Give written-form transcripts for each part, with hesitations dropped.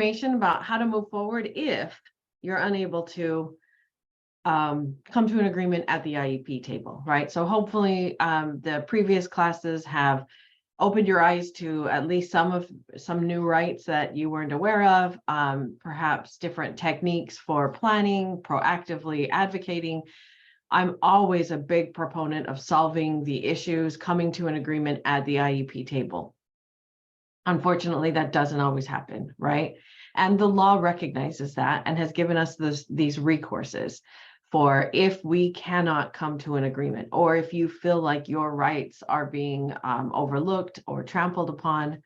information about how to move forward if you're unable to come to an agreement at the IEP table, right? So hopefully the previous classes have opened your eyes to at least some new rights that you weren't aware of, perhaps different techniques for planning, proactively advocating. I'm always a big proponent of solving the issues, coming to an agreement at the IEP table. Unfortunately, that doesn't always happen, right? And the law recognizes that and has given us these recourses for if we cannot come to an agreement, or if you feel like your rights are being overlooked or trampled upon,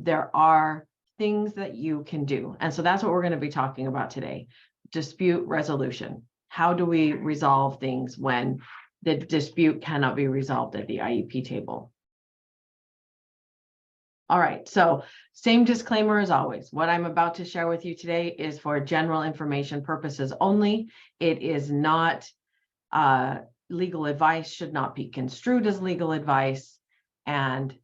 there are things that you can do. And so that's what we're going to be talking about today. Dispute resolution. How do we resolve things when the dispute cannot be resolved at the IEP table? All right, so same disclaimer as always. What I'm about to share with you today is for general information purposes only. It is not legal advice, should not be construed as legal advice. And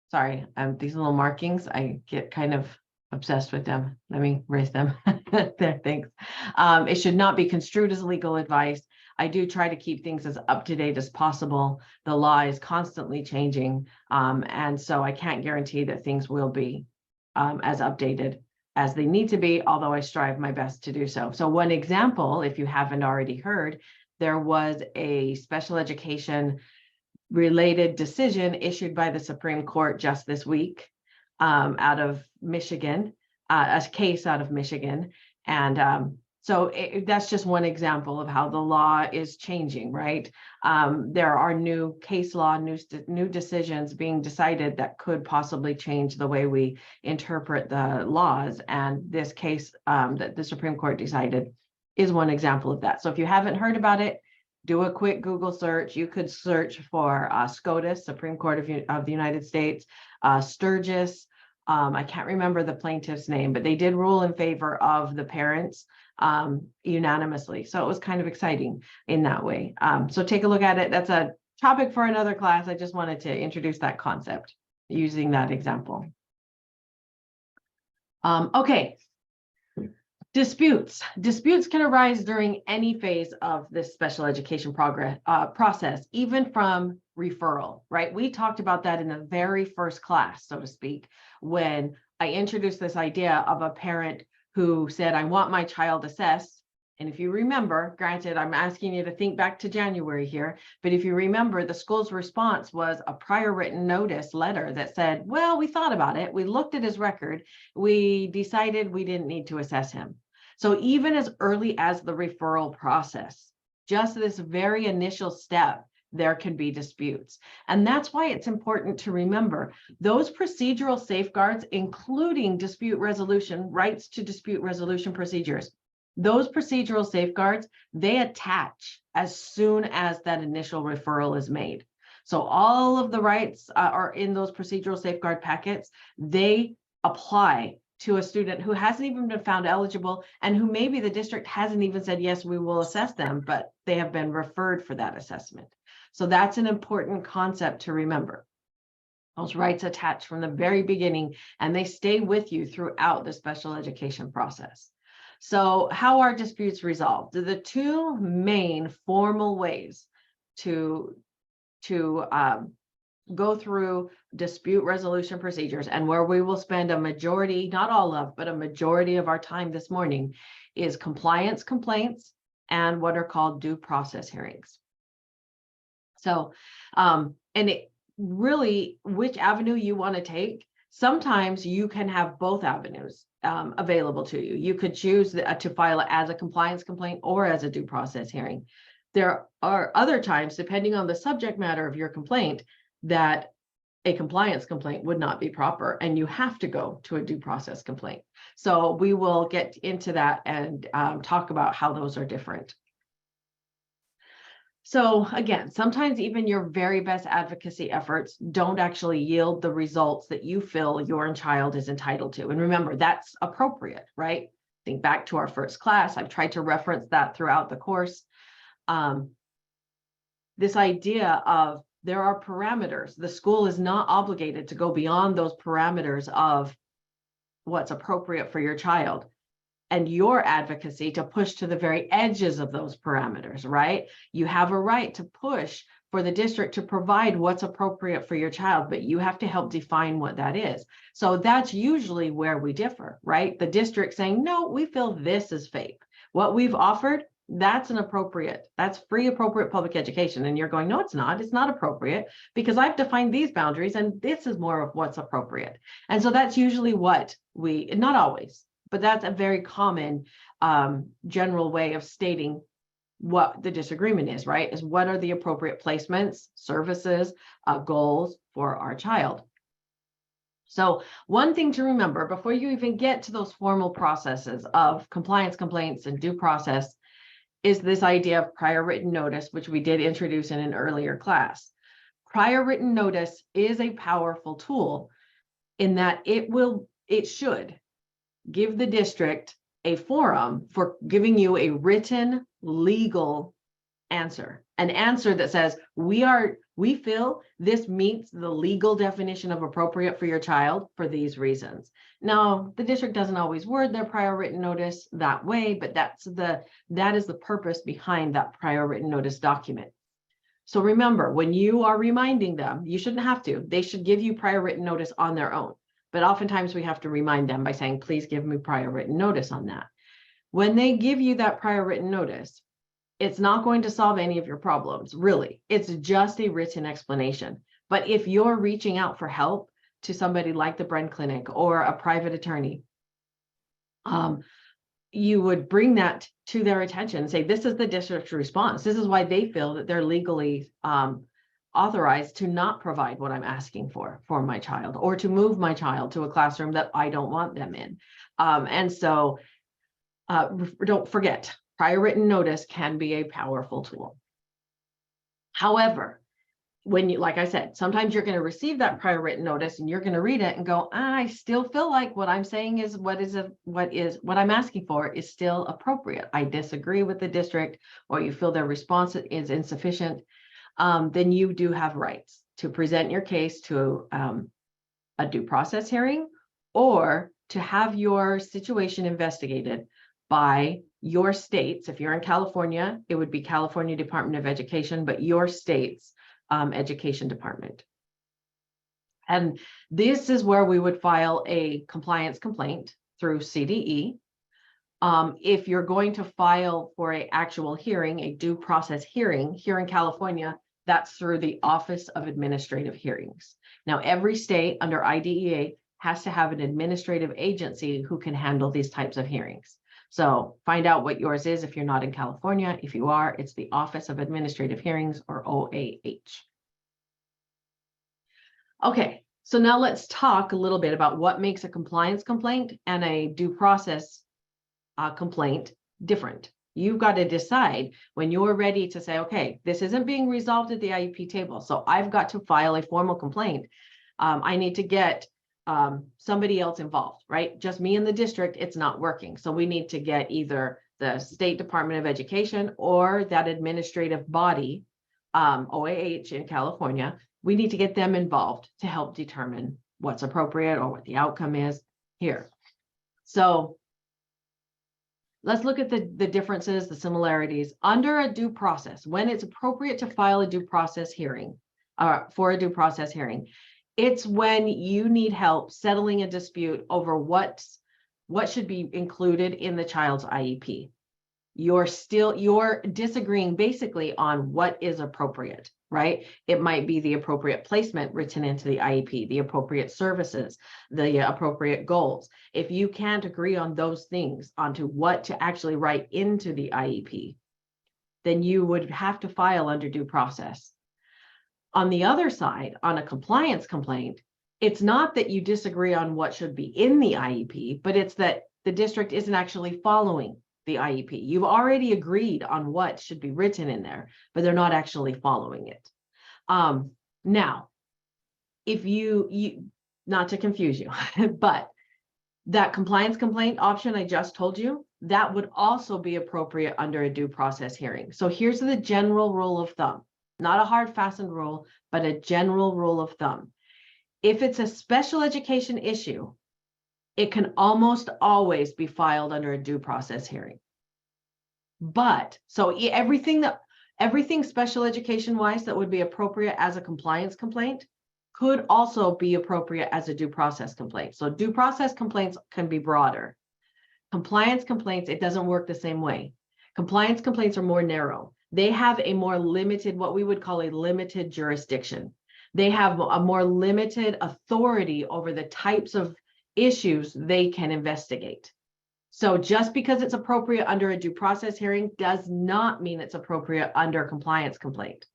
sorry, these little markings, I get kind of obsessed with them. Let me erase them. There, thanks. It should not be construed as legal advice. I do try to keep things as up to date as possible. The law is constantly changing. And so I can't guarantee that things will be as updated as they need to be, although I strive my best to do so. So one example, if you haven't already heard, there was a special education related decision issued by the Supreme Court just this week out of Michigan, a case out of Michigan. And so that's just one example of how the law is changing, right? There are new case law, new decisions being decided that could possibly change the way we interpret the laws. And this case that the Supreme Court decided is one example of that. So if you haven't heard about it, do a quick Google search. You could search for SCOTUS, Supreme Court of the United States, Sturgis. I can't remember the plaintiff's name, but they did rule in favor of the parents unanimously. So it was kind of exciting in that way. So take a look at it. That's a topic for another class. I just wanted to introduce that concept using that example. Okay. Disputes can arise during any phase of this special education process, even from referral, right? We talked about that in the very first class, so to speak, when I introduced this idea of a parent who said, I want my child assessed. And if you remember, granted, I'm asking you to think back to January here, but if you remember, the school's response was a prior written notice letter that said, well, we thought about it. We looked at his record. We decided we didn't need to assess him. So even as early as the referral process, just this very initial step, there can be disputes. And that's why it's important to remember those procedural safeguards, including dispute resolution, rights to dispute resolution procedures. Those procedural safeguards, they attach as soon as that initial referral is made. So all of the rights are in those procedural safeguard packets. They apply to a student who hasn't even been found eligible and who maybe the district hasn't even said, yes, we will assess them, but they have been referred for that assessment. So that's an important concept to remember. Those rights attach from the very beginning and they stay with you throughout the special education process. So how are disputes resolved? The two main formal ways to go through dispute resolution procedures, and where we will spend a majority, not all of, but a majority of our time this morning, is compliance complaints and what are called due process hearings. So, and it really, which avenue you want to take, sometimes you can have both avenues available to you. You could choose to file it as a compliance complaint or as a due process hearing. There are other times, depending on the subject matter of your complaint, that a compliance complaint would not be proper and you have to go to a due process complaint. So we will get into that and talk about how those are different. So again, sometimes even your very best advocacy efforts don't actually yield the results that you feel your child is entitled to. And remember, that's appropriate, right? Think back to our first class. I've tried to reference that throughout the course. This idea of there are parameters. The school is not obligated to go beyond those parameters of what's appropriate for your child, and your advocacy to push to the very edges of those parameters, right? You have a right to push for the district to provide what's appropriate for your child, but you have to help define what that is. So that's usually where we differ, right? The district saying, no, we feel this is FAPE. What we've offered, that's free appropriate public education. And you're going, no, it's not appropriate because I've defined these boundaries and this is more of what's appropriate. And so that's usually what not always, but that's a very common general way of stating what the disagreement is, right? Is what are the appropriate placements, services, goals for our child. So one thing to remember before you even get to those formal processes of compliance complaints and due process is this idea of prior written notice, which we did introduce in an earlier class. Prior written notice is a powerful tool in that it should give the district a forum for giving you a written legal answer, an answer that says, we feel this meets the legal definition of appropriate for your child for these reasons. Now, the district doesn't always word their prior written notice that way, but that is the purpose behind that prior written notice document. So remember, when you are reminding them, you shouldn't have to, they should give you prior written notice on their own. But oftentimes we have to remind them by saying, please give me prior written notice on that. When they give you that prior written notice, it's not going to solve any of your problems, really. It's just a written explanation. But if you're reaching out for help to somebody like the Bren Clinic or a private attorney, you would bring that to their attention and say, this is the district's response. This is why they feel that they're legally authorized to not provide what I'm asking for my child, or to move my child to a classroom that I don't want them in. And so don't forget, prior written notice can be a powerful tool. However, when you, like I said, sometimes you're going to receive that prior written notice and you're going to read it and go, I still feel like what I'm saying is what I'm asking for is still appropriate. I disagree with the district, or you feel their response is insufficient. Then you do have rights to present your case to a due process hearing, or to have your situation investigated by your states. If you're in California, it would be California Department of Education, but your state's education department. And this is where we would file a compliance complaint through CDE. If you're going to file for an actual hearing, a due process hearing here in California, that's through the Office of Administrative Hearings. Now, every state under IDEA has to have an administrative agency who can handle these types of hearings. So find out what yours is if you're not in California. If you are, it's the Office of Administrative Hearings, or OAH. Okay, so now let's talk a little bit about what makes a compliance complaint and a due process complaint different. You've got to decide when you're ready to say, okay, this isn't being resolved at the IEP table, so I've got to file a formal complaint. I need to get somebody else involved, right? Just me and the district, it's not working. So we need to get either the State Department of Education or that administrative body, OAH in California. We need to get them involved to help determine what's appropriate or what the outcome is here. So let's look at the differences, the similarities. Under a due process, when it's appropriate to file a due process hearing, for a due process hearing, it's when you need help settling a dispute over what should be included in the child's IEP. You're disagreeing basically on what is appropriate, right? It might be the appropriate placement written into the IEP, the appropriate services, the appropriate goals. If you can't agree on those things, onto what to actually write into the IEP, then you would have to file under due process. On the other side, on a compliance complaint, it's not that you disagree on what should be in the IEP, but it's that the district isn't actually following the IEP. You've already agreed on what should be written in there, but they're not actually following it. Now, if you not to confuse you, but that compliance complaint option I just told you, that would also be appropriate under a due process hearing. So here's the general rule of thumb. Not a hard fastened rule, but a general rule of thumb. If it's a special education issue, it can almost always be filed under a due process hearing. But so everything special education wise that would be appropriate as a compliance complaint could also be appropriate as a due process complaint. So due process complaints can be broader. Compliance complaints, it doesn't work the same way. Compliance complaints are more narrow. They have a more limited, what we would call a limited jurisdiction. They have a more limited authority over the types of issues they can investigate. So just because it's appropriate under a due process hearing does not mean it's appropriate under a compliance complaint.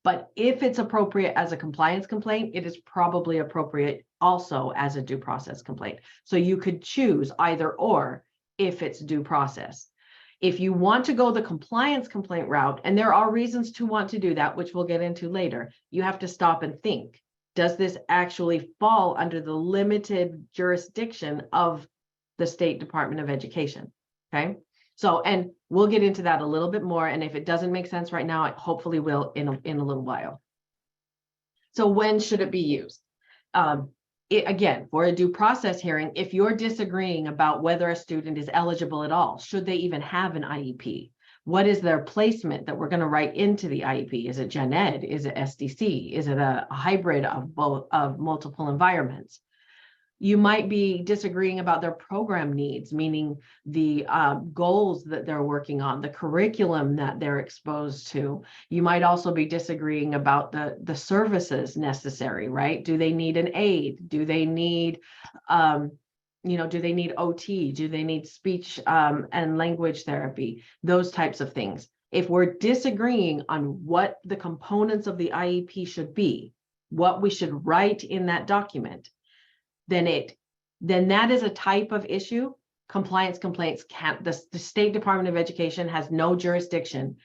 But if it's appropriate as a compliance complaint, it is probably appropriate also as a due process complaint. So you could choose either or if it's due process. If you want to go the compliance complaint route, and there are reasons to want to do that, which we'll get into later, you have to stop and think, does this actually fall under the limited jurisdiction of the State Department of Education? Okay. So, and we'll get into that a little bit more. And if it doesn't make sense right now, it hopefully will in a little while. So when should it be used? Again, for a due process hearing, if you're disagreeing about whether a student is eligible at all, should they even have an IEP? What is their placement that we're going to write into the IEP? Is it gen ed? Is it SDC? Is it a hybrid of both, of multiple environments? You might be disagreeing about their program needs, meaning the goals that they're working on, the curriculum that they're exposed to. You might also be disagreeing about the services necessary, right? Do they need an aide? Do they need, do they need OT? Do they need speech and language therapy? Those types of things. If we're disagreeing on what the components of the IEP should be, what we should write in that document, then that is a type of issue. Compliance complaints can't, the State Department of Education has no jurisdiction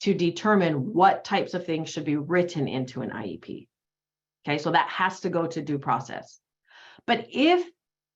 to determine what types of things should be written into an IEP. Okay, so that has to go to due process. But if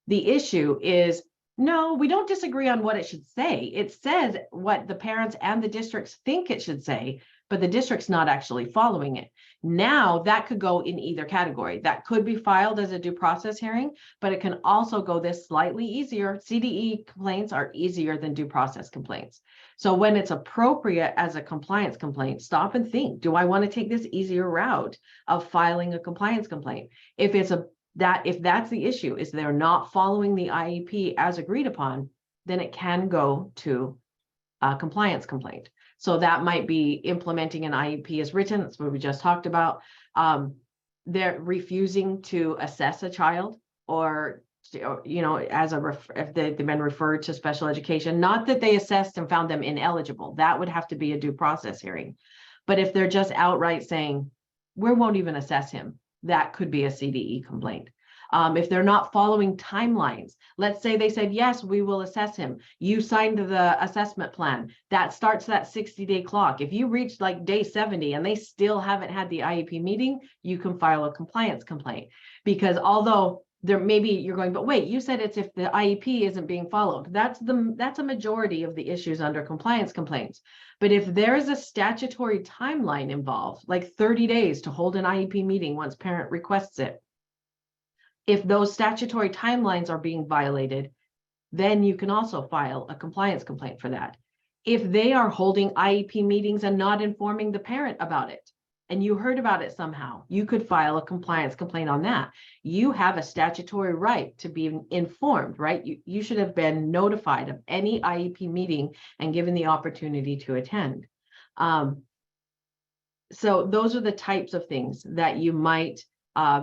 the issue is, no, we don't disagree on what it should say. It says what the parents and the districts think it should say, but the district's not actually following it. Now that could go in either category. That could be filed as a due process hearing, but it can also go this slightly easier. CDE complaints are easier than due process complaints. So when it's appropriate as a compliance complaint, stop and think, do I want to take this easier route of filing a compliance complaint? If that's the issue, is they're not following the IEP as agreed upon, then it can go to a compliance complaint. So that might be implementing an IEP as written. That's what we just talked about. They're refusing to assess a child, or if they've been referred to special education, not that they assessed and found them ineligible. That would have to be a due process hearing. But if they're just outright saying, we won't even assess him, that could be a CDE complaint. If they're not following timelines, let's say they said, yes, we will assess him. You signed the assessment plan. That starts that 60-day clock. If you reach like day 70 and they still haven't had the IEP meeting, you can file a compliance complaint. Because although there maybe you're going, but wait, you said it's if the IEP isn't being followed. That's a majority of the issues under compliance complaints. But if there's a statutory timeline involved, like 30 days to hold an IEP meeting once parent requests it, if those statutory timelines are being violated, then you can also file a compliance complaint for that. If they are holding IEP meetings and not informing the parent about it, and you heard about it somehow, you could file a compliance complaint on that. You have a statutory right to be informed, right? You should have been notified of any IEP meeting and given the opportunity to attend. So those are the types of things that you might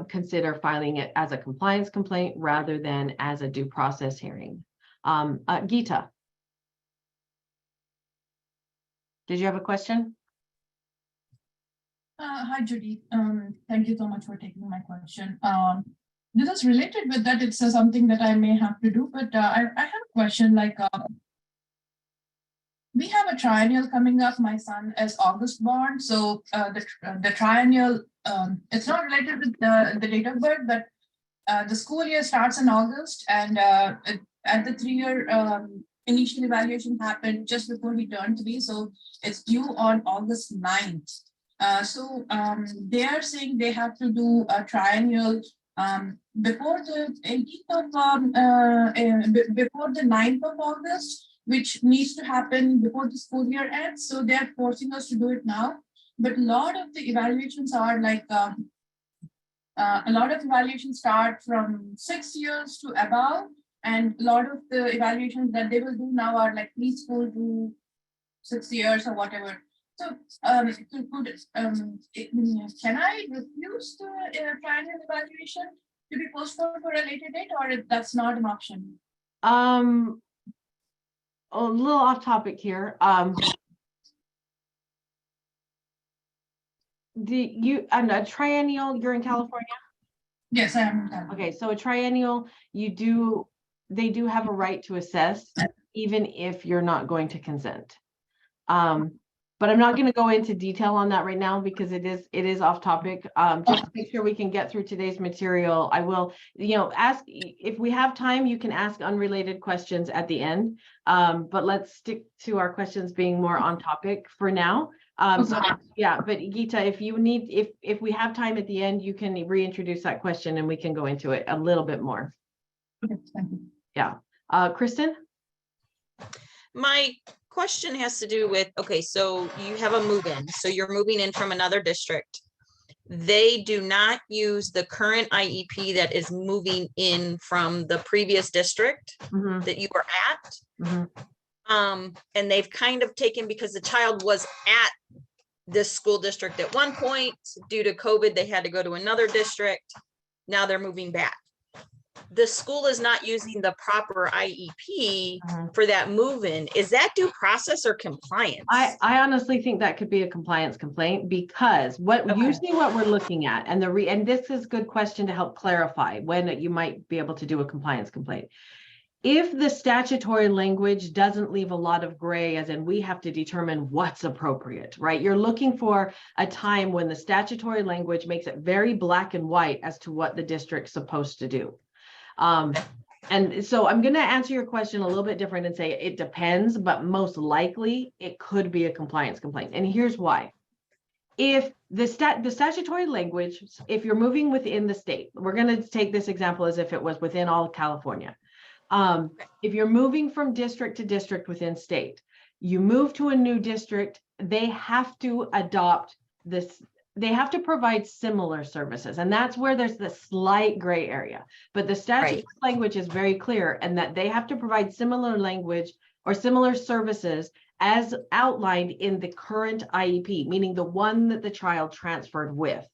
consider filing it as a compliance complaint rather than as a due process hearing. Geeta, did you have a question? Hi, Judy. Thank you so much for taking my question. This is related with that. It's something that I may have to do, but I have a question. Like, we have a triennial coming up. My son is August born, so the triennial. It's not related with the date of birth, but the school year starts in August, and at the 3-year initial evaluation happened just before he turned 3, so it's due on August 9th. So they are saying they have to do a triennial before the 18th of, before the 9th of August, which needs to happen before the school year ends. So they're forcing us to do it now. But a lot of the evaluations are like, a lot of evaluations start from 6 years to above. And a lot of the evaluations that they will do now are like preschool to 6 years or whatever. So, can I refuse the triennial evaluation to be postponed for a later date, or that's not an option? A little off topic here. And a triennial, you're in California? Yes, I am. Okay, so a triennial, they do have a right to assess, even if you're not going to consent. But I'm not going to go into detail on that right now because it is off topic. Just to make sure we can get through today's material, I will, ask if we have time, you can ask unrelated questions at the end. But let's stick to our questions being more on topic for now. So yeah, but Geeta, if we have time at the end, you can reintroduce that question and we can go into it a little bit more. Okay, thank you. Yeah. Kristen? My question has to do with, okay, so you have a move-in, so you're moving in from another district. They do not use the current IEP that is moving in from the previous district Mhm, that you were at. mhm. And they've kind of taken, because the child was at this school district at one point, due to COVID, they had to go to another district. Now they're moving back. The school is not using the proper IEP Mhm. for that move-in. Is that due process or compliance? I honestly think that could be a compliance complaint because usually what we're looking at, and and this is a good question to help clarify when you might be able to do a compliance complaint. If the statutory language doesn't leave a lot of gray, as in we have to determine what's appropriate, right? You're looking for a time when the statutory language makes it very black and white as to what the district's supposed to do. And so I'm going to answer your question a little bit different and say it depends, but most likely it could be a compliance complaint. And here's why. If the statutory language, if you're moving within the state, we're going to take this example as if it was within all of California. If you're moving from district to district within state, you move to a new district, they have to adopt this. They have to provide similar services, and that's where there's the slight gray area. But the statute language is very clear, and that they have to provide similar language or similar services as outlined in the current IEP, meaning the one that the child transferred with.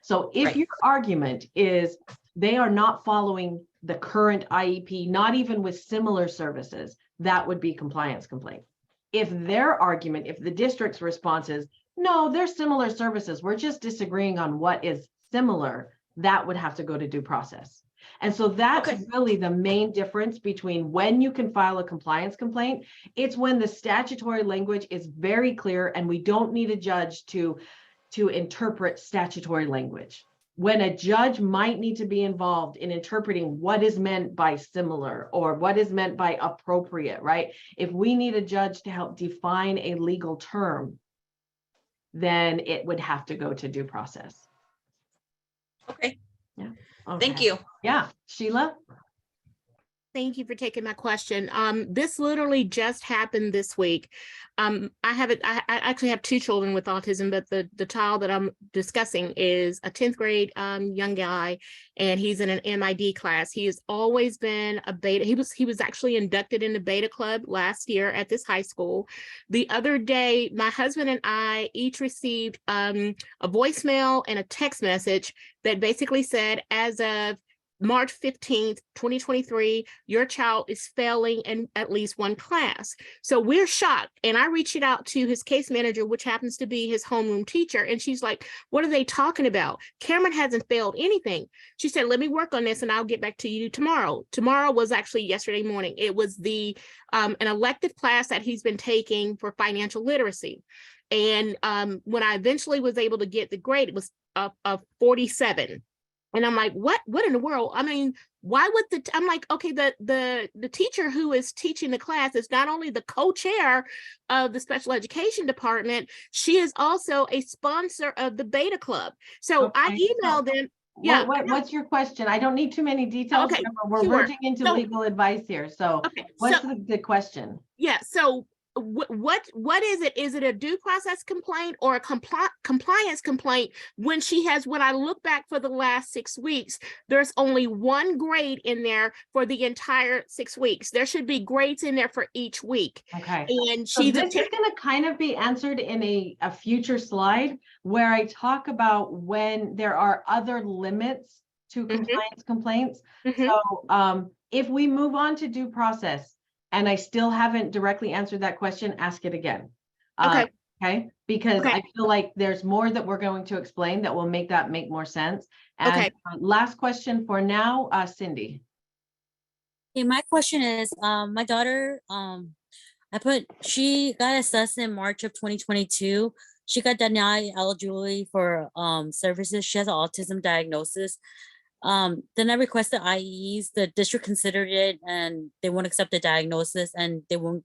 So if your argument is they are not following the current IEP, not even with similar services, that would be compliance complaint. If their argument, if the district's response is, no, they're similar services, we're just disagreeing on what is similar, that would have to go to due process. And so that's really the main difference between when you can file a compliance complaint. It's when the statutory language is very clear and we don't need a judge to interpret statutory language. When a judge might need to be involved in interpreting what is meant by similar or what is meant by appropriate, right? If we need a judge to help define a legal term, then it would have to go to due process. Okay. Yeah. Okay. Thank you. Yeah. Sheila? Thank you for taking my question. This literally just happened this week. I actually have two children with autism, but the child that I'm discussing is a 10th grade young guy, and he's in an MID class. He has always been a beta. He was actually inducted in the beta club last year at this high school. The other day, my husband and I each received a voicemail and a text message that basically said, as of March 15th, 2023, your child is failing in at least one class. So we're shocked. And I reached out to his case manager, which happens to be his homeroom teacher. And she's like, what are they talking about? Cameron hasn't failed anything. She said, let me work on this and I'll get back to you tomorrow. Tomorrow was actually yesterday morning. It was an elective class that he's been taking for financial literacy. And when I eventually was able to get the grade, it was a 47. And I'm like, what in the world? I mean, why would I'm like, okay, the teacher who is teaching the class is not only the co-chair of the special education department, she is also a sponsor of the beta club. So I emailed them. Yeah, what's your question? I don't need too many details. Okay, Remember, we're sure. verging into So- legal advice here. So okay, what's so, the question? yeah, so what is it? Is it a due process complaint or a compliance complaint? When I look back for the last 6 weeks, there's only one grade in there for the entire 6 weeks. There should be grades in there for each week. Okay. And So she's this is going to kind of be answered in a future slide where I talk about when there are other limits to compliance complaints. Mhm. So if we move on to due process and I still haven't directly answered that question, ask it again. Okay. Okay, because Okay. I feel like there's more that we're going to explain that will make that make more sense. And Okay. Last question for now, Cindy. Okay, my question is, my daughter, she got assessed in March of 2022. She got denied eligibility for services. She has an autism diagnosis. Then I requested IEs. The district considered it and they won't accept the diagnosis and they won't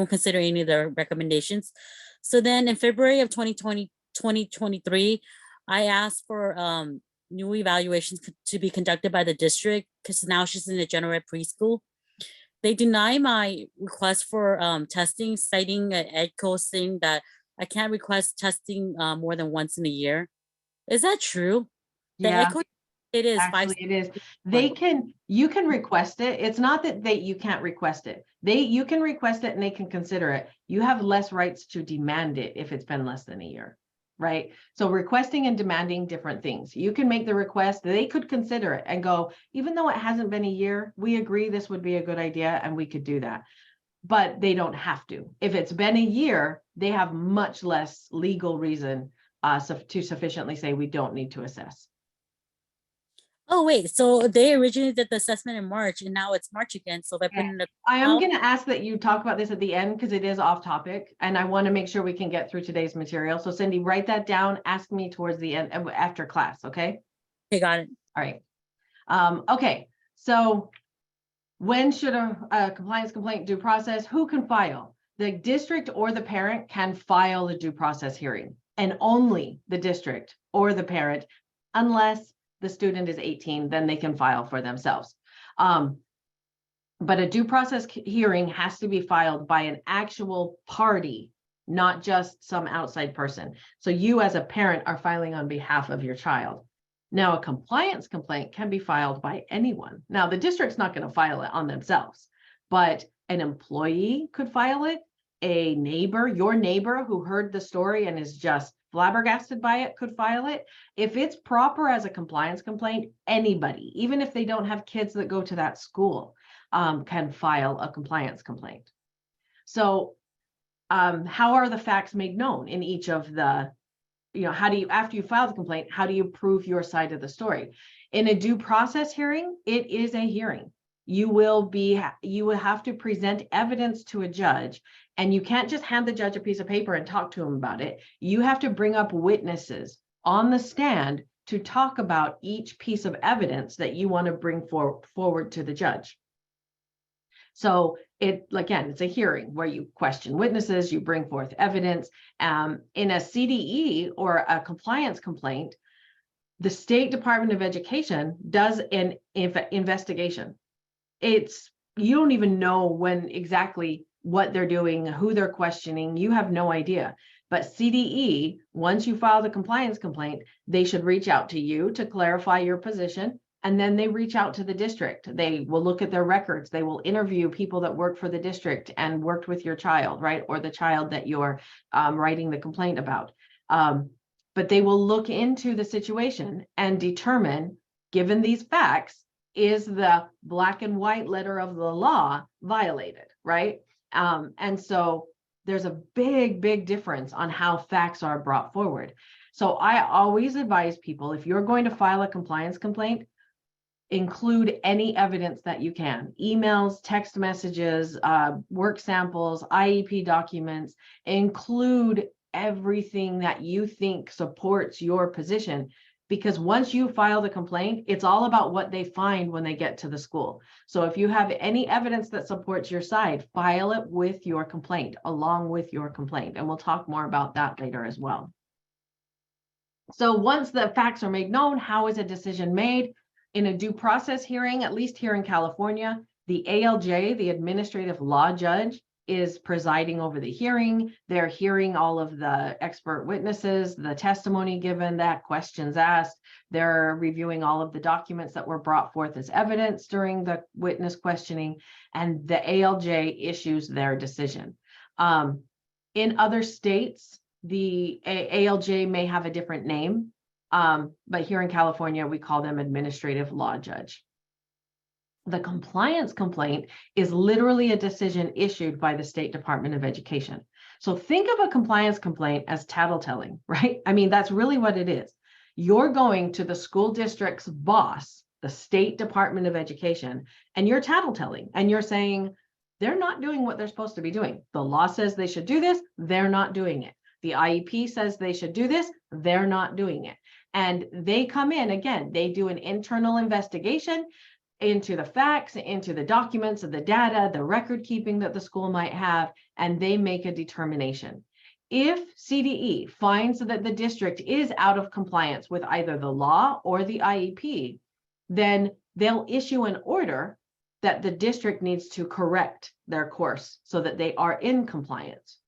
consider any of their recommendations. So then in February of 2023, I asked for new evaluations to be conducted by the district because now she's in the general ed preschool. They deny my request for testing, citing an EDCO saying that I can't request testing more than once in a year. Is that true? The Yeah. EDCO, it is Actually, 5. it is. You can request it. It's not that you can't request it. You can request it and they can consider it. You have less rights to demand it if it's been less than a year, right? So requesting and demanding different things. You can make the request, they could consider it and go, even though it hasn't been a year, we agree this would be a good idea and we could do that. But they don't have to. If it's been a year, they have much less legal reason to sufficiently say we don't need to assess. Oh, wait, so they originally did the assessment in March and now it's March again. So they've Yeah. been in the. I am going to ask that you talk about this at the end because it is off topic and I want to make sure we can get through today's material. So Cindy, write that down, ask me towards the end after class, okay? Okay, got it. All right. Okay, so when should a compliance complaint due process? Who can file? The district or the parent can file a due process hearing and only the district or the parent, unless the student is 18, then they can file for themselves. But a due process hearing has to be filed by an actual party, not just some outside person. So you as a parent are filing on behalf of your child. Now, a compliance complaint can be filed by anyone. Now, the district's not going to file it on themselves, but an employee could file it. A neighbor, your neighbor who heard the story and is just flabbergasted by it could file it. If it's proper as a compliance complaint, anybody, even if they don't have kids that go to that school, can file a compliance complaint. So how are the facts made known in each of the, how do you, after you file the complaint, how do you prove your side of the story? In a due process hearing, it is a hearing. You will have to present evidence to a judge, and you can't just hand the judge a piece of paper and talk to him about it. You have to bring up witnesses on the stand to talk about each piece of evidence that you want to bring forward to the judge. So it's a hearing where you question witnesses, you bring forth evidence. In a CDE or a compliance complaint, the State Department of Education does an investigation. You don't even know when exactly what they're doing, who they're questioning. You have no idea. But CDE, once you file the compliance complaint, they should reach out to you to clarify your position. And then they reach out to the district. They will look at their records. They will interview people that work for the district and worked with your child, right? Or the child that you're writing the complaint about. But they will look into the situation and determine, given these facts, is the black and white letter of the law violated, right? And so there's a big difference on how facts are brought forward. So I always advise people, if you're going to file a compliance complaint, include any evidence that you can, emails, text messages, work samples, IEP documents, include everything that you think supports your position. Because once you file the complaint, it's all about what they find when they get to the school. So if you have any evidence that supports your side, file it with your complaint, along with your complaint. And we'll talk more about that later as well. So once the facts are made known, how is a decision made? In a due process hearing, at least here in California, the ALJ, the administrative law judge, is presiding over the hearing. They're hearing all of the expert witnesses, the testimony given, that questions asked. They're reviewing all of the documents that were brought forth as evidence during the witness questioning, and the ALJ issues their decision. In other states, the ALJ may have a different name, but here in California, we call them administrative law judge. The compliance complaint is literally a decision issued by the State Department of Education. So think of a compliance complaint as tattletelling, right? I mean, that's really what it is. You're going to the school district's boss, the State Department of Education, and you're tattletelling, and you're saying, they're not doing what they're supposed to be doing. The law says they should do this, they're not doing it. The IEP says they should do this, they're not doing it. And they come in, again, they do an internal investigation into the facts, into the documents of the data, the record keeping that the school might have, and they make a determination. If CDE finds that the district is out of compliance with either the law or the IEP, then they'll issue an order that the district needs to correct their course so that they are in compliance.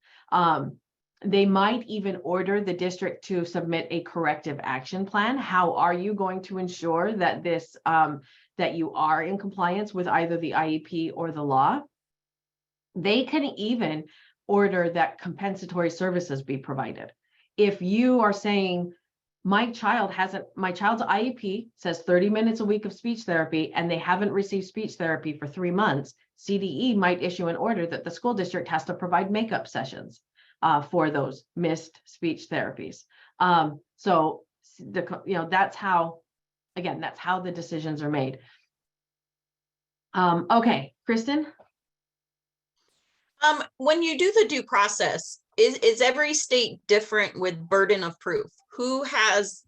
They might even order the district to submit a corrective action plan. How are you going to ensure that this that you are in compliance with either the IEP or the law? They can even order that compensatory services be provided. If you are saying, my child's IEP says 30 minutes a week of speech therapy, and they haven't received speech therapy for 3 months, CDE might issue an order that the school district has to provide makeup sessions for those missed speech therapies. So that's how, again, that's how the decisions are made. Okay, Kristen? When you do the due process, is every state different with burden of proof? Who has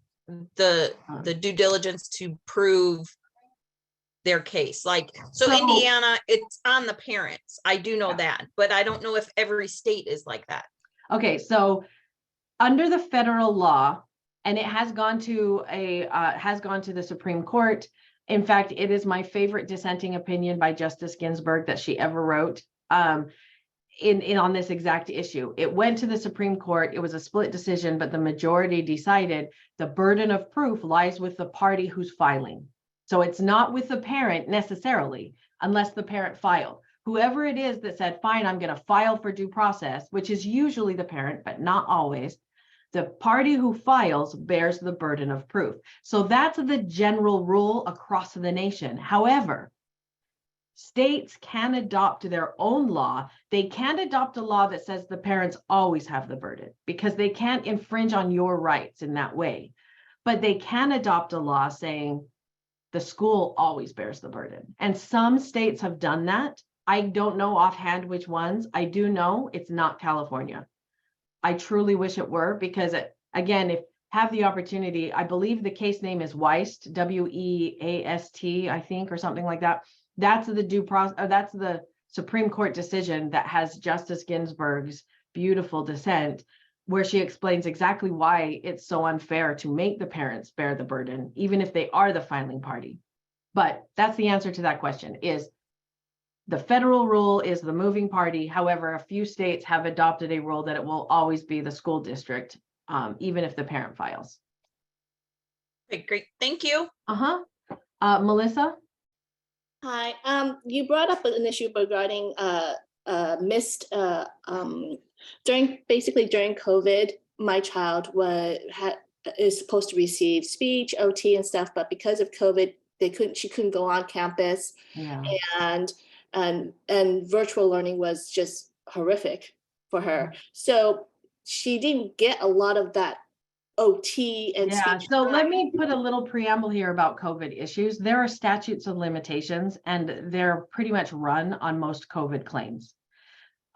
the due diligence to prove their case? Like, so Indiana, it's on the parents. I do know that, but I don't know if every state is like that. Okay, so under the federal law, and it has gone to the Supreme Court. In fact, it is my favorite dissenting opinion by Justice Ginsburg that she ever wrote. On this exact issue. It went to the Supreme Court. It was a split decision, but the majority decided the burden of proof lies with the party who's filing. So it's not with the parent necessarily, unless the parent filed. Whoever it is that said, fine, I'm going to file for due process, which is usually the parent, but not always, the party who files bears the burden of proof. So that's the general rule across the nation. However, states can adopt their own law. They can't adopt a law that says the parents always have the burden, because they can't infringe on your rights in that way. But they can adopt a law saying the school always bears the burden. And some states have done that. I don't know offhand which ones. I do know it's not California. I truly wish it were, because again, if have the opportunity, I believe the case name is Weast, W-E-A-S-T, I think, or something like that. That's the due process. That's the Supreme Court decision that has Justice Ginsburg's beautiful dissent, where she explains exactly why it's so unfair to make the parents bear the burden, even if they are the filing party. But that's the answer to that question, is the federal rule is the moving party. However, a few states have adopted a rule that it will always be the school district, even if the parent files. Okay, great. Thank you. Melissa? Hi, you brought up an issue regarding missed during COVID. My child is supposed to receive speech, OT, and stuff, but because of COVID, she couldn't go on campus, Yeah. and virtual learning was just horrific for her. So she didn't get a lot of that OT and speech. So let me put a little preamble here about COVID issues. There are statutes of limitations, and they're pretty much run on most COVID claims.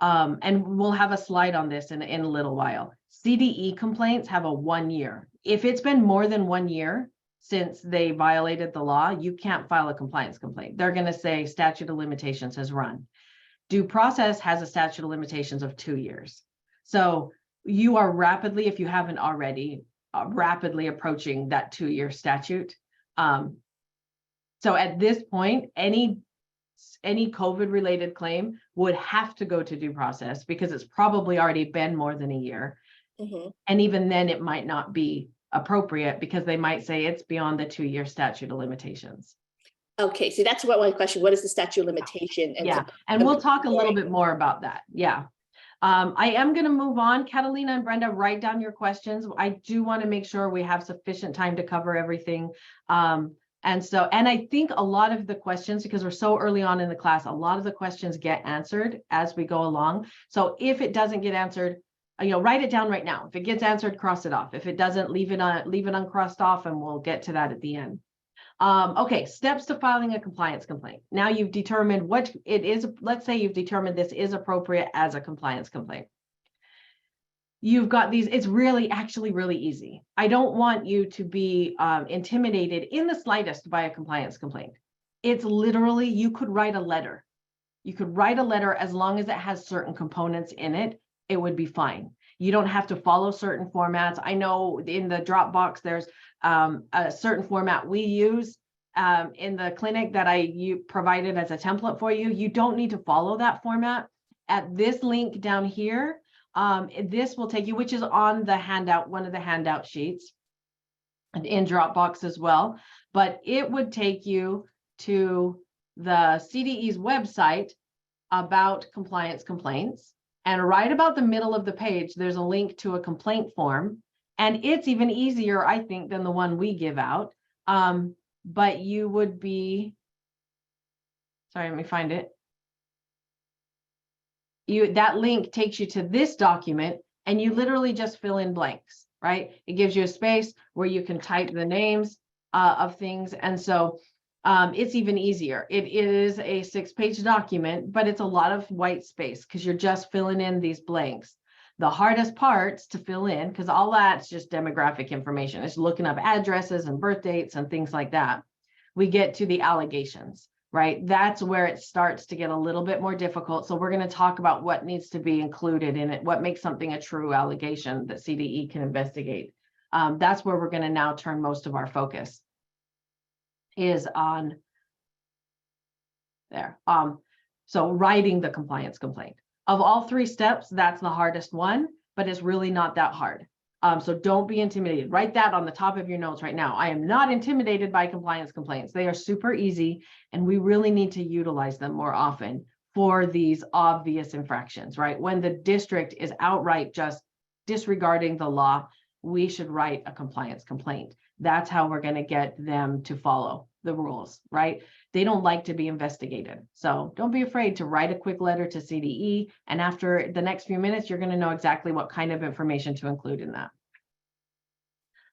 And we'll have a slide on this in a little while. CDE complaints have a 1 year. If it's been more than 1 year since they violated the law, you can't file a compliance complaint. They're going to say statute of limitations has run. Due process has a statute of limitations of 2 years. So you are rapidly, if you haven't already, rapidly approaching that 2-year statute. So at this point, any COVID related claim would have to go to due process because it's probably already been more than a year. Mhm. And even then it might not be appropriate because they might say it's beyond the 2-year statute of limitations. Okay, see, that's what my question, what is the statute of limitation? And Yeah, so- and we'll talk a little bit more about that. Yeah. I am going to move on. Catalina and Brenda, write down your questions. I do want to make sure we have sufficient time to cover everything. And I think a lot of the questions, because we're so early on in the class, a lot of the questions get answered as we go along. So if it doesn't get answered, write it down right now. If it gets answered, cross it off. If it doesn't, leave it uncrossed off, and we'll get to that at the end. Okay, steps to filing a compliance complaint. Now you've determined what it is. Let's say you've determined this is appropriate as a compliance complaint. You've got these, it's actually really easy. I don't want you to be intimidated in the slightest by a compliance complaint. It's literally, you could write a letter. You could write a letter as long as it has certain components in it, it would be fine. You don't have to follow certain formats. I know in the Dropbox, there's a certain format we use in the clinic that you provided as a template for you. You don't need to follow that format. At this link down here, this will take you, which is on the handout, one of the handout sheets, and in Dropbox as well. But it would take you to the CDE's website about compliance complaints. And right about the middle of the page, there's a link to a complaint form. And it's even easier, I think, than the one we give out. But you would be, sorry, let me find it. That link takes you to this document, and you literally just fill in blanks, right? It gives you a space where you can type the names of things. And so it's even easier. It is a 6-page document, but it's a lot of white space because you're just filling in these blanks. The hardest parts to fill in, because all that's just demographic information, it's looking up addresses and birth dates and things like that. We get to the allegations, right? That's where it starts to get a little bit more difficult. So we're going to talk about what needs to be included in it, what makes something a true allegation that CDE can investigate. That's where we're going to now turn most of our focus, is on there. So writing the compliance complaint. Of all 3 steps, that's the hardest one, but it's really not that hard. So don't be intimidated. Write that on the top of your notes right now. I am not intimidated by compliance complaints. They are super easy, and we really need to utilize them more often for these obvious infractions, right? When the district is outright just disregarding the law, we should write a compliance complaint. That's how we're going to get them to follow the rules, right? They don't like to be investigated. So don't be afraid to write a quick letter to CDE. And after the next few minutes, you're going to know exactly what kind of information to include in that.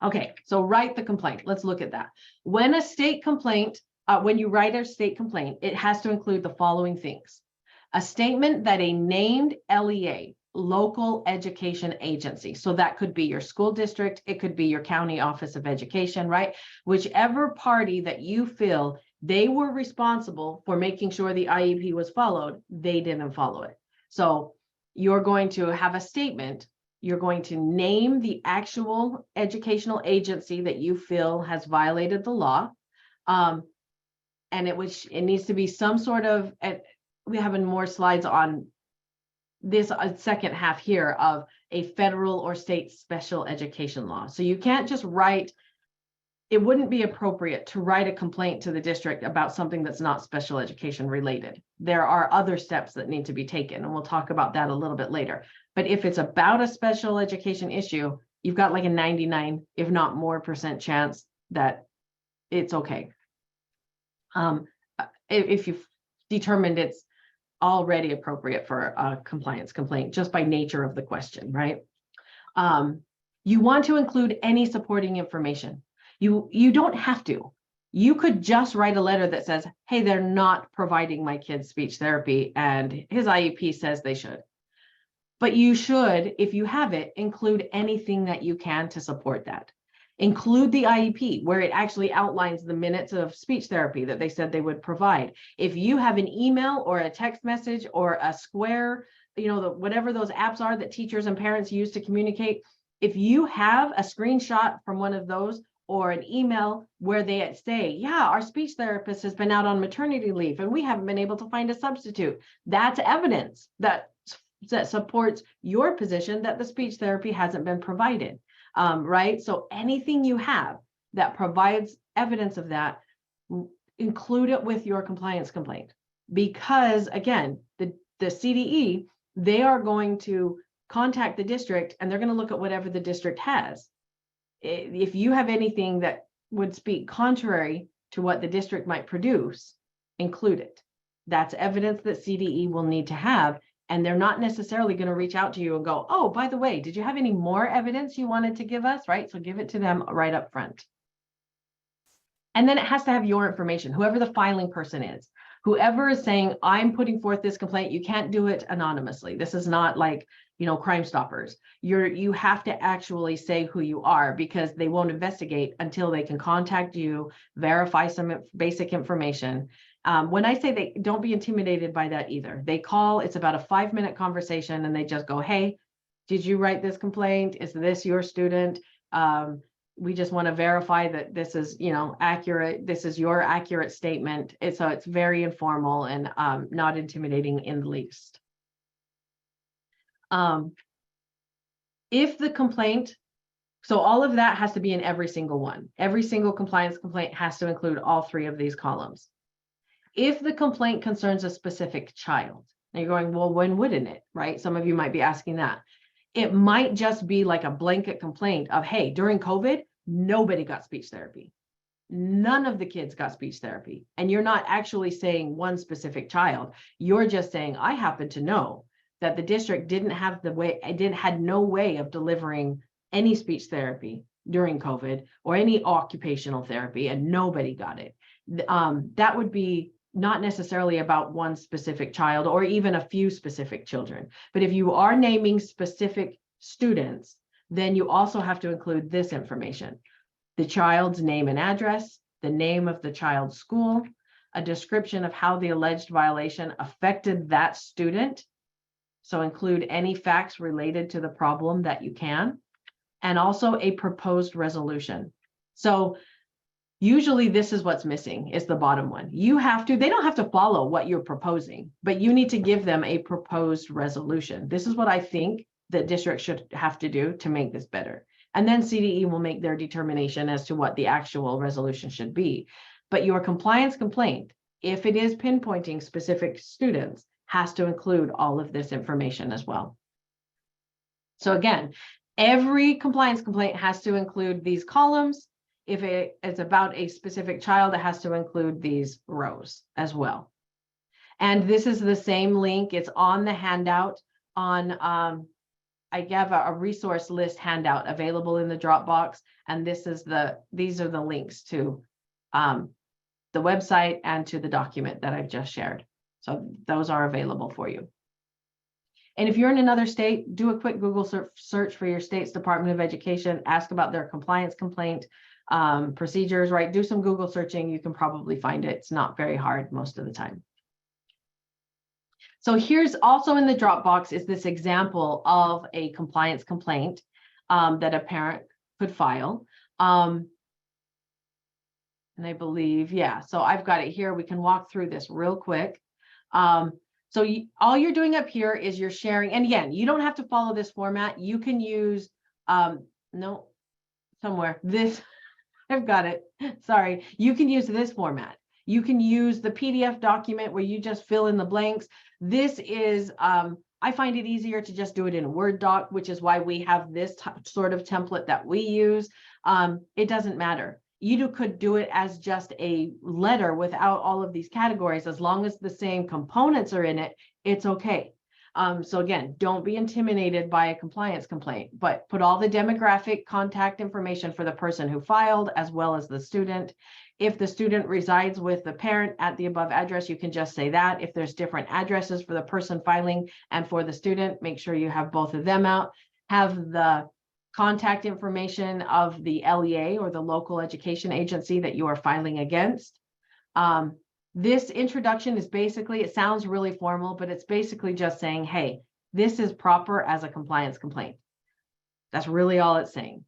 Okay, so write the complaint. Let's look at that. When a state complaint, when you write a state complaint, it has to include the following things. A statement that a named LEA, local education agency, so that could be your school district, it could be your county office of education, right? Whichever party that you feel they were responsible for making sure the IEP was followed, they didn't follow it. So you're going to have a statement, you're going to name the actual educational agency that you feel has violated the law. And it needs to be some sort of, we have more slides on this second half here of a federal or state special education law. So you can't just write, it wouldn't be appropriate to write a complaint to the district about something that's not special education related. There are other steps that need to be taken, and we'll talk about that a little bit later. But if it's about a special education issue, you've got like a 99, if not more % chance that it's okay. If you've determined it's already appropriate for a compliance complaint, just by nature of the question, right? You want to include any supporting information. You don't have to. You could just write a letter that says, hey, they're not providing my kid's speech therapy and his IEP says they should. But you should, if you have it, include anything that you can to support that. Include the IEP where it actually outlines the minutes of speech therapy that they said they would provide. If you have an email or a text message or a Square, whatever those apps are that teachers and parents use to communicate, If you have a screenshot from one of those or an email where they say, yeah, our speech therapist has been out on maternity leave and we haven't been able to find a substitute, that's evidence that supports your position that the speech therapy hasn't been provided, right? So anything you have that provides evidence of that, include it with your compliance complaint. Because again, the CDE, they are going to contact the district and they're going to look at whatever the district has. If you have anything that would speak contrary to what the district might produce, include it. That's evidence that CDE will need to have, and they're not necessarily going to reach out to you and go, oh, by the way, did you have any more evidence you wanted to give us, right? So give it to them right up front. And then it has to have your information, whoever the filing person is. Whoever is saying, I'm putting forth this complaint, you can't do it anonymously. This is not like, Crime Stoppers. You have to actually say who you are, because they won't investigate until they can contact you, verify some basic information. When I say don't be intimidated by that either. They call, it's about a 5-minute conversation and they just go, hey, did you write this complaint? Is this your student? We just want to verify that this is, accurate. This is your accurate statement. So it's very informal and not intimidating in the least. If the complaint, so all of that has to be in every single one. Every single compliance complaint has to include all 3 of these columns. If the complaint concerns a specific child, and you're going, well, when wouldn't it, right? Some of you might be asking that. It might just be like a blanket complaint of, hey, during COVID, nobody got speech therapy. None of the kids got speech therapy. And you're not actually saying one specific child. You're just saying, I happen to know that the district had no way of delivering any speech therapy during COVID or any occupational therapy, and nobody got it. That would be not necessarily about one specific child or even a few specific children. But if you are naming specific students, then you also have to include this information: the child's name and address, the name of the child's school, a description of how the alleged violation affected that student. So include any facts related to the problem that you can, and also a proposed resolution. So usually this is what's missing, is the bottom one. They don't have to follow what you're proposing, but you need to give them a proposed resolution. This is what I think the district should have to do to make this better. And then CDE will make their determination as to what the actual resolution should be. But your compliance complaint, if it is pinpointing specific students, has to include all of this information as well. So again, every compliance complaint has to include these columns. If it is about a specific child, it has to include these rows as well. And this is the same link. It's on the handout on, I have a resource list handout available in the Dropbox. And these are the links to the website and to the document that I've just shared. So those are available for you. And if you're in another state, do a quick Google search for your state's Department of Education, ask about their compliance complaint procedures, right? Do some Google searching. You can probably find it. It's not very hard most of the time. So here's also in the Dropbox is this example of a compliance complaint that a parent could file. And I believe, yeah, so I've got it here. We can walk through this real quick. So all you're doing up here is you're sharing, and again, you don't have to follow this format. You can use, this, I've got it, sorry. You can use this format. You can use the PDF document where you just fill in the blanks. This is, I find it easier to just do it in a Word doc, which is why we have this sort of template that we use. It doesn't matter. You could do it as just a letter without all of these categories. As long as the same components are in it, it's okay. So again, don't be intimidated by a compliance complaint, but put all the demographic contact information for the person who filed as well as the student. If the student resides with the parent at the above address, you can just say that. If there's different addresses for the person filing and for the student, make sure you have both of them out. Have the contact information of the LEA or the local education agency that you are filing against. This introduction is basically, it sounds really formal, but it's basically just saying, hey, this is proper as a compliance complaint. That's really all it's saying.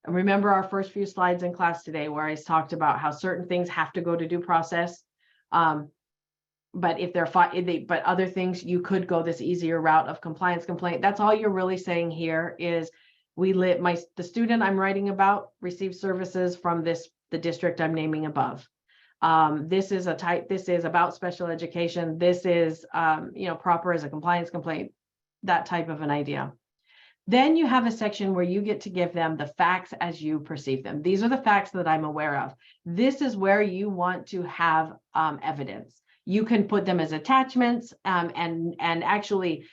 And remember our first few slides in class today where I talked about how certain things have to go to due process. But if but other things, you could go this easier route of compliance complaint. That's all you're really saying here is the student I'm writing about receives services from the district I'm naming above. This is about special education. This is, proper as a compliance complaint, that type of an idea. Then you have a section where you get to give them the facts as you perceive them. These are the facts that I'm aware of. This is where you want to have evidence. You can put them as attachments and actually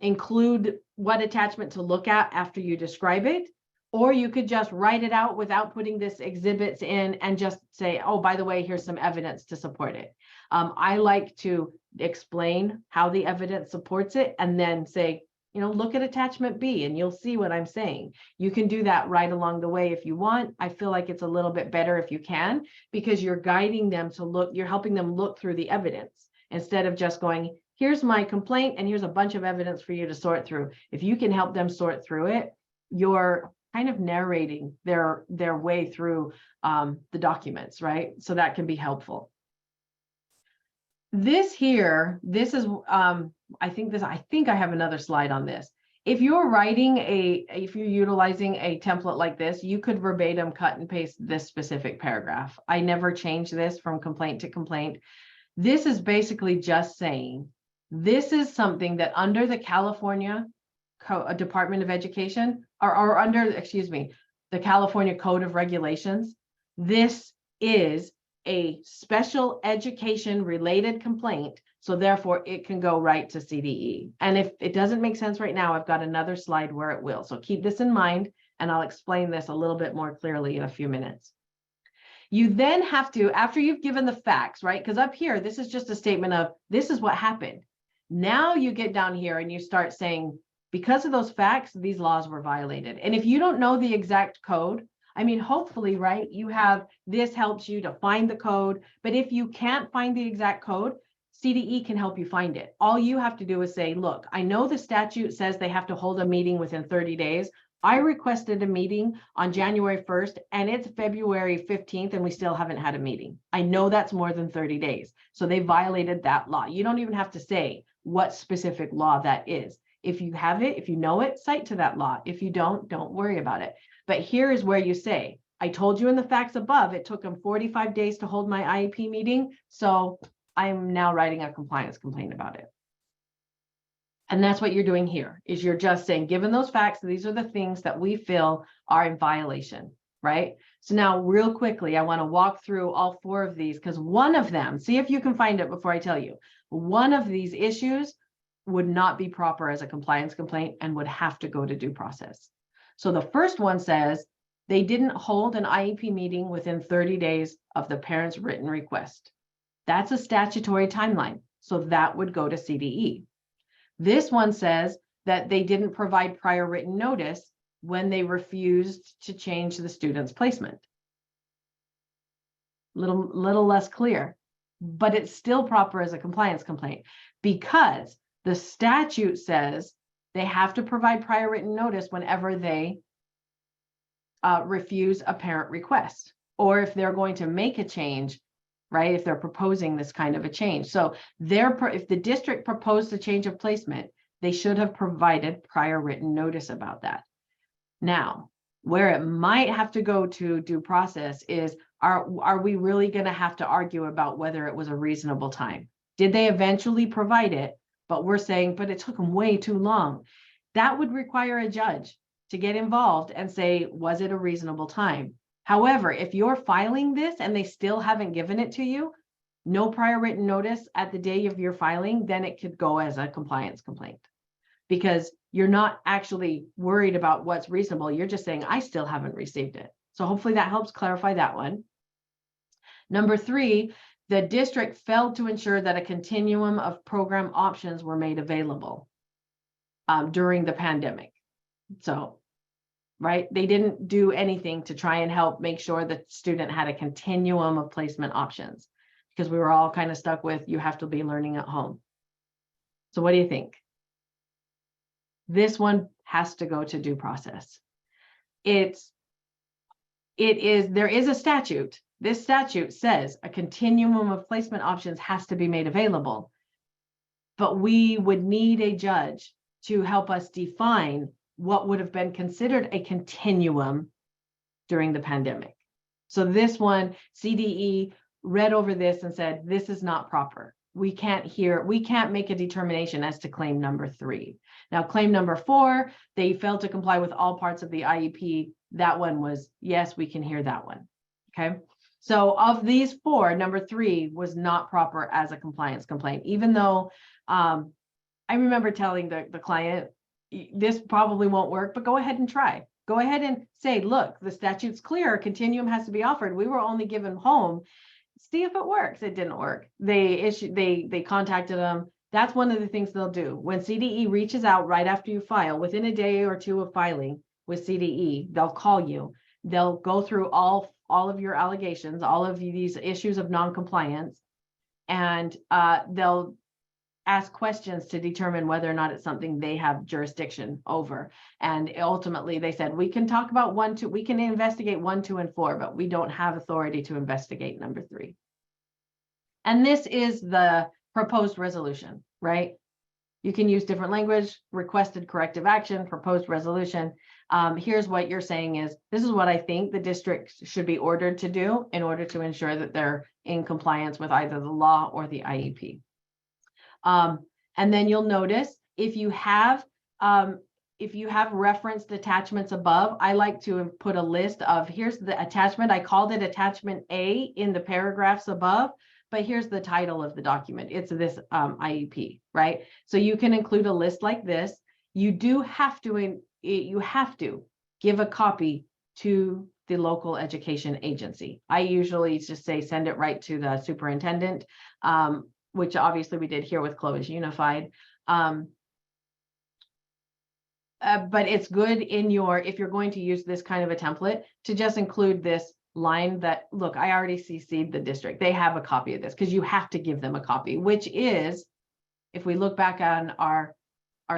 include what attachment to look at after you describe it. Or you could just write it out without putting this exhibits in and just say, oh, by the way, here's some evidence to support it. I like to explain how the evidence supports it and then say, look at attachment B and you'll see what I'm saying. You can do that right along the way if you want. I feel like it's a little bit better if you can, because you're guiding them to look, you're helping them look through the evidence instead of just going, here's my complaint and here's a bunch of evidence for you to sort through. If you can help them sort through it, you're kind of narrating their way through the documents, right? So that can be helpful. This is, I think I have another slide on this. If you're utilizing a template like this, you could verbatim cut and paste this specific paragraph. I never change this from complaint to complaint. This is basically just saying, this is something that under the California Department of Education or under, the California Code of Regulations, this is a special education related complaint. So therefore it can go right to CDE. And if it doesn't make sense right now, I've got another slide where it will. So keep this in mind and I'll explain this a little bit more clearly in a few minutes. You then have to, after you've given the facts, right? Because up here, this is just a statement of this is what happened. Now you get down here and you start saying, because of those facts, these laws were violated. And if you don't know the exact code, hopefully, right, this helps you to find the code. But if you can't find the exact code, CDE can help you find it. All you have to do is say, look, I know the statute says they have to hold a meeting within 30 days. I requested a meeting on January 1st and it's February 15th and we still haven't had a meeting. I know that's more than 30 days. So they violated that law. You don't even have to say what specific law that is. If you have it, if you know it, cite to that law. If you don't worry about it. But here is where you say, I told you in the facts above, it took them 45 days to hold my IEP meeting. So I'm now writing a compliance complaint about it. And that's what you're doing here, is you're just saying, given those facts, these are the things that we feel are in violation, right? So now real quickly, I want to walk through all 4 of these because one of them, see if you can find it before I tell you, one of these issues would not be proper as a compliance complaint and would have to go to due process. So the first one says they didn't hold an IEP meeting within 30 days of the parent's written request. That's a statutory timeline. So that would go to CDE. This one says that they didn't provide prior written notice when they refused to change the student's placement. Little less clear, but it's still proper as a compliance complaint because the statute says they have to provide prior written notice whenever they refuse a parent request, or if they're going to make a change, right? If they're proposing this kind of a change. So if the district proposed a change of placement, they should have provided prior written notice about that. Now, where it might have to go to due process is, are we really going to have to argue about whether it was a reasonable time? Did they eventually provide it? But we're saying, but it took them way too long. That would require a judge to get involved and say, was it a reasonable time? However, if you're filing this and they still haven't given it to you, no prior written notice at the day of your filing, then it could go as a compliance complaint because you're not actually worried about what's reasonable. You're just saying, I still haven't received it. So hopefully that helps clarify that one. Number 3, the district failed to ensure that a continuum of program options were made available during the pandemic. So, right, they didn't do anything to try and help make sure the student had a continuum of placement options because we were all kind of stuck with, you have to be learning at home. So what do you think? This one has to go to due process. There is a statute. This statute says a continuum of placement options has to be made available. But we would need a judge to help us define what would have been considered a continuum during the pandemic. So this one, CDE read over this and said, this is not proper. We can't make a determination as to claim number 3. Now, claim number 4, they failed to comply with all parts of the IEP. That one was, yes, we can hear that one. Okay. So of these 4, number 3 was not proper as a compliance complaint, even though I remember telling the client, this probably won't work, but go ahead and try. Go ahead and say, look, the statute's clear, continuum has to be offered. We were only given home. See if it works. It didn't work. They contacted them. That's one of the things they'll do. When CDE reaches out right after you file, within a day or 2 of filing with CDE, they'll call you. They'll go through all of your allegations, all of these issues of non-compliance, and they'll ask questions to determine whether or not it's something they have jurisdiction over. And ultimately they said, we can talk about 1, 2, we can investigate 1, 2, and 4, but we don't have authority to investigate number 3. And this is the proposed resolution, right? You can use different language, requested corrective action, proposed resolution. Here's what you're saying is, this is what I think the district should be ordered to do in order to ensure that they're in compliance with either the law or the IEP. And then you'll notice if you have referenced attachments above, I like to put a list of, here's the attachment. I called it attachment A in the paragraphs above, but here's the title of the document. It's this IEP, right? So you can include a list like this. You do have to, give a copy to the local education agency. I usually just say, send it right to the superintendent, which obviously we did here with Clovis Unified. But it's good if you're going to use this kind of a template, to just include this line that, look, I already CC'd the district. They have a copy of this, because you have to give them a copy, which is, if we look back on our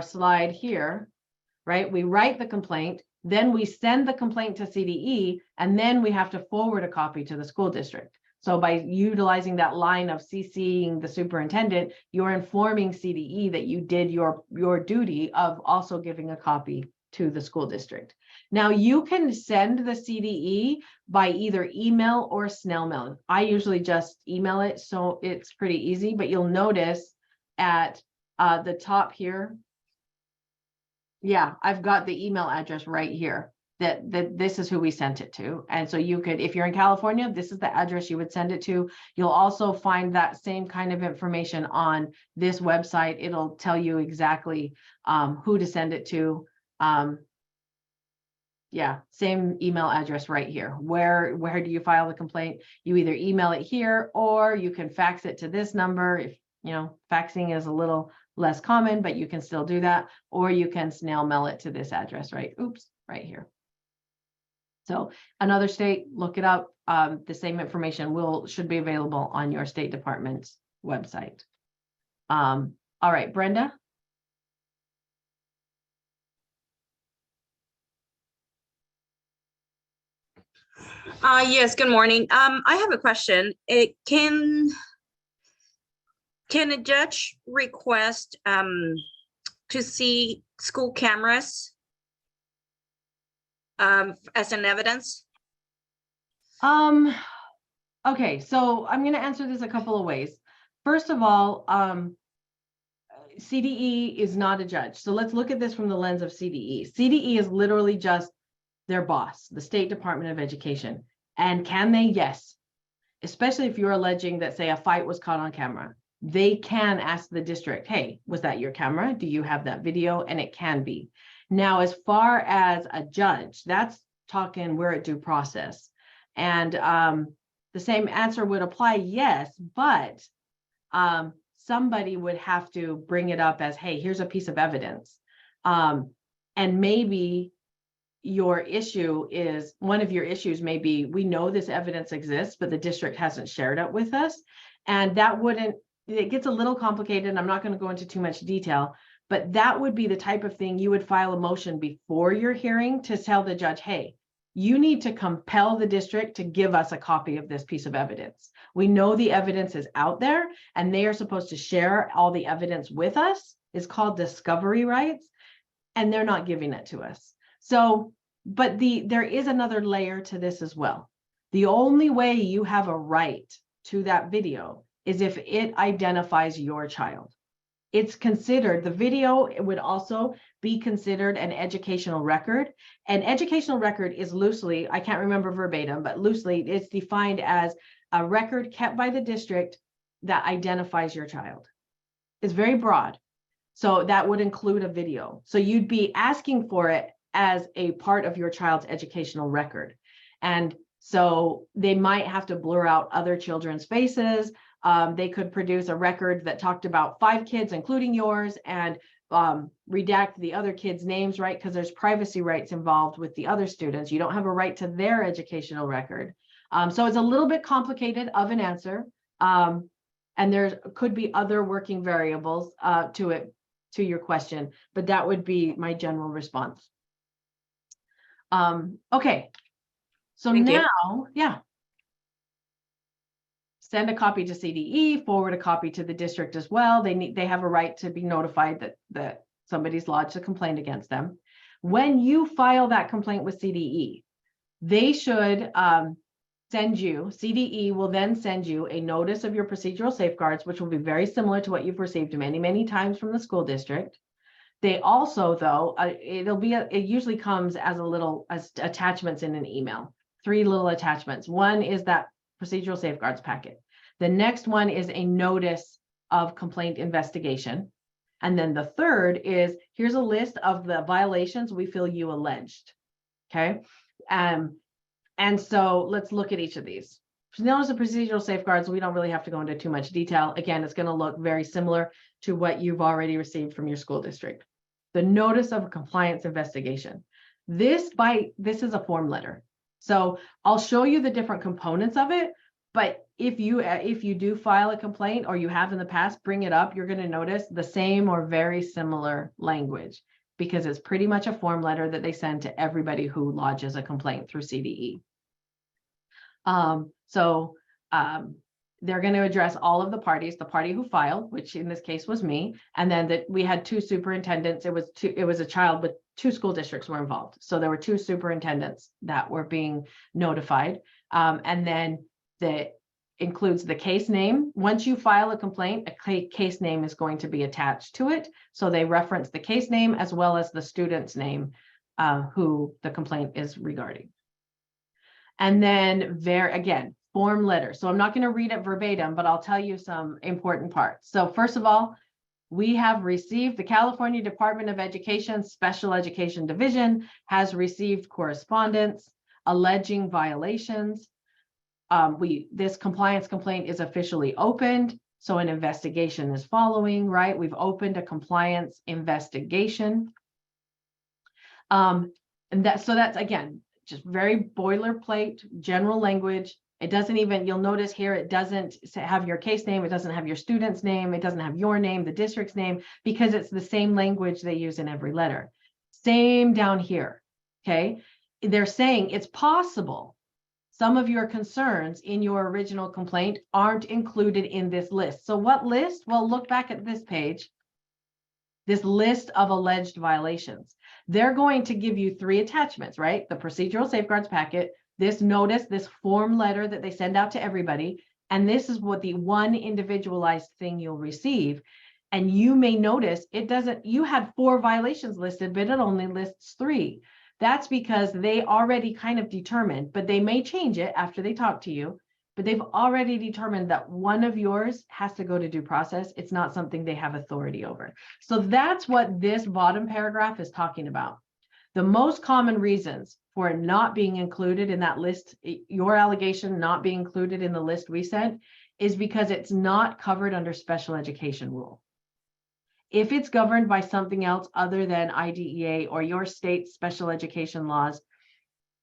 slide here, right? We write the complaint, then we send the complaint to CDE, and then we have to forward a copy to the school district. So by utilizing that line of CCing the superintendent, you're informing CDE that you did your duty of also giving a copy to the school district. Now you can send the CDE by either email or snail mail. I usually just email it, so it's pretty easy, but you'll notice at the top here, yeah, I've got the email address right here. That this is who we sent it to. And so you could, if you're in California, this is the address you would send it to. You'll also find that same kind of information on this website. It'll tell you exactly who to send it to. Yeah, same email address right here. Where do you file the complaint? You either email it here, or you can fax it to this number. If faxing is a little less common, but you can still do that, or you can snail mail it to this address right here. So another state, look it up. The same information should be available on your State Department's website. All right, Brenda. Yes, good morning. I have a question. Can a judge request to see school cameras as an evidence? Okay, so I'm going to answer this a couple of ways. First of all, CDE is not a judge. So let's look at this from the lens of CDE. CDE is literally just their boss, the State Department of Education. And can they? Yes. Especially if you're alleging that, say, a fight was caught on camera. They can ask the district, hey, was that your camera? Do you have that video? And it can be. Now, as far as a judge, that's talking, we're at due process. And the same answer would apply, yes, but somebody would have to bring it up as, hey, here's a piece of evidence. And maybe your issue is, one of your issues may be, we know this evidence exists, but the district hasn't shared it with us. And that wouldn't, it gets a little complicated, and I'm not going to go into too much detail, But that would be the type of thing you would file a motion before your hearing to tell the judge, hey, you need to compel the district to give us a copy of this piece of evidence. We know the evidence is out there and they are supposed to share all the evidence with us. It's called discovery rights, and they're not giving it to us. So, but there is another layer to this as well. The only way you have a right to that video is if it identifies your child. It's considered, the video would also be considered an educational record. An educational record is loosely, I can't remember verbatim, but loosely it's defined as a record kept by the district that identifies your child. It's very broad. So that would include a video. So you'd be asking for it as a part of your child's educational record. And so they might have to blur out other children's faces. They could produce a record that talked about 5 kids, including yours, and redact the other kids' names, right? Because there's privacy rights involved with the other students. You don't have a right to their educational record. So it's a little bit complicated of an answer. And there could be other working variables to your question, but that would be my general response. Okay. So Thank you. now, yeah. Send a copy to CDE, forward a copy to the district as well. They have a right to be notified that somebody's lodged a complaint against them. When you file that complaint with CDE, they should CDE will then send you a notice of your procedural safeguards, which will be very similar to what you've received many, many times from the school district. They also, though, it usually comes as attachments in an email, 3 little attachments. One is that procedural safeguards packet. The next one is a notice of complaint investigation. And then the third is, here's a list of the violations we feel you alleged. Okay. And so let's look at each of these. Notice of procedural safeguards, we don't really have to go into too much detail. Again, it's going to look very similar to what you've already received from your school district. The notice of a compliance investigation. This is a form letter. So I'll show you the different components of it, but if you do file a complaint or you have in the past, bring it up, you're going to notice the same or very similar language because it's pretty much a form letter that they send to everybody who lodges a complaint through CDE. They're going to address all of the parties, the party who filed, which in this case was me, and then that we had 2 superintendents. It was a child with 2 school districts were involved. So there were 2 superintendents that were being notified. And then that includes the case name. Once you file a complaint, a case name is going to be attached to it. So they reference the case name as well as the student's name who the complaint is regarding. And then again, form letter. So I'm not going to read it verbatim, but I'll tell you some important parts. So first of all, we have received the California Department of Education Special Education Division has received correspondence alleging violations. This compliance complaint is officially opened. So an investigation is following, right? We've opened a compliance investigation. So that's again, just very boilerplate, general language. It doesn't even, you'll notice here, it doesn't have your case name. It doesn't have your student's name. It doesn't have your name, the district's name, because it's the same language they use in every letter. Same down here, okay? They're saying it's possible some of your concerns in your original complaint aren't included in this list. So what list? Well, look back at this page, this list of alleged violations. They're going to give you 3 attachments, right? The procedural safeguards packet, this notice, this form letter that they send out to everybody. And this is what the one individualized thing you'll receive. And you may notice you had 4 violations listed, but it only lists 3. That's because they already kind of determined, but they may change it after they talk to you, but they've already determined that one of yours has to go to due process. It's not something they have authority over. So that's what this bottom paragraph is talking about. The most common reasons for it not being included in that list, your allegation not being included in the list we sent, is because it's not covered under special education rule. If it's governed by something else other than IDEA or your state's special education laws,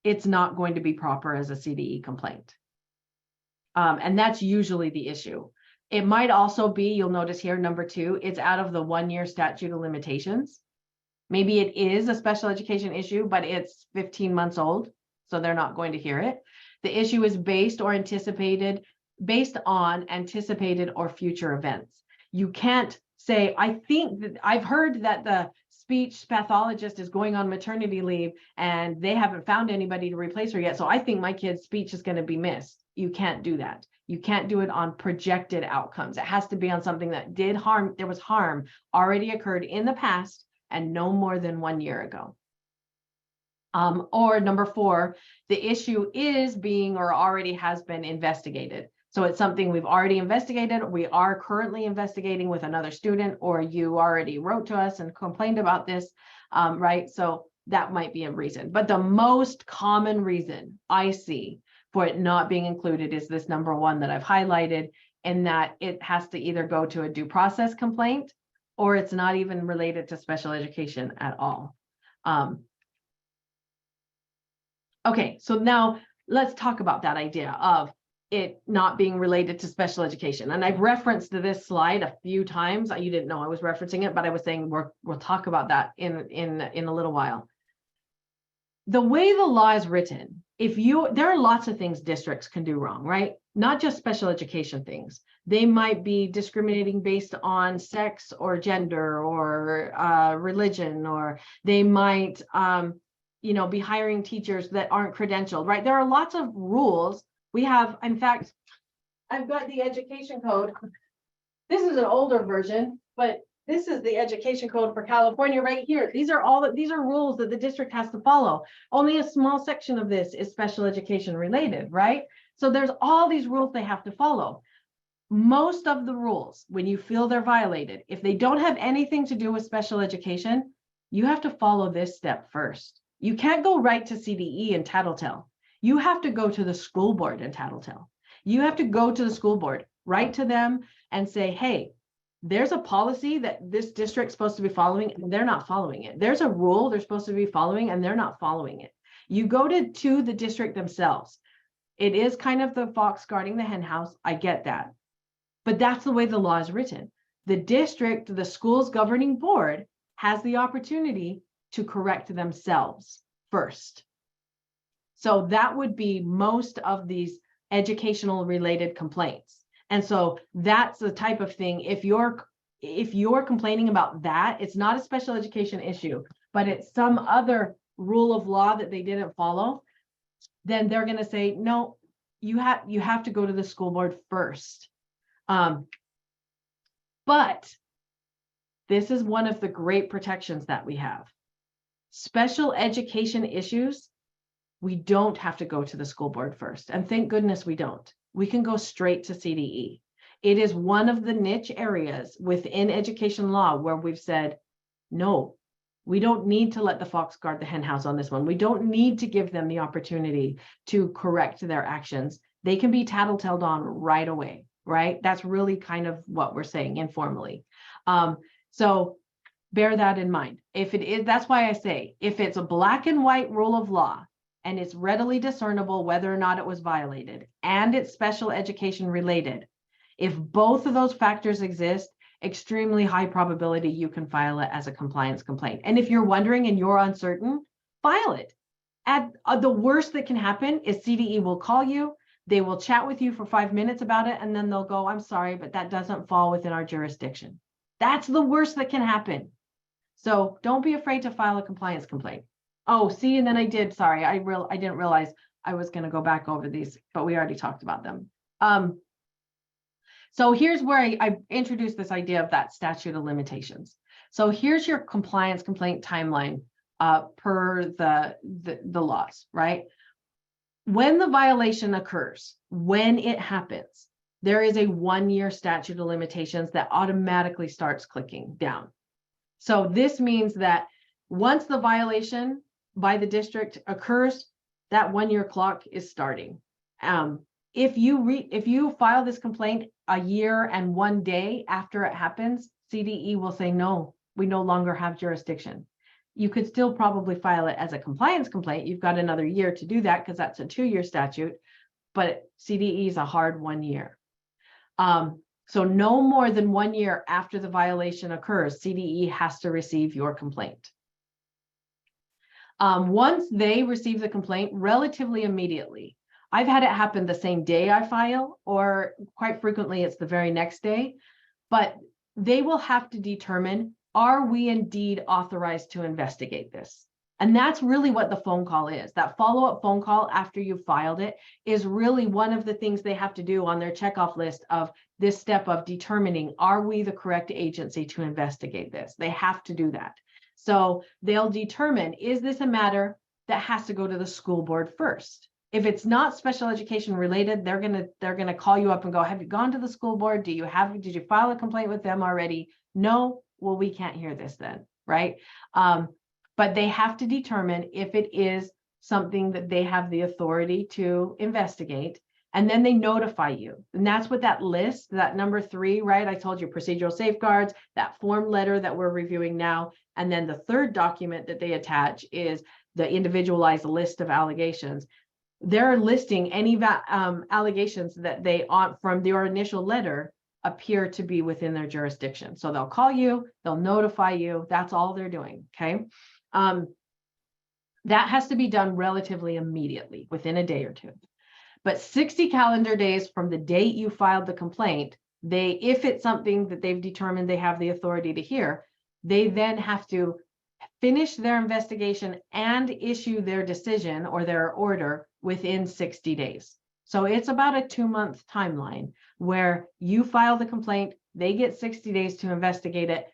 it's not going to be proper as a CDE complaint. And that's usually the issue. It might also be, you'll notice here, number 2, it's out of the 1-year statute of limitations. Maybe it is a special education issue, but it's 15 months old, so they're not going to hear it. The issue is based on anticipated or future events. You can't say, I think that I've heard that the speech pathologist is going on maternity leave and they haven't found anybody to replace her yet. So I think my kid's speech is going to be missed. You can't do that. You can't do it on projected outcomes. It has to be on something that did harm. There was harm already occurred in the past and no more than 1 year ago. Or number 4, the issue is being or already has been investigated. So it's something we've already investigated. We are currently investigating with another student, or you already wrote to us and complained about this, right? So that might be a reason. But the most common reason I see for it not being included is this number 1 that I've highlighted, in that it has to either go to a due process complaint or it's not even related to special education at all. Okay, so now let's talk about that idea of it not being related to special education. And I've referenced this slide a few times. You didn't know I was referencing it, but I was saying we'll talk about that in a little while. The way the law is written, there are lots of things districts can do wrong, right? Not just special education things. They might be discriminating based on sex or gender or religion, or they might be hiring teachers that aren't credentialed, right? There are lots of rules. We have, in fact, I've got the education code. This is an older version, but this is the education code for California right here. These are rules that the district has to follow. Only a small section of this is special education related, right? So there's all these rules they have to follow. Most of the rules, when you feel they're violated, if they don't have anything to do with special education, you have to follow this step first. You can't go right to CDE and tattletale. You have to go to the school board and tattletale. You have to go to the school board, write to them and say, hey, there's a policy that this district's supposed to be following and they're not following it. There's a rule they're supposed to be following and they're not following it. You go to the district themselves. It is kind of the fox guarding the hen house. I get that. But that's the way the law is written. The district, the school's governing board, has the opportunity to correct themselves first. So that would be most of these educational related complaints. And so that's the type of thing, if you're complaining about that, it's not a special education issue, but it's some other rule of law that they didn't follow, then they're going to say, no, you have to go to the school board first. But this is one of the great protections that we have. Special education issues, we don't have to go to the school board first. And thank goodness we don't. We can go straight to CDE. It is one of the niche areas within education law where we've said, no, we don't need to let the fox guard the hen house on this one. We don't need to give them the opportunity to correct their actions. They can be tattletaled on right away, right? That's really kind of what we're saying informally. So bear that in mind. If it is, that's why I say, if it's a black and white rule of law and it's readily discernible whether or not it was violated and it's special education related, if both of those factors exist, extremely high probability you can file it as a compliance complaint. And if you're wondering and you're uncertain, file it. The worst that can happen is CDE will call you, they will chat with you for 5 minutes about it, and then they'll go, I'm sorry, but that doesn't fall within our jurisdiction. That's the worst that can happen. So don't be afraid to file a compliance complaint. Oh, see, and then I did, sorry, I didn't realize I was going to go back over these, but we already talked about them. So here's where I introduced this idea of that statute of limitations. So here's your compliance complaint timeline per the laws, right? When the violation occurs, when it happens, there is a 1-year statute of limitations that automatically starts clicking down. So this means that once the violation by the district occurs, that 1-year clock is starting. If you file this complaint a year and 1 day after it happens, CDE will say, no, we no longer have jurisdiction. You could still probably file it as a compliance complaint. You've got another year to do that because that's a 2-year statute, but CDE is a hard 1 year. So no more than 1 year after the violation occurs, CDE has to receive your complaint. Once they receive the complaint, relatively immediately, I've had it happen the same day I file, or quite frequently it's the very next day, but they will have to determine, are we indeed authorized to investigate this? And that's really what the phone call is. That follow-up phone call after you've filed it is really one of the things they have to do on their checkoff list of this step of determining, are we the correct agency to investigate this? They have to do that. So they'll determine, is this a matter that has to go to the school board first? If it's not special education related, they're gonna call you up and go, have you gone to the school board? Did you file a complaint with them already? No, well, we can't hear this then, right? But they have to determine if it is something that they have the authority to investigate, and then they notify you. And that's what that list, that number 3, right? I told you procedural safeguards, that form letter that we're reviewing now. And then the third document that they attach is the individualized list of allegations. They're listing any allegations that they from your initial letter appear to be within their jurisdiction. So they'll call you, they'll notify you. That's all they're doing. Okay. That has to be done relatively immediately, within a day or two. But 60 calendar days from the date you filed the complaint, if it's something that they've determined they have the authority to hear, they then have to finish their investigation and issue their decision or their order within 60 days. So it's about a 2-month timeline where you file the complaint, they get 60 days to investigate it.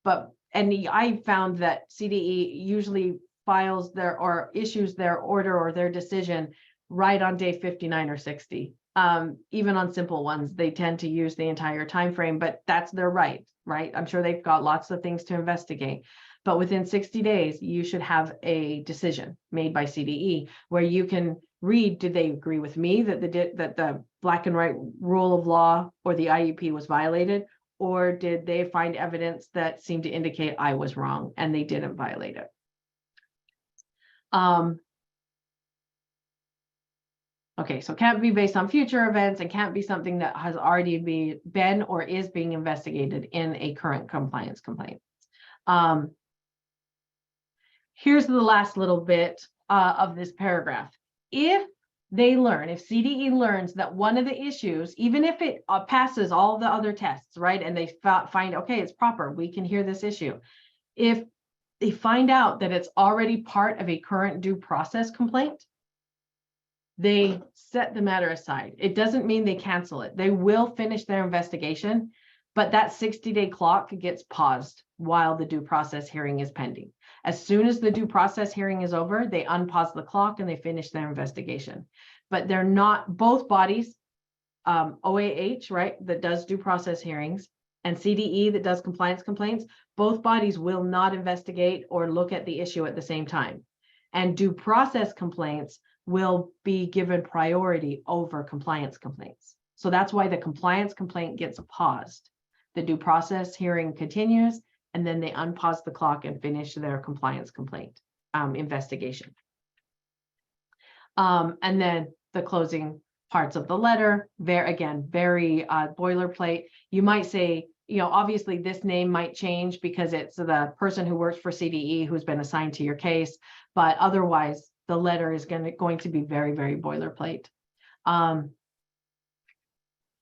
I found that CDE usually files or issues their order or their decision right on day 59 or 60. Even on simple ones, they tend to use the entire time frame, but that's their right? I'm sure they've got lots of things to investigate. But within 60 days, you should have a decision made by CDE where you can read, did they agree with me that the black and white rule of law or the IEP was violated? Or did they find evidence that seemed to indicate I was wrong and they didn't violate it? Okay, so can't be based on future events and can't be something that has already been or is being investigated in a current compliance complaint. Here's the last little bit of this paragraph. If CDE learns that one of the issues, even if it passes all the other tests, right, and they find, okay, it's proper, we can hear this issue. If they find out that it's already part of a current due process complaint, they set the matter aside. It doesn't mean they cancel it. They will finish their investigation, but that 60-day clock gets paused while the due process hearing is pending. As soon as the due process hearing is over, they unpause the clock and they finish their investigation. But they're not, both bodies, OAH, right, that does due process hearings, and CDE that does compliance complaints, both bodies will not investigate or look at the issue at the same time. And due process complaints will be given priority over compliance complaints. So that's why the compliance complaint gets paused. The due process hearing continues, and then they unpause the clock and finish their compliance complaint investigation. And then the closing parts of the letter, very boilerplate. You might say, obviously this name might change because it's the person who works for CDE who's been assigned to your case, but otherwise the letter is going to be very, very boilerplate.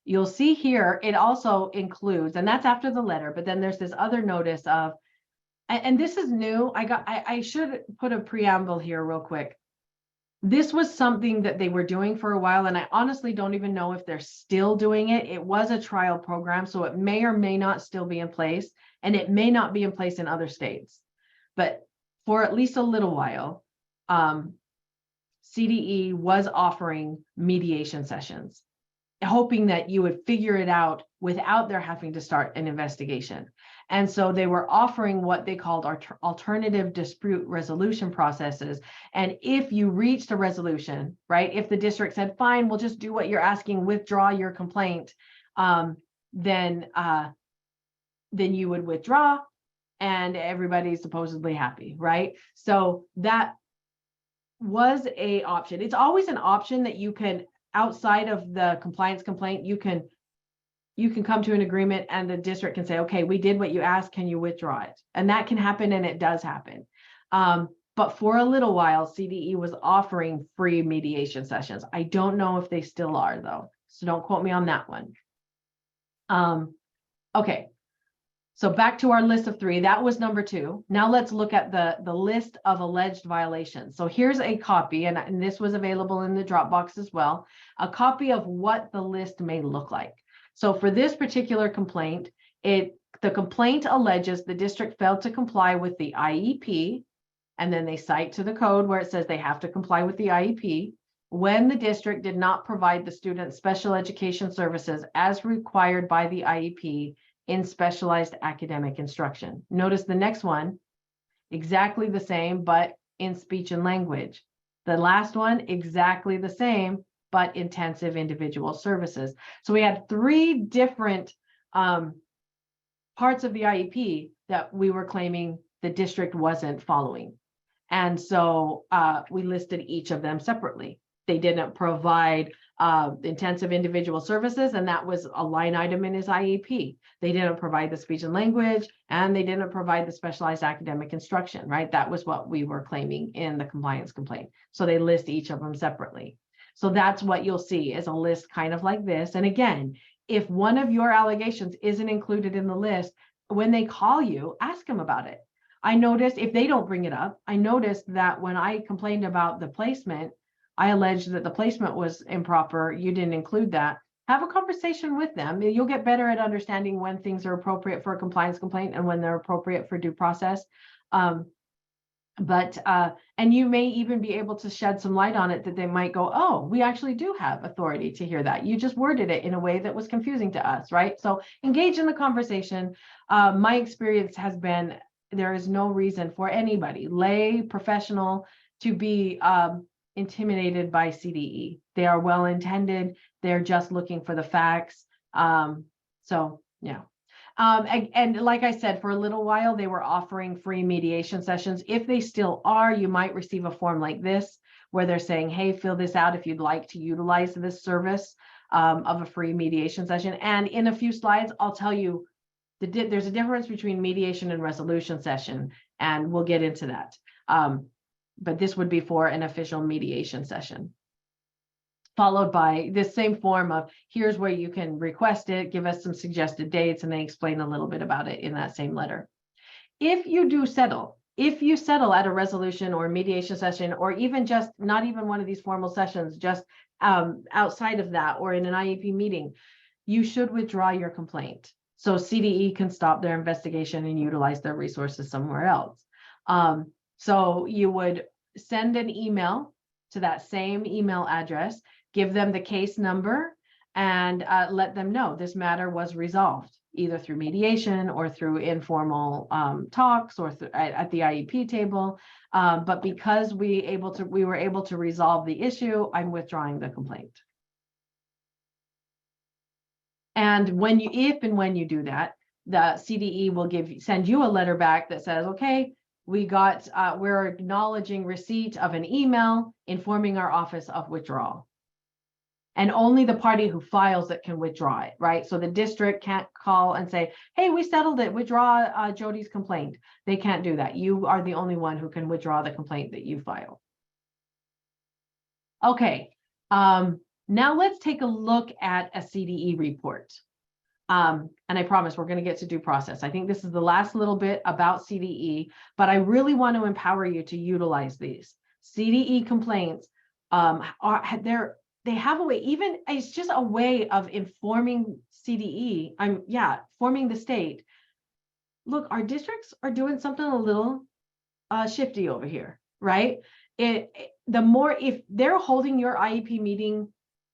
You'll see here, it also includes, and that's after the letter, but then there's this other notice of, and this is new. I should put a preamble here real quick. This was something that they were doing for a while, and I honestly don't even know if they're still doing it. It was a trial program, so it may or may not still be in place, and it may not be in place in other states. But for at least a little while, CDE was offering mediation sessions, hoping that you would figure it out without their having to start an investigation. And so they were offering what they called alternative dispute resolution processes. And if you reached a resolution, right, if the district said, fine, we'll just do what you're asking, withdraw your complaint, then you would withdraw and everybody's supposedly happy, right? So that was an option. It's always an option that you can, outside of the compliance complaint, you can you can come to an agreement and the district can say, okay, we did what you asked, can you withdraw it? And that can happen, and it does happen. But for a little while, CDE was offering free mediation sessions. I don't know if they still are though, so don't quote me on that one. Okay, so back to our list of 3, that was number 2. Now let's look at the list of alleged violations. So here's a copy, and this was available in the Dropbox as well, a copy of what the list may look like. So for this particular complaint, the complaint alleges the district failed to comply with the IEP, and then they cite to the code where it says they have to comply with the IEP when the district did not provide the student special education services as required by the IEP in specialized academic instruction. Notice the next one, exactly the same, but in speech and language. The last one, exactly the same, but intensive individual services. So we had 3 different parts of the IEP that we were claiming the district wasn't following. And so we listed each of them separately. They didn't provide intensive individual services, and that was a line item in his IEP. They didn't provide the speech and language, and they didn't provide the specialized academic instruction, right? That was what we were claiming in the compliance complaint. So they list each of them separately. So that's what you'll see is a list kind of like this. And again, if one of your allegations isn't included in the list, when they call you, ask them about it. I noticed if they don't bring it up, I noticed that when I complained about the placement, I alleged that the placement was improper. You didn't include that. Have a conversation with them. You'll get better at understanding when things are appropriate for a compliance complaint and when they're appropriate for due process. And you may even be able to shed some light on it that they might go, oh, we actually do have authority to hear that. You just worded it in a way that was confusing to us, right? So engage in the conversation. My experience has been there is no reason for anybody, lay, professional, to be intimidated by CDE. They are well-intended. They're just looking for the facts. So yeah. And like I said, for a little while, they were offering free mediation sessions. If they still are, you might receive a form like this, where they're saying, hey, fill this out if you'd like to utilize this service of a free mediation session. And in a few slides, I'll tell you there's a difference between mediation and resolution session, and we'll get into that. But this would be for an official mediation session, followed by this same form of here's where you can request it, give us some suggested dates, and they explain a little bit about it in that same letter. If you do settle, if you settle at a resolution or mediation session, or even just not even one of these formal sessions, just outside of that or in an IEP meeting, you should withdraw your complaint. So CDE can stop their investigation and utilize their resources somewhere else. So you would send an email to that same email address, give them the case number, and let them know this matter was resolved, either through mediation or through informal talks or at the IEP table. But because we were able to resolve the issue, I'm withdrawing the complaint. And if and when you do that, the CDE will send you a letter back that says, okay, we're acknowledging receipt of an email informing our office of withdrawal. And only the party who files it can withdraw it, right? So the district can't call and say, hey, we settled it, withdraw Jody's complaint. They can't do that. You are the only one who can withdraw the complaint that you file. Okay, now let's take a look at a CDE report. And I promise we're going to get to due process. I think this is the last little bit about CDE, but I really want to empower you to utilize these. CDE complaints they have a way, even it's just a way of informing CDE. Forming the state. Look, our districts are doing something a little shifty over here, right? If they're holding your IEP meeting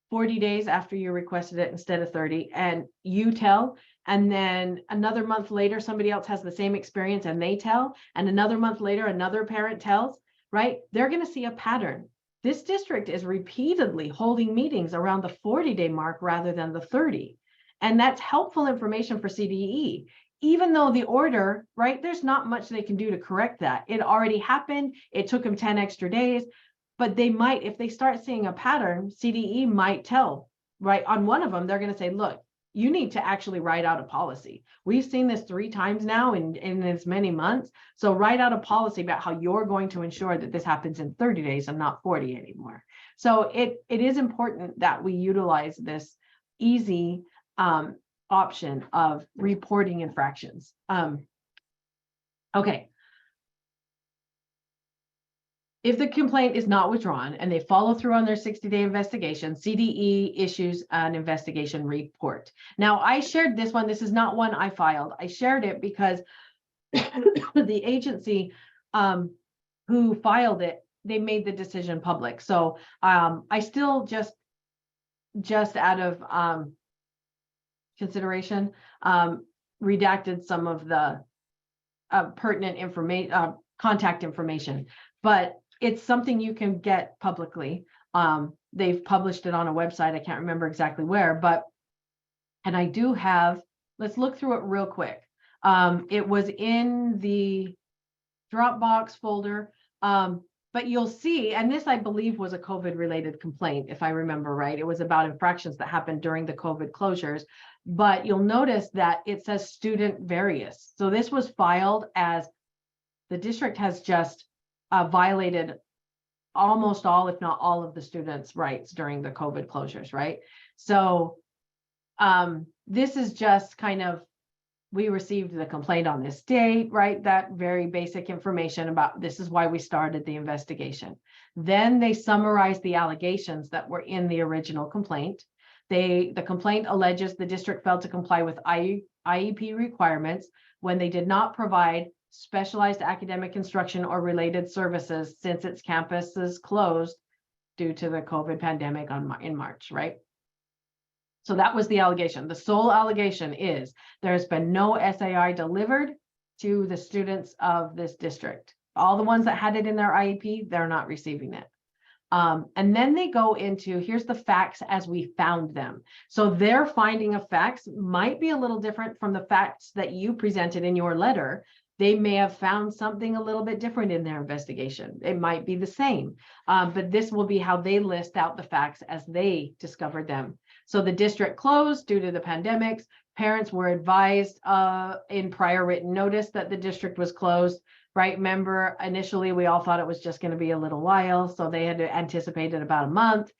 40 days after you requested it instead of 30, and you tell, and then another month later, somebody else has the same experience and they tell, and another month later, another parent tells, right? They're going to see a pattern. This district is repeatedly holding meetings around the 40-day mark rather than the 30. And that's helpful information for CDE. Even though the order, right, there's not much they can do to correct that. It already happened. It took them 10 extra days. But they might, if they start seeing a pattern, CDE might tell, right? On one of them, they're going to say, look, you need to actually write out a policy. We've seen this 3 times now in as many months. So write out a policy about how you're going to ensure that this happens in 30 days and not 40 anymore. So it is important that we utilize this easy option of reporting infractions. Okay. If the complaint is not withdrawn and they follow through on their 60-day investigation, CDE issues an investigation report. Now, I shared this one. This is not one I filed. I shared it because the agency who filed it, they made the decision public. So I still just out of consideration, redacted some of the pertinent information, contact information, but it's something you can get publicly. They've published it on a website. I can't remember exactly where, but, and I do have, let's look through it real quick. It was in the Dropbox folder, but you'll see, and this I believe was a COVID related complaint, if I remember right. It was about infractions that happened during the COVID closures, but you'll notice that it says student various. So this was filed as the district has just violated almost all, if not all, of the students' rights during the COVID closures, right? So this is just kind of, we received the complaint on this date, right? That very basic information about this is why we started the investigation. Then they summarized the allegations that were in the original complaint. The complaint alleges the district failed to comply with IEP requirements when they did not provide specialized academic instruction or related services since its campuses closed due to the COVID pandemic in March, right? So that was the allegation. The sole allegation is there's been no SAI delivered to the students of this district. All the ones that had it in their IEP, they're not receiving it. And then they go into, here's the facts as we found them. So their finding of facts might be a little different from the facts that you presented in your letter. They may have found something a little bit different in their investigation. It might be the same, but this will be how they list out the facts as they discovered them. So the district closed due to the pandemics. Parents were advised in prior written notice that the district was closed, right? Remember, initially we all thought it was just going to be a little while, so they had anticipated about a month.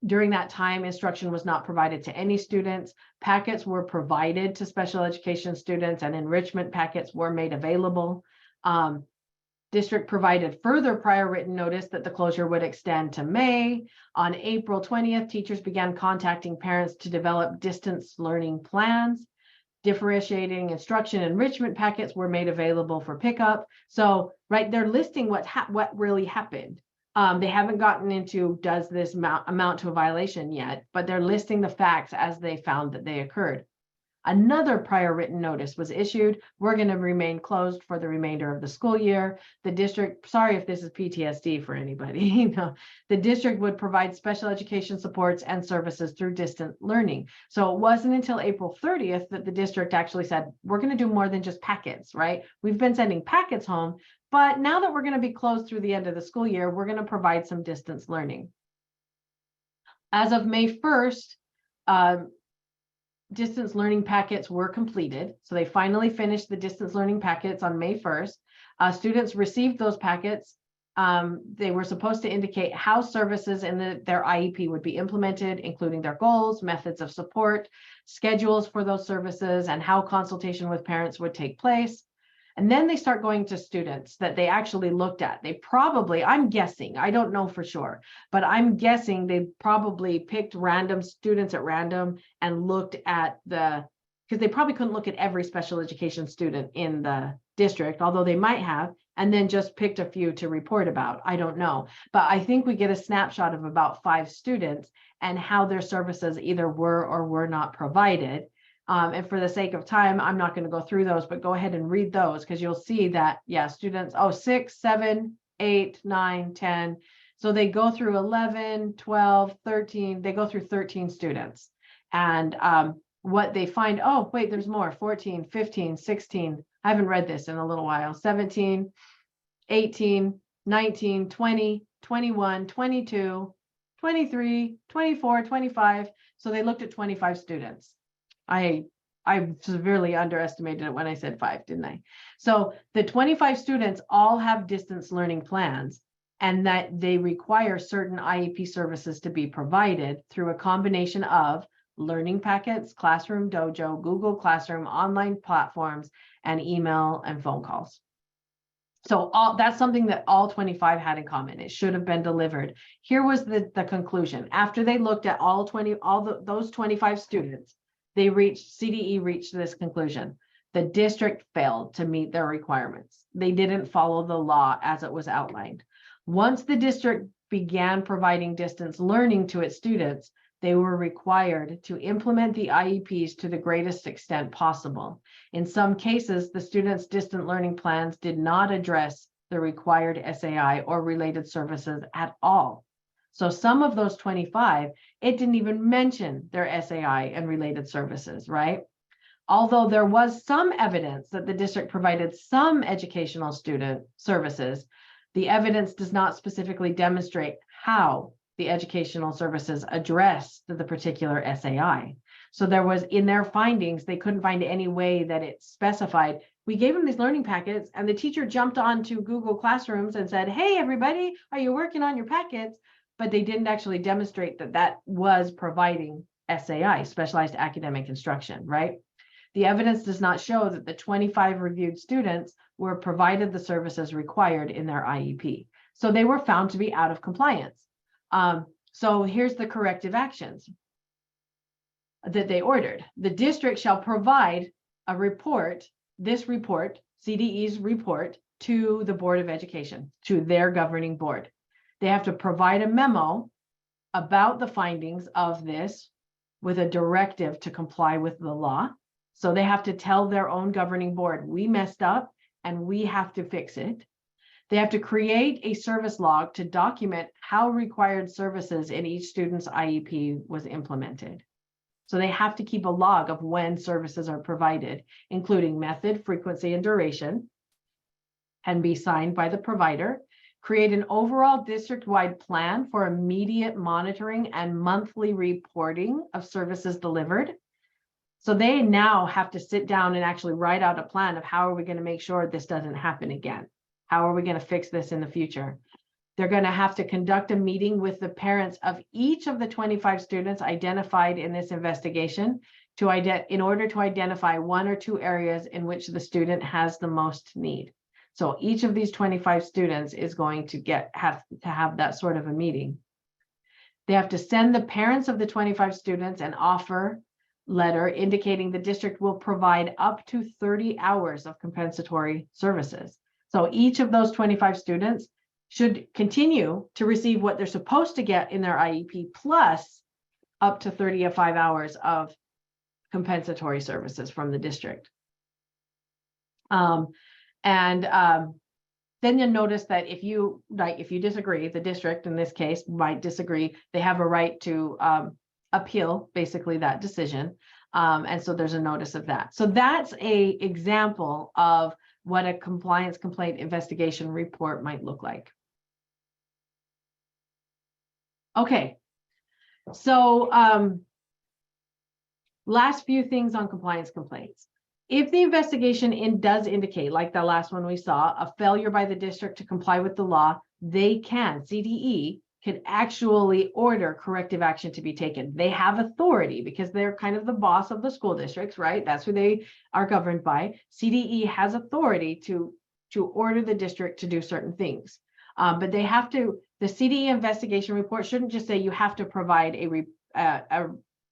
During that time, instruction was not provided to any students. Packets were provided to special education students and enrichment packets were made available. District provided further prior written notice that the closure would extend to May. On April 20th, teachers began contacting parents to develop distance learning plans. Differentiating instruction enrichment packets were made available for pickup. So, right, they're listing what really happened. They haven't gotten into does this amount to a violation yet, but they're listing the facts as they found that they occurred. Another prior written notice was issued. We're going to remain closed for the remainder of the school year. The district, sorry if this is PTSD for anybody, no, the district would provide special education supports and services through distant learning. So it wasn't until April 30th that the district actually said, we're going to do more than just packets, right? We've been sending packets home, but now that we're going to be closed through the end of the school year, we're going to provide some distance learning. As of May 1st, distance learning packets were completed. So they finally finished the distance learning packets on May 1st. Students received those packets. They were supposed to indicate how services in their IEP would be implemented, including their goals, methods of support, schedules for those services, and how consultation with parents would take place. And then they start going to students that they actually looked at. They probably, I'm guessing, I don't know for sure, but I'm guessing they probably picked random students at random and looked at because they probably couldn't look at every special education student in the district, although they might have, and then just picked a few to report about. I don't know. But I think we get a snapshot of about 5 students and how their services either were or were not provided. And for the sake of time, I'm not going to go through those, but go ahead and read those because you'll see that, yeah, students, 6, 7, 8, 9, 10. So they go through 11, 12, 13, they go through 13 students. And what they find, oh, wait, there's more, 14, 15, 16. I haven't read this in a little while, 17, 18, 19, 20, 21, 22, 23, 24, 25. So they looked at 25 students. I severely underestimated it when I said 5, didn't I? So the 25 students all have distance learning plans, and that they require certain IEP services to be provided through a combination of learning packets, Classroom Dojo, Google Classroom, online platforms, and email and phone calls. So that's something that all 25 had in common. It should have been delivered. Here was the conclusion. After they looked at those 25 students, CDE reached this conclusion. The district failed to meet their requirements. They didn't follow the law as it was outlined. Once the district began providing distance learning to its students, they were required to implement the IEPs to the greatest extent possible. In some cases, the students' distant learning plans did not address the required SAI or related services at all. So some of those 25, it didn't even mention their SAI and related services, right? Although there was some evidence that the district provided some educational student services, the evidence does not specifically demonstrate how the educational services addressed the particular SAI. So there was, in their findings, they couldn't find any way that it specified, we gave them these learning packets and the teacher jumped onto Google Classrooms and said, hey, everybody, are you working on your packets? But they didn't actually demonstrate that that was providing SAI, specialized academic instruction, right? The evidence does not show that the 25 reviewed students were provided the services required in their IEP. So they were found to be out of compliance. So here's the corrective actions that they ordered. The district shall provide a report, this report, CDE's report, to the Board of Education, to their governing board. They have to provide a memo about the findings of this with a directive to comply with the law. So they have to tell their own governing board, we messed up and we have to fix it. They have to create a service log to document how required services in each student's IEP was implemented. So they have to keep a log of when services are provided, including method, frequency, and duration, and be signed by the provider. Create an overall district-wide plan for immediate monitoring and monthly reporting of services delivered. So they now have to sit down and actually write out a plan of how are we going to make sure this doesn't happen again? How are we going to fix this in the future? They're going to have to conduct a meeting with the parents of each of the 25 students identified in this investigation in order to identify 1 or 2 areas in which the student has the most need. So each of these 25 students is going to have to have that sort of a meeting. They have to send the parents of the 25 students an offer letter indicating the district will provide up to 30 hours of compensatory services. So each of those 25 students should continue to receive what they're supposed to get in their IEP plus up to 35 hours of compensatory services from the district. Then you'll notice that if you disagree, the district in this case might disagree, they have a right to appeal basically that decision. And so there's a notice of that. So that's an example of what a compliance complaint investigation report might look like. Okay, so last few things on compliance complaints. If the investigation does indicate, like the last one we saw, a failure by the district to comply with the law, CDE can actually order corrective action to be taken. They have authority because they're kind of the boss of the school districts, right? That's who they are governed by. CDE has authority to order the district to do certain things. But they have to, the CDE investigation report shouldn't just say you have to provide a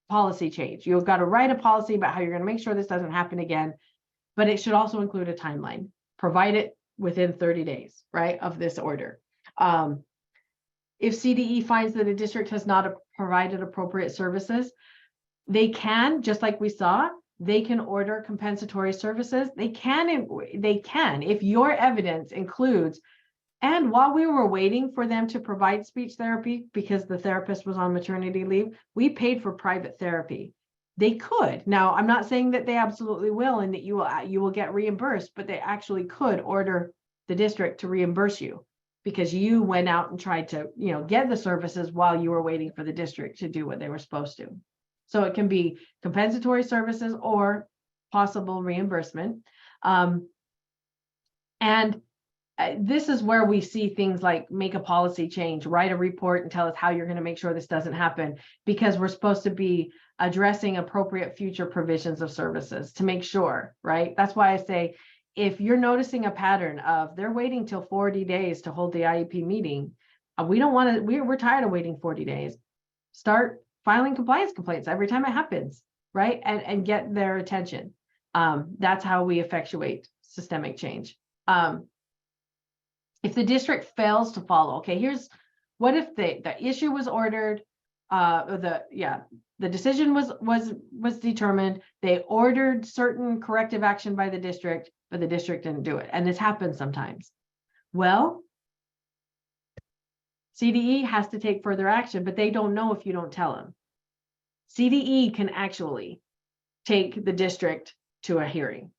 policy change. You've got to write a policy about how you're going to make sure this doesn't happen again, but it should also include a timeline. Provide it within 30 days, right, of this order. If CDE finds that a district has not provided appropriate services, they can, just like we saw, they can order compensatory services. They can, if your evidence includes, and while we were waiting for them to provide speech therapy because the therapist was on maternity leave, we paid for private therapy. They could. Now, I'm not saying that they absolutely will and that you will get reimbursed, but they actually could order the district to reimburse you because you went out and tried to, get the services while you were waiting for the district to do what they were supposed to. So it can be compensatory services or possible reimbursement. And this is where we see things like make a policy change, write a report and tell us how you're going to make sure this doesn't happen, because we're supposed to be addressing appropriate future provisions of services to make sure, right? That's why I say, if you're noticing a pattern of they're waiting till 40 days to hold the IEP meeting, we don't want to, we're tired of waiting 40 days. Start filing compliance complaints every time it happens, right? And get their attention. That's how we effectuate systemic change. If the district fails to follow, okay, here's what if the issue was ordered, the decision was determined, they ordered certain corrective action by the district, but the district didn't do it. And this happens sometimes. Well, CDE has to take further action, but they don't know if you don't tell them. CDE can actually take the district to a hearing.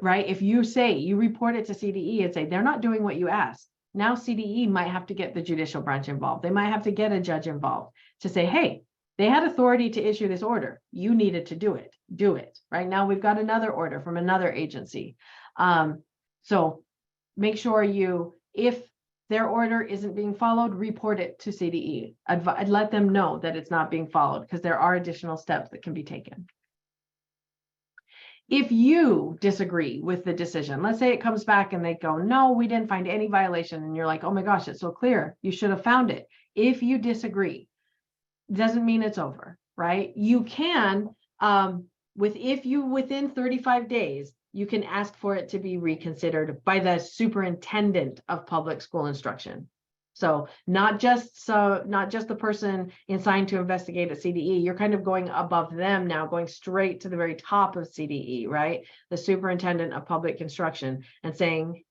Right? If you say, you report it to CDE and say, they're not doing what you asked. Now CDE might have to get the judicial branch involved. They might have to get a judge involved to say, hey, they had authority to issue this order. You needed to do it. Right now we've got another order from another agency. So make sure if their order isn't being followed, report it to CDE. Let them know that it's not being followed, because there are additional steps that can be taken. If you disagree with the decision, let's say it comes back and they go, no, we didn't find any violation. And you're like, oh my gosh, it's so clear. You should have found it. If you disagree, doesn't mean it's over, right? You can, within 35 days, you can ask for it to be reconsidered by the superintendent of public school instruction. So not just the person assigned to investigate at CDE, you're kind of going above them now, going straight to the very top of CDE, right? The superintendent of public instruction, and saying,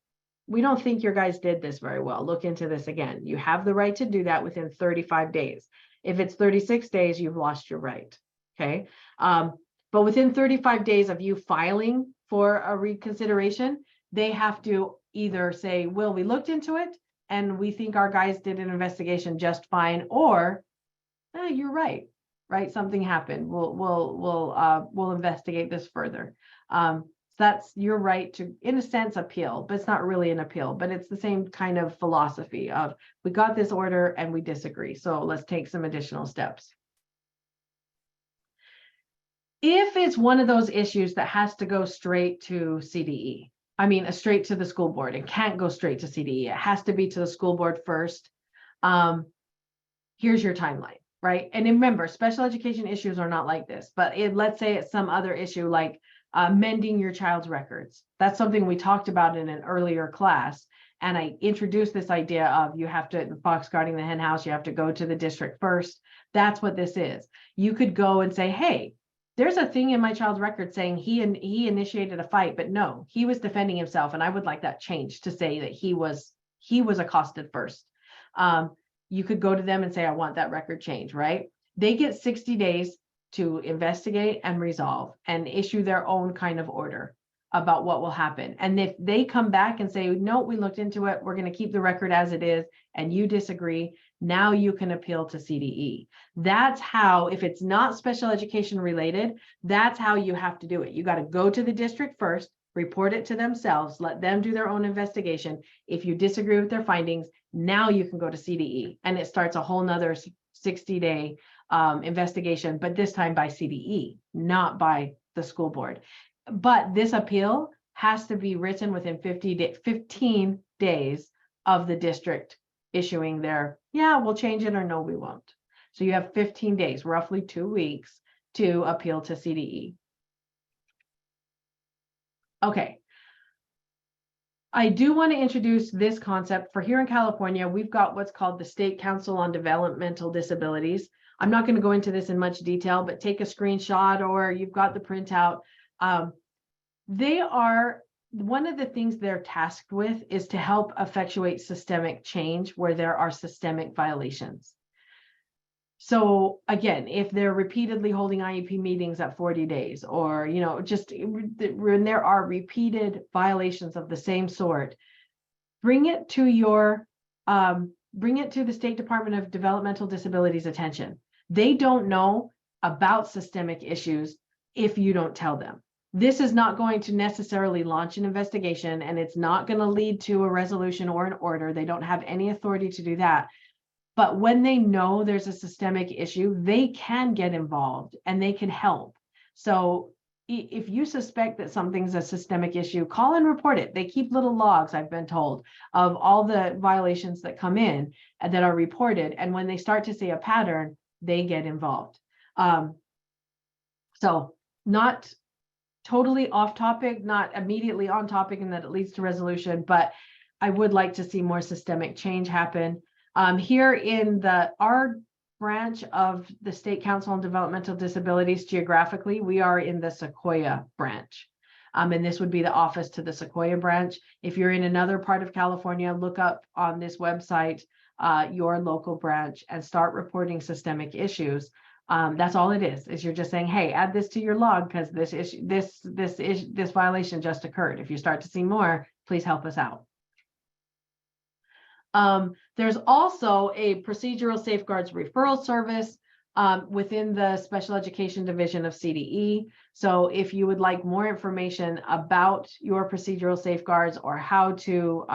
we don't think your guys did this very well. Look into this again. You have the right to do that within 35 days. If it's 36 days, you've lost your right, okay? But within 35 days of you filing for a reconsideration, they have to either say, well, we looked into it, and we think our guys did an investigation just fine, or you're right, something happened. We'll investigate this further. So that's your right to, in a sense, appeal, but it's not really an appeal, but it's the same kind of philosophy of, we got this order and we disagree, so let's take some additional steps. If it's one of those issues that has to go straight to CDE, straight to the school board, it can't go straight to CDE. It has to be to the school board first. Here's your timeline, right? And remember, special education issues are not like this, but let's say it's some other issue like mending your child's records. That's something we talked about in an earlier class. And I introduced this idea of you have to, fox guarding the hen house, you have to go to the district first. That's what this is. You could go and say, hey, there's a thing in my child's record saying he initiated a fight, but no, he was defending himself. And I would like that changed to say that he was accosted first. You could go to them and say, I want that record changed, right? They get 60 days to investigate and resolve and issue their own kind of order about what will happen. And if they come back and say, no, we looked into it, we're going to keep the record as it is, and you disagree, now you can appeal to CDE. That's how, if it's not special education related, that's how you have to do it. You got to go to the district first, report it to themselves, let them do their own investigation. If you disagree with their findings, now you can go to CDE, and it starts a whole nother 60-day investigation, but this time by CDE, not by the school board. But this appeal has to be written within 15 days of the district issuing their, yeah, we'll change it, or no, we won't. So you have 15 days, roughly 2 weeks, to appeal to CDE. Okay. I do want to introduce this concept for here in California. We've got what's called the State Council on Developmental Disabilities. I'm not going to go into this in much detail, but take a screenshot or you've got the printout. They are, one of the things they're tasked with is to help effectuate systemic change where there are systemic violations. So again, if they're repeatedly holding IEP meetings at 40 days, or, just when there are repeated violations of the same sort, bring it to the State Department of Developmental Disabilities attention. They don't know about systemic issues if you don't tell them. This is not going to necessarily launch an investigation, and it's not going to lead to a resolution or an order. They don't have any authority to do that. But when they know there's a systemic issue, they can get involved and they can help. So if you suspect that something's a systemic issue, call and report it. They keep little logs, I've been told, of all the violations that come in and that are reported. And when they start to see a pattern, they get involved. So not totally off topic, not immediately on topic in that it leads to resolution, but I would like to see more systemic change happen. Here in our branch of the State Council on Developmental Disabilities, geographically, we are in the Sequoia branch. And this would be the office to the Sequoia branch. If you're in another part of California, look up on this website your local branch and start reporting systemic issues. That's all it is you're just saying, hey, add this to your log because this violation just occurred. If you start to see more, please help us out. There's also a procedural safeguards referral service within the Special Education Division of CDE. So if you would like more information about your procedural safeguards or how to,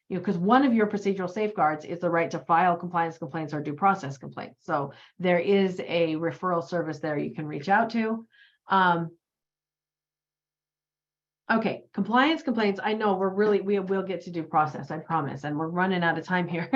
because one of your procedural safeguards is the right to file compliance complaints or due process complaints. So there is a referral service there you can reach out to. Okay, compliance complaints. I know we will get to due process, I promise, and we're running out of time here.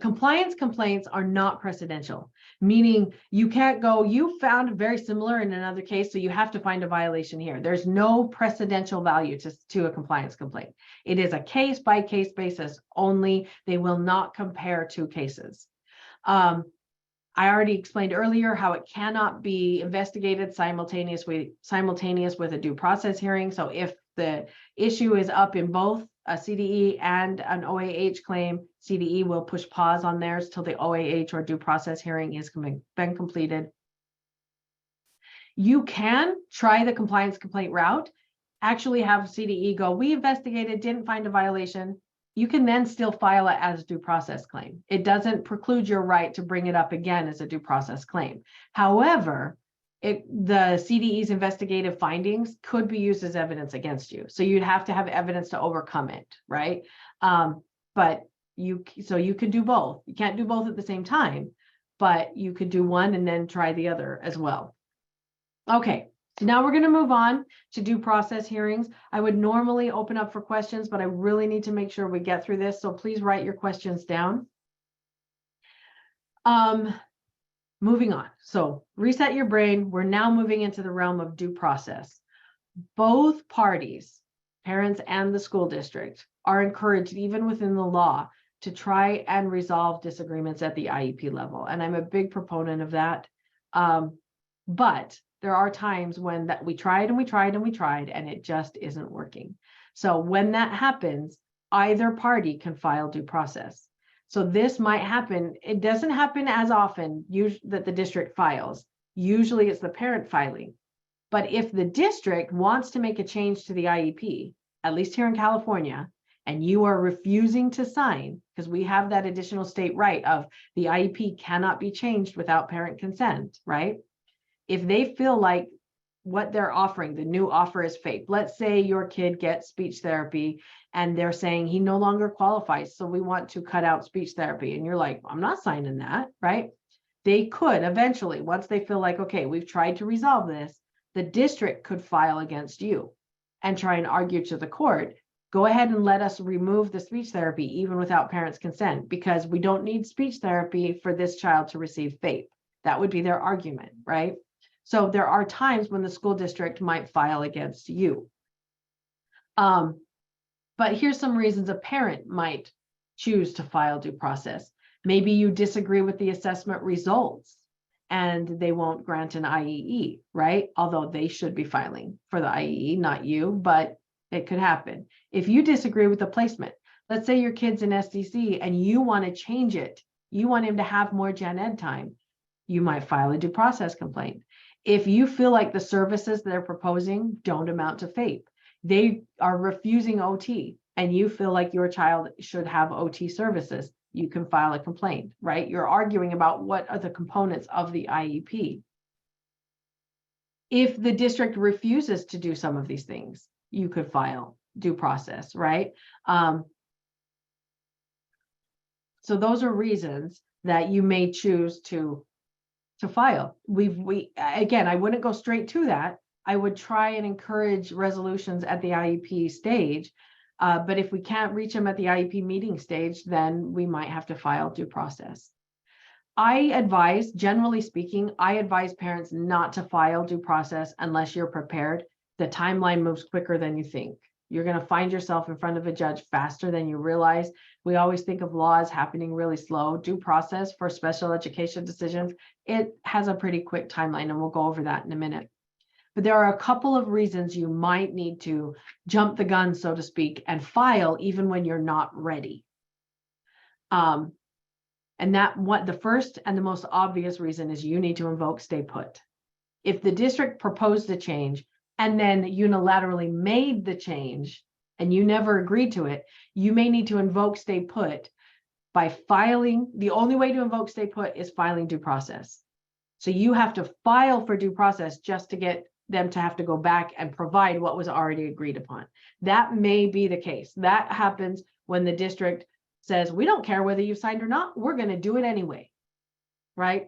Compliance complaints are not precedential, meaning you can't go, you found very similar in another case, so you have to find a violation here. There's no precedential value to a compliance complaint. It is a case by case basis only. They will not compare two cases. I already explained earlier how it cannot be investigated simultaneous with a due process hearing. So if the issue is up in both a CDE and an OAH claim, CDE will push pause on theirs till the OAH or due process hearing has been completed. You can try the compliance complaint route, actually have CDE go, we investigated, didn't find a violation. You can then still file it as a due process claim. It doesn't preclude your right to bring it up again as a due process claim. However, the CDE's investigative findings could be used as evidence against you. So you'd have to have evidence to overcome it, right? But you could do both. You can't do both at the same time, but you could do one and then try the other as well. Okay. So now we're going to move on to due process hearings. I would normally open up for questions, but I really need to make sure we get through this. So please write your questions down. Moving on. So reset your brain. We're now moving into the realm of due process. Both parties, parents and the school district, are encouraged, even within the law, to try and resolve disagreements at the IEP level. And I'm a big proponent of that. But there are times when we tried and it just isn't working. So when that happens, either party can file due process. So this might happen. It doesn't happen as often that the district files. Usually it's the parent filing. But if the district wants to make a change to the IEP, at least here in California, and you are refusing to sign, because we have that additional state right of the IEP cannot be changed without parent consent, right? If they feel like what they're offering, the new offer is fake. Let's say your kid gets speech therapy and they're saying he no longer qualifies, so we want to cut out speech therapy. And you're like, I'm not signing that, right? They could eventually, once they feel like, okay, we've tried to resolve this, the district could file against you and try and argue to the court, go ahead and let us remove the speech therapy even without parents' consent, because we don't need speech therapy for this child to receive FAPE. That would be their argument, right? So there are times when the school district might file against you. But here's some reasons a parent might choose to file due process. Maybe you disagree with the assessment results and they won't grant an IEE, right? Although they should be filing for the IEE, not you, but it could happen. If you disagree with the placement, let's say your kid's in SDC and you want to change it, you want him to have more gen ed time, you might file a due process complaint. If you feel like the services they're proposing don't amount to FAPE, they are refusing OT, and you feel like your child should have OT services, you can file a complaint, right? You're arguing about what are the components of the IEP. If the district refuses to do some of these things, you could file due process, right? So those are reasons that you may choose to file. Again, I wouldn't go straight to that. I would try and encourage resolutions at the IEP stage. But if we can't reach them at the IEP meeting stage, then we might have to file due process. Generally speaking, I advise parents not to file due process unless you're prepared. The timeline moves quicker than you think. You're going to find yourself in front of a judge faster than you realize. We always think of laws happening really slow. Due process for special education decisions, it has a pretty quick timeline, and we'll go over that in a minute. But there are a couple of reasons you might need to jump the gun, so to speak, and file even when you're not ready. And the first and the most obvious reason is you need to invoke stay put. If the district proposed a change and then unilaterally made the change and you never agreed to it, you may need to invoke stay put by filing. The only way to invoke stay put is filing due process. So you have to file for due process just to get them to have to go back and provide what was already agreed upon. That may be the case. That happens when the district says, we don't care whether you signed or not, we're going to do it anyway, right?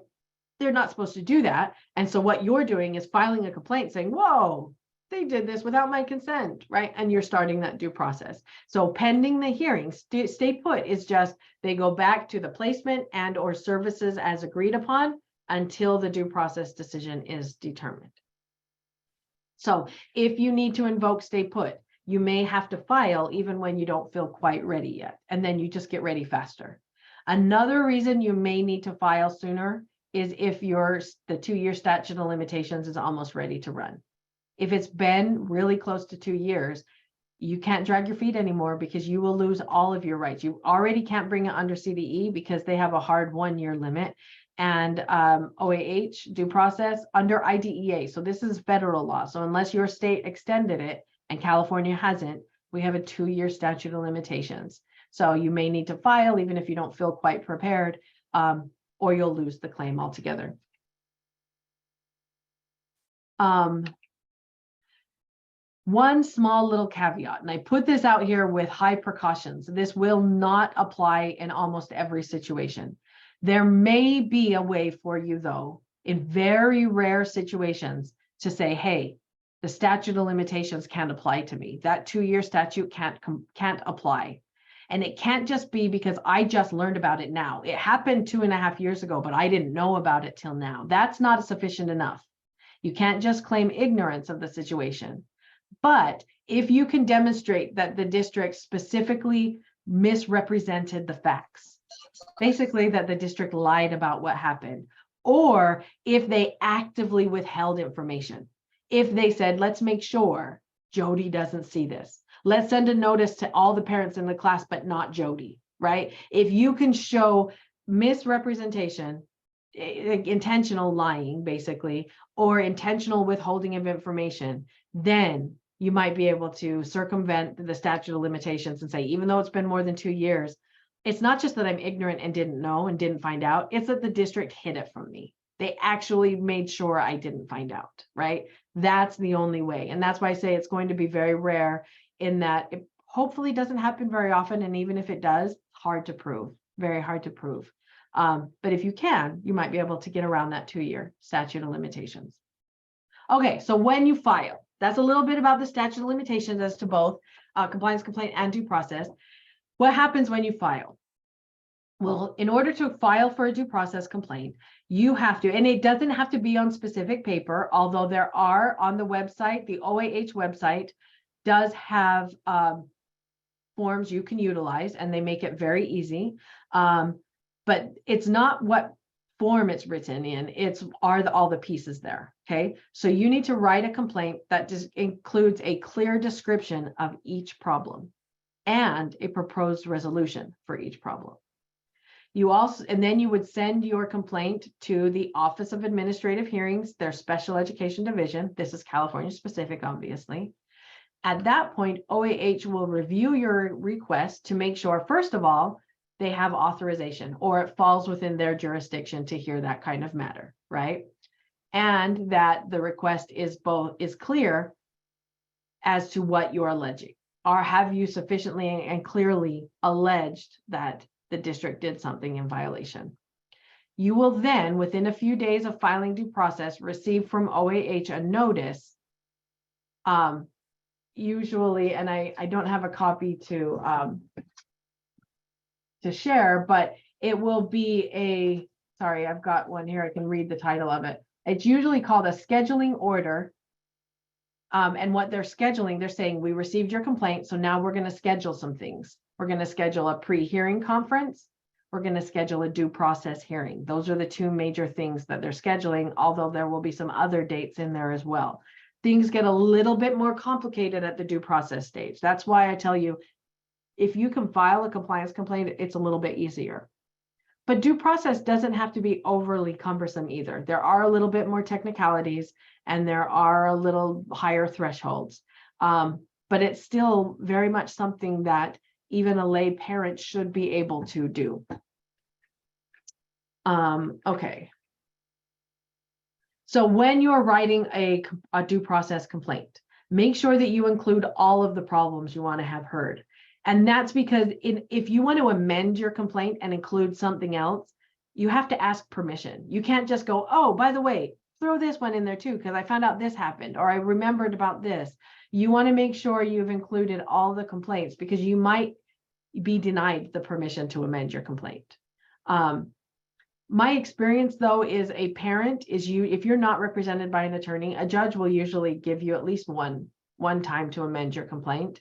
They're not supposed to do that. And so what you're doing is filing a complaint saying, whoa, they did this without my consent, right? And you're starting that due process. So pending the hearing, stay put is just, they go back to the placement and or services as agreed upon until the due process decision is determined. So if you need to invoke stay put, you may have to file even when you don't feel quite ready yet. And then you just get ready faster. Another reason you may need to file sooner is if the 2-year statute of limitations is almost ready to run. If it's been really close to 2 years, you can't drag your feet anymore because you will lose all of your rights. You already can't bring it under CDE because they have a hard 1-year limit. And OAH due process under IDEA. So this is federal law. So unless your state extended it and California hasn't, we have a 2-year statute of limitations. So you may need to file even if you don't feel quite prepared, or you'll lose the claim altogether. One small little caveat, and I put this out here with high precautions. This will not apply in almost every situation. There may be a way for you, though, in very rare situations to say, hey, the statute of limitations can't apply to me. That 2-year statute can't apply. And it can't just be because I just learned about it now. It happened 2.5 years ago, but I didn't know about it till now. That's not sufficient enough. You can't just claim ignorance of the situation. But if you can demonstrate that the district specifically misrepresented the facts, basically that the district lied about what happened, or if they actively withheld information, if they said, let's make sure Jody doesn't see this, let's send a notice to all the parents in the class, but not Jody, right? If you can show misrepresentation, intentional lying, basically, or intentional withholding of information, then you might be able to circumvent the statute of limitations and say, even though it's been more than 2 years, it's not just that I'm ignorant and didn't know and didn't find out, it's that the district hid it from me. They actually made sure I didn't find out, right? That's the only way. And that's why I say it's going to be very rare in that it hopefully doesn't happen very often. And even if it does, hard to prove, very hard to prove. But if you can, you might be able to get around that 2-year statute of limitations. Okay, so when you file, that's a little bit about the statute of limitations as to both compliance complaint and due process. What happens when you file? Well, in order to file for a due process complaint, you have to, and it doesn't have to be on specific paper, although there are on the website, the OAH website does have forms you can utilize, and they make it very easy. But it's not what form it's written in, it's all the pieces there, okay? So you need to write a complaint that just includes a clear description of each problem and a proposed resolution for each problem. And then you would send your complaint to the Office of Administrative Hearings, their special education division. This is California specific, obviously. At that point, OAH will review your request to make sure, first of all, they have authorization or it falls within their jurisdiction to hear that kind of matter, right? and that the request is clear as to what you're alleging. Or have you sufficiently and clearly alleged that the district did something in violation? You will then, within a few days of filing due process, receive from OAH a notice. Usually, and I don't have a copy to share, but it will be sorry, I've got one here. I can read the title of it. It's usually called a scheduling order. And what they're scheduling, they're saying, we received your complaint, so now we're going to schedule some things. We're going to schedule a pre-hearing conference. We're going to schedule a due process hearing. Those are the two major things that they're scheduling, although there will be some other dates in there as well. Things get a little bit more complicated at the due process stage. That's why I tell you, if you can file a compliance complaint, it's a little bit easier. But due process doesn't have to be overly cumbersome either. There are a little bit more technicalities and there are a little higher thresholds. But it's still very much something that even a lay parent should be able to do. Okay. So when you're writing a due process complaint, make sure that you include all of the problems you want to have heard. And that's because if you want to amend your complaint and include something else, you have to ask permission. You can't just go, oh, by the way, throw this one in there too, because I found out this happened, or I remembered about this. You want to make sure you've included all the complaints, because you might be denied the permission to amend your complaint. My experience, though, is a parent is if you're not represented by an attorney, a judge will usually give you at least one time to amend your complaint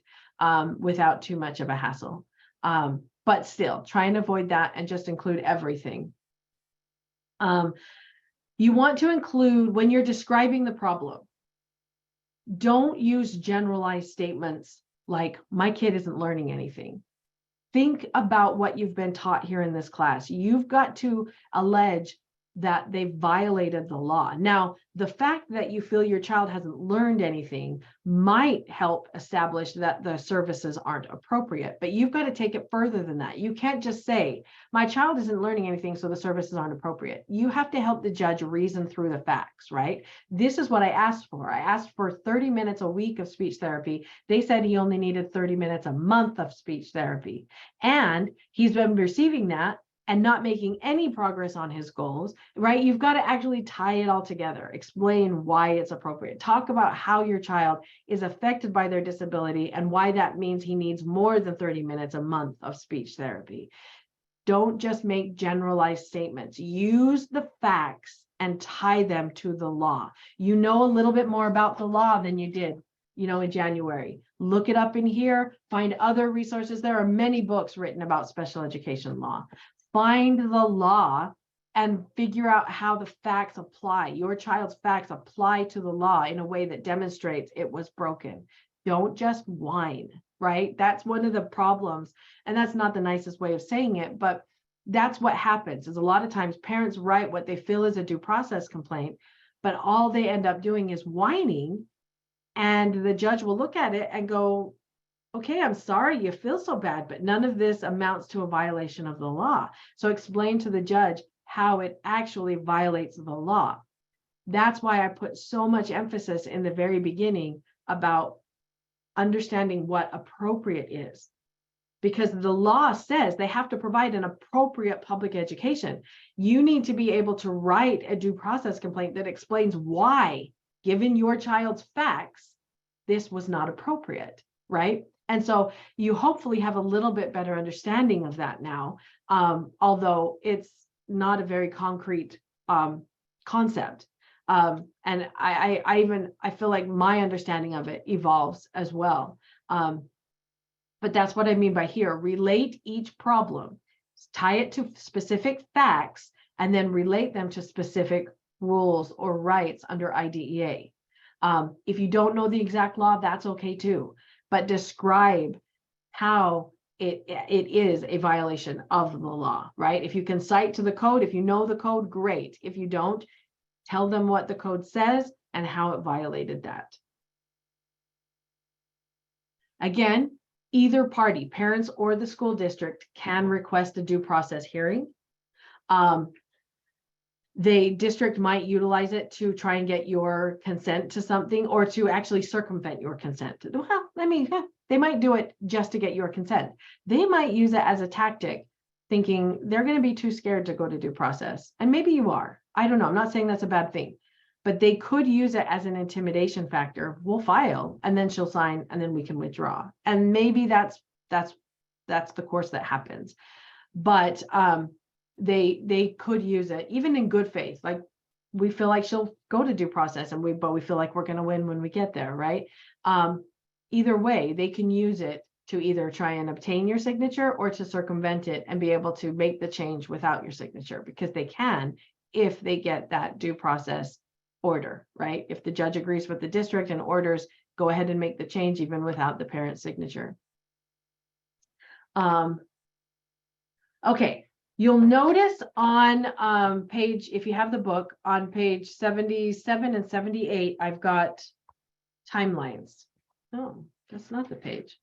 without too much of a hassle. But still, try and avoid that and just include everything. You want to include, when you're describing the problem, don't use generalized statements like, my kid isn't learning anything. Think about what you've been taught here in this class. You've got to allege that they violated the law. Now, the fact that you feel your child hasn't learned anything might help establish that the services aren't appropriate, but you've got to take it further than that. You can't just say, my child isn't learning anything, so the services aren't appropriate. You have to help the judge reason through the facts, right? This is what I asked for. I asked for 30 minutes a week of speech therapy. They said he only needed 30 minutes a month of speech therapy. And he's been receiving that and not making any progress on his goals, right? You've got to actually tie it all together, explain why it's appropriate. Talk about how your child is affected by their disability and why that means he needs more than 30 minutes a month of speech therapy. Don't just make generalized statements. Use the facts and tie them to the law. You know a little bit more about the law than you did, in January. Look it up in here, find other resources. There are many books written about special education law. Find the law and figure out how the facts apply. Your child's facts apply to the law in a way that demonstrates it was broken. Don't just whine, right? That's one of the problems. And that's not the nicest way of saying it, but that's what happens is a lot of times parents write what they feel is a due process complaint, but all they end up doing is whining, and the judge will look at it and go, okay, I'm sorry you feel so bad, but none of this amounts to a violation of the law. So explain to the judge how it actually violates the law. That's why I put so much emphasis in the very beginning about understanding what appropriate is, because the law says they have to provide an appropriate public education. You need to be able to write a due process complaint that explains why, given your child's facts, this was not appropriate, right? And so you hopefully have a little bit better understanding of that now, although it's not a very concrete concept. And I feel like my understanding of it evolves as well. But that's what I mean by here. Relate each problem, tie it to specific facts, and then relate them to specific rules or rights under IDEA. If you don't know the exact law, that's okay too. But describe how it is a violation of the law, right? If you can cite to the code, if you know the code, great. If you don't, tell them what the code says and how it violated that. Again, either party, parents or the school district, can request a due process hearing. the district might utilize it to try and get your consent to something or to actually circumvent your consent. Well, I mean, they might do it just to get your consent. They might use it as a tactic, thinking they're going to be too scared to go to due process. And maybe you are. I don't know. I'm not saying that's a bad thing, but they could use it as an intimidation factor. We'll file and then she'll sign and then we can withdraw. And maybe that's the course that happens. But they could use it even in good faith. Like we feel like she'll go to due process but we feel like we're going to win when we get there, right? Either way, they can use it to either try and obtain your signature or to circumvent it and be able to make the change without your signature, because they can if they get that due process order, right? If the judge agrees with the district and orders, go ahead and make the change even without the parent's signature. Okay. You'll notice on page, if you have the book, on page 77 and 78, I've got timelines. Oh, that's not the page.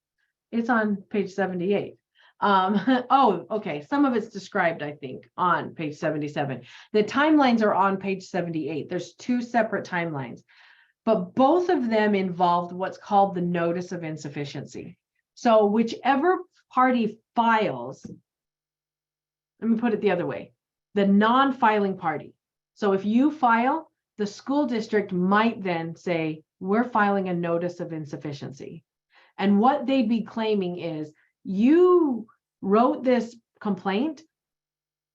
It's on page 78. Oh, okay. Some of it's described, I think, on page 77. The timelines are on page 78. There's two separate timelines, but both of them involved what's called the notice of insufficiency. So whichever party files, let me put it the other way, the non-filing party. So if you file, the school district might then say, we're filing a notice of insufficiency. And what they'd be claiming is you wrote this complaint,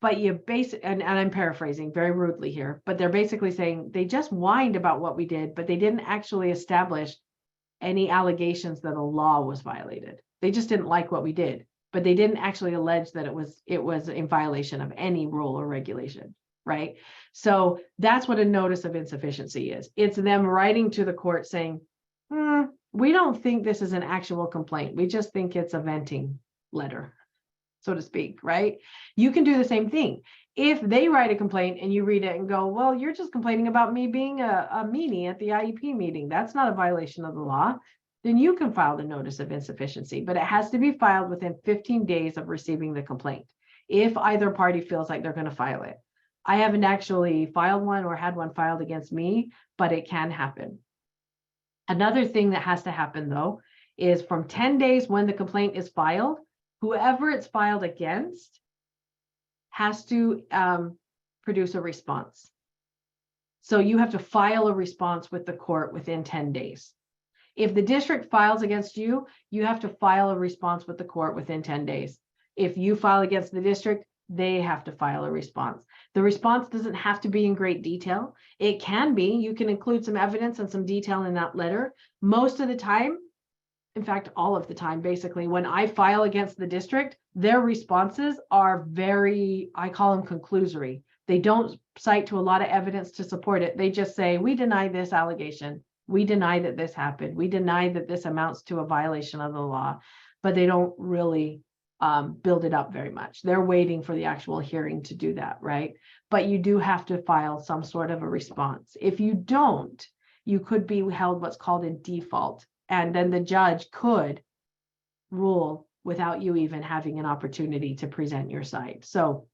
but you and I'm paraphrasing very rudely here, but they're basically saying they just whined about what we did, but they didn't actually establish any allegations that a law was violated. They just didn't like what we did, but they didn't actually allege that it was in violation of any rule or regulation, right? So that's what a notice of insufficiency is. It's them writing to the court saying, we don't think this is an actual complaint. We just think it's a venting letter, so to speak, right? You can do the same thing. If they write a complaint and you read it and go, well, you're just complaining about me being a meanie at the IEP meeting, that's not a violation of the law, then you can file the notice of insufficiency, but it has to be filed within 15 days of receiving the complaint, if either party feels like they're going to file it. I haven't actually filed one or had one filed against me, but it can happen. Another thing that has to happen, though, is from 10 days when the complaint is filed, whoever it's filed against has to produce a response. So you have to file a response with the court within 10 days. If the district files against you, you have to file a response with the court within 10 days. If you file against the district, they have to file a response. The response doesn't have to be in great detail. It can be. You can include some evidence and some detail in that letter. Most of the time, in fact, all of the time, basically, when I file against the district, their responses are very, I call them conclusory. They don't cite to a lot of evidence to support it. They just say, we deny this allegation. We deny that this happened. We deny that this amounts to a violation of the law, but they don't really build it up very much. They're waiting for the actual hearing to do that, right? But you do have to file some sort of a response. If you don't, you could be held what's called in default, and then the judge could rule without you even having an opportunity to present your side. So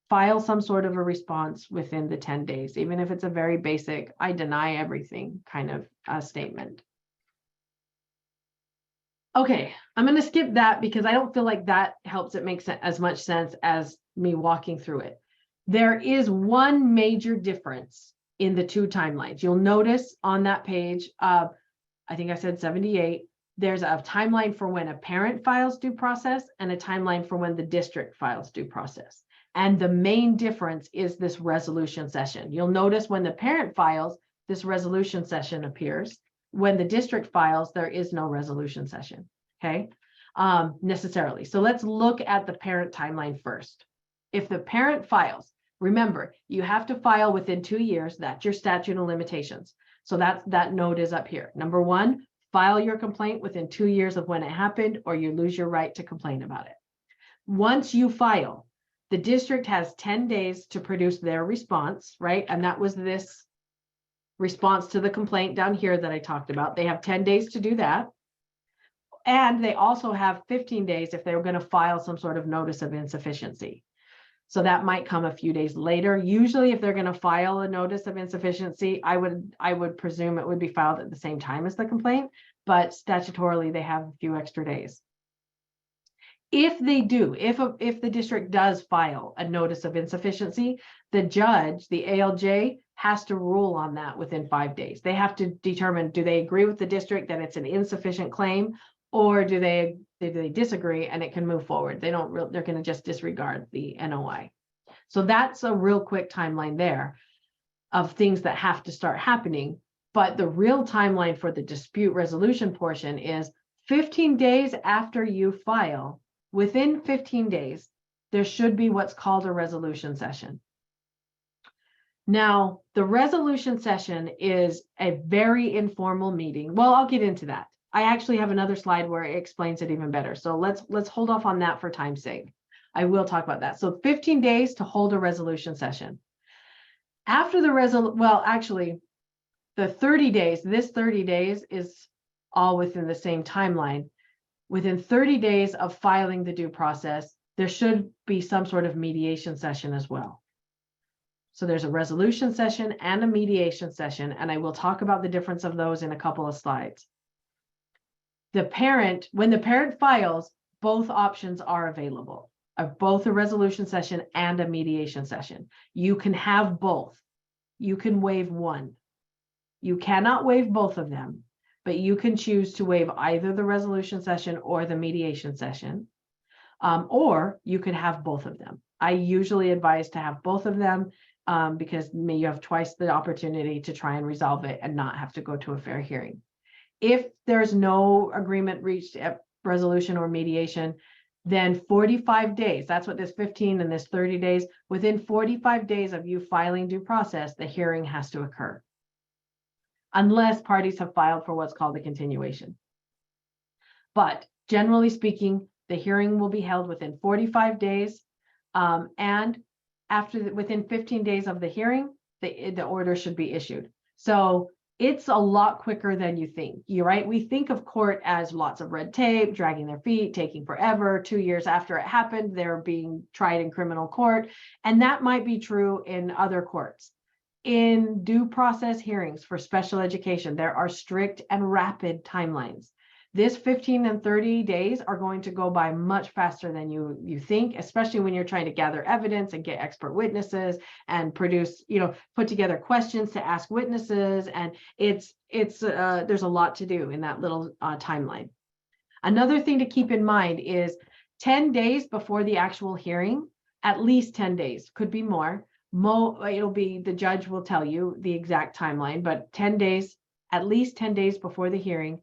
file some sort of a response within the 10 days, even if it's a very basic, I deny everything kind of statement. Okay, I'm going to skip that because I don't feel like that helps it make as much sense as me walking through it. There is one major difference in the two timelines. You'll notice on that page, I think I said 78, there's a timeline for when a parent files due process and a timeline for when the district files due process. And the main difference is this resolution session. You'll notice when the parent files, this resolution session appears. When the district files, there is no resolution session, okay, necessarily. So let's look at the parent timeline first. If the parent files, remember, you have to file within 2 years. That's your statute of limitations. So that note is up here. Number one, file your complaint within 2 years of when it happened, or you lose your right to complain about it. Once you file, the district has 10 days to produce their response, right? And that was this response to the complaint down here that I talked about. They have 10 days to do that. And they also have 15 days if they were going to file some sort of notice of insufficiency. So that might come a few days later. Usually if they're going to file a notice of insufficiency, I would presume it would be filed at the same time as the complaint, but statutorily they have a few extra days. If they do, if the district does file a notice of insufficiency, the judge, the ALJ, has to rule on that within 5 days. They have to determine, do they agree with the district that it's an insufficient claim, or do they disagree and it can move forward? They're going to just disregard the NOI. So that's a real quick timeline there of things that have to start happening. But the real timeline for the dispute resolution portion is 15 days after you file. Within 15 days, there should be what's called a resolution session. Now, the resolution session is a very informal meeting. Well, I'll get into that. I actually have another slide where it explains it even better. So let's hold off on that for time's sake. I will talk about that. So 15 days to hold a resolution session. After the well, actually, the 30 days, this 30 days is all within the same timeline. Within 30 days of filing the due process, there should be some sort of mediation session as well. So there's a resolution session and a mediation session, and I will talk about the difference of those in a couple of slides. When the parent files, both options are available, of both a resolution session and a mediation session. You can have both. You can waive one. You cannot waive both of them, but you can choose to waive either the resolution session or the mediation session, or you could have both of them. I usually advise to have both of them because you have twice the opportunity to try and resolve it and not have to go to a fair hearing. If there's no agreement reached at resolution or mediation, then 45 days, that's what this 15 and this 30 days, within 45 days of you filing due process, the hearing has to occur, unless parties have filed for what's called a continuation. But generally speaking, the hearing will be held within 45 days. And within 15 days of the hearing, the order should be issued. So it's a lot quicker than you think. You're right. We think of court as lots of red tape, dragging their feet, taking forever. 2 years after it happened, they're being tried in criminal court. And that might be true in other courts. In due process hearings for special education, there are strict and rapid timelines. This 15 and 30 days are going to go by much faster than you think, especially when you're trying to gather evidence and get expert witnesses and produce, put together questions to ask witnesses. And there's a lot to do in that little timeline. Another thing to keep in mind is 10 days before the actual hearing, at least 10 days, could be more. It'll be, the judge will tell you the exact timeline, but 10 days, at least 10 days before the hearing,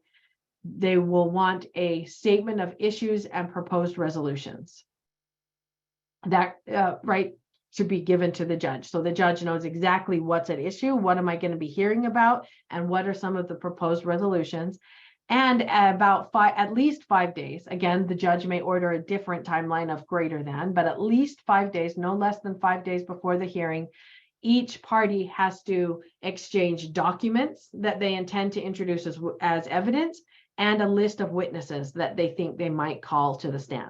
they will want a statement of issues and proposed resolutions. That should be given to the judge. So the judge knows exactly what's at issue, what am I going to be hearing about, and what are some of the proposed resolutions. And at least 5 days, again, the judge may order a different timeline of greater than, but at least 5 days, no less than 5 days before the hearing, each party has to exchange documents that they intend to introduce as evidence and a list of witnesses that they think they might call to the stand.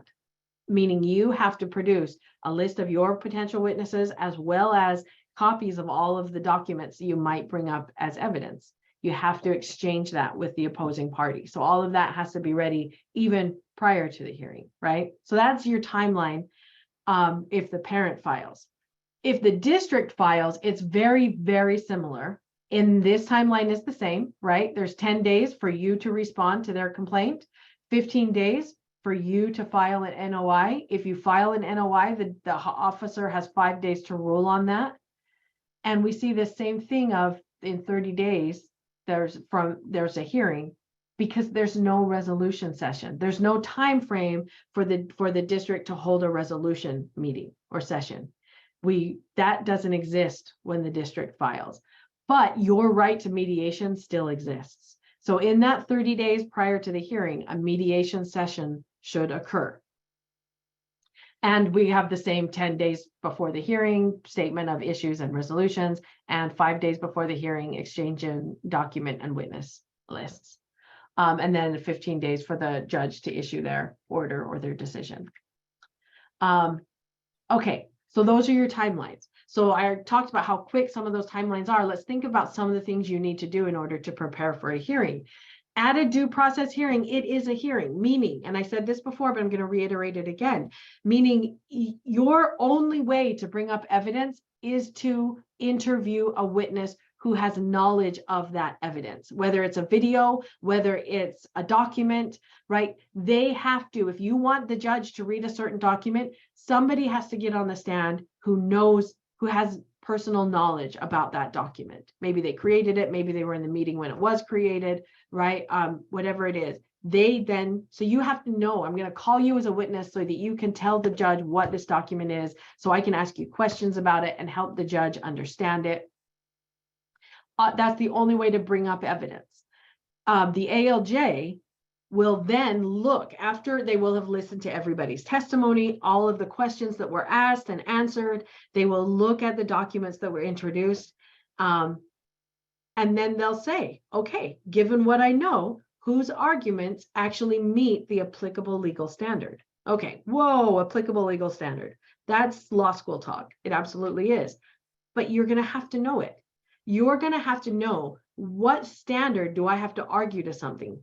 Meaning you have to produce a list of your potential witnesses as well as copies of all of the documents you might bring up as evidence. You have to exchange that with the opposing party. So all of that has to be ready even prior to the hearing, right? So that's your timeline if the parent files. If the district files, it's very, very similar. In this timeline is the same, right? There's 10 days for you to respond to their complaint, 15 days for you to file an NOI. If you file an NOI, the officer has 5 days to rule on that. And we see the same thing of in 30 days, there's a hearing because there's no resolution session. There's no time frame for the district to hold a resolution meeting or session. That doesn't exist when the district files. But your right to mediation still exists. So in that 30 days prior to the hearing, a mediation session should occur. And we have the same 10 days before the hearing, statement of issues and resolutions, and 5 days before the hearing, exchange in document and witness lists. And then 15 days for the judge to issue their order or their decision. Okay, So those are your timelines. So I talked about how quick some of those timelines are. Let's think about some of the things you need to do in order to prepare for a hearing. At a due process hearing, it is a hearing, meaning, and I said this before, but I'm going to reiterate it again, meaning your only way to bring up evidence is to interview a witness who has knowledge of that evidence, whether it's a video, whether it's a document, right? They have to, if you want the judge to read a certain document, somebody has to get on the stand who knows, who has personal knowledge about that document. Maybe they created it, maybe they were in the meeting when it was created, right? Whatever it is. So you have to know, I'm going to call you as a witness so that you can tell the judge what this document is, so I can ask you questions about it and help the judge understand it. That's the only way to bring up evidence. The ALJ will then look, after they will have listened to everybody's testimony, all of the questions that were asked and answered, they will look at the documents that were introduced. And then they'll say, okay, given what I know, whose arguments actually meet the applicable legal standard? Okay, whoa, applicable legal standard. That's law school talk. It absolutely is. But you're going to have to know it. You're going to have to know, what standard do I have to argue to something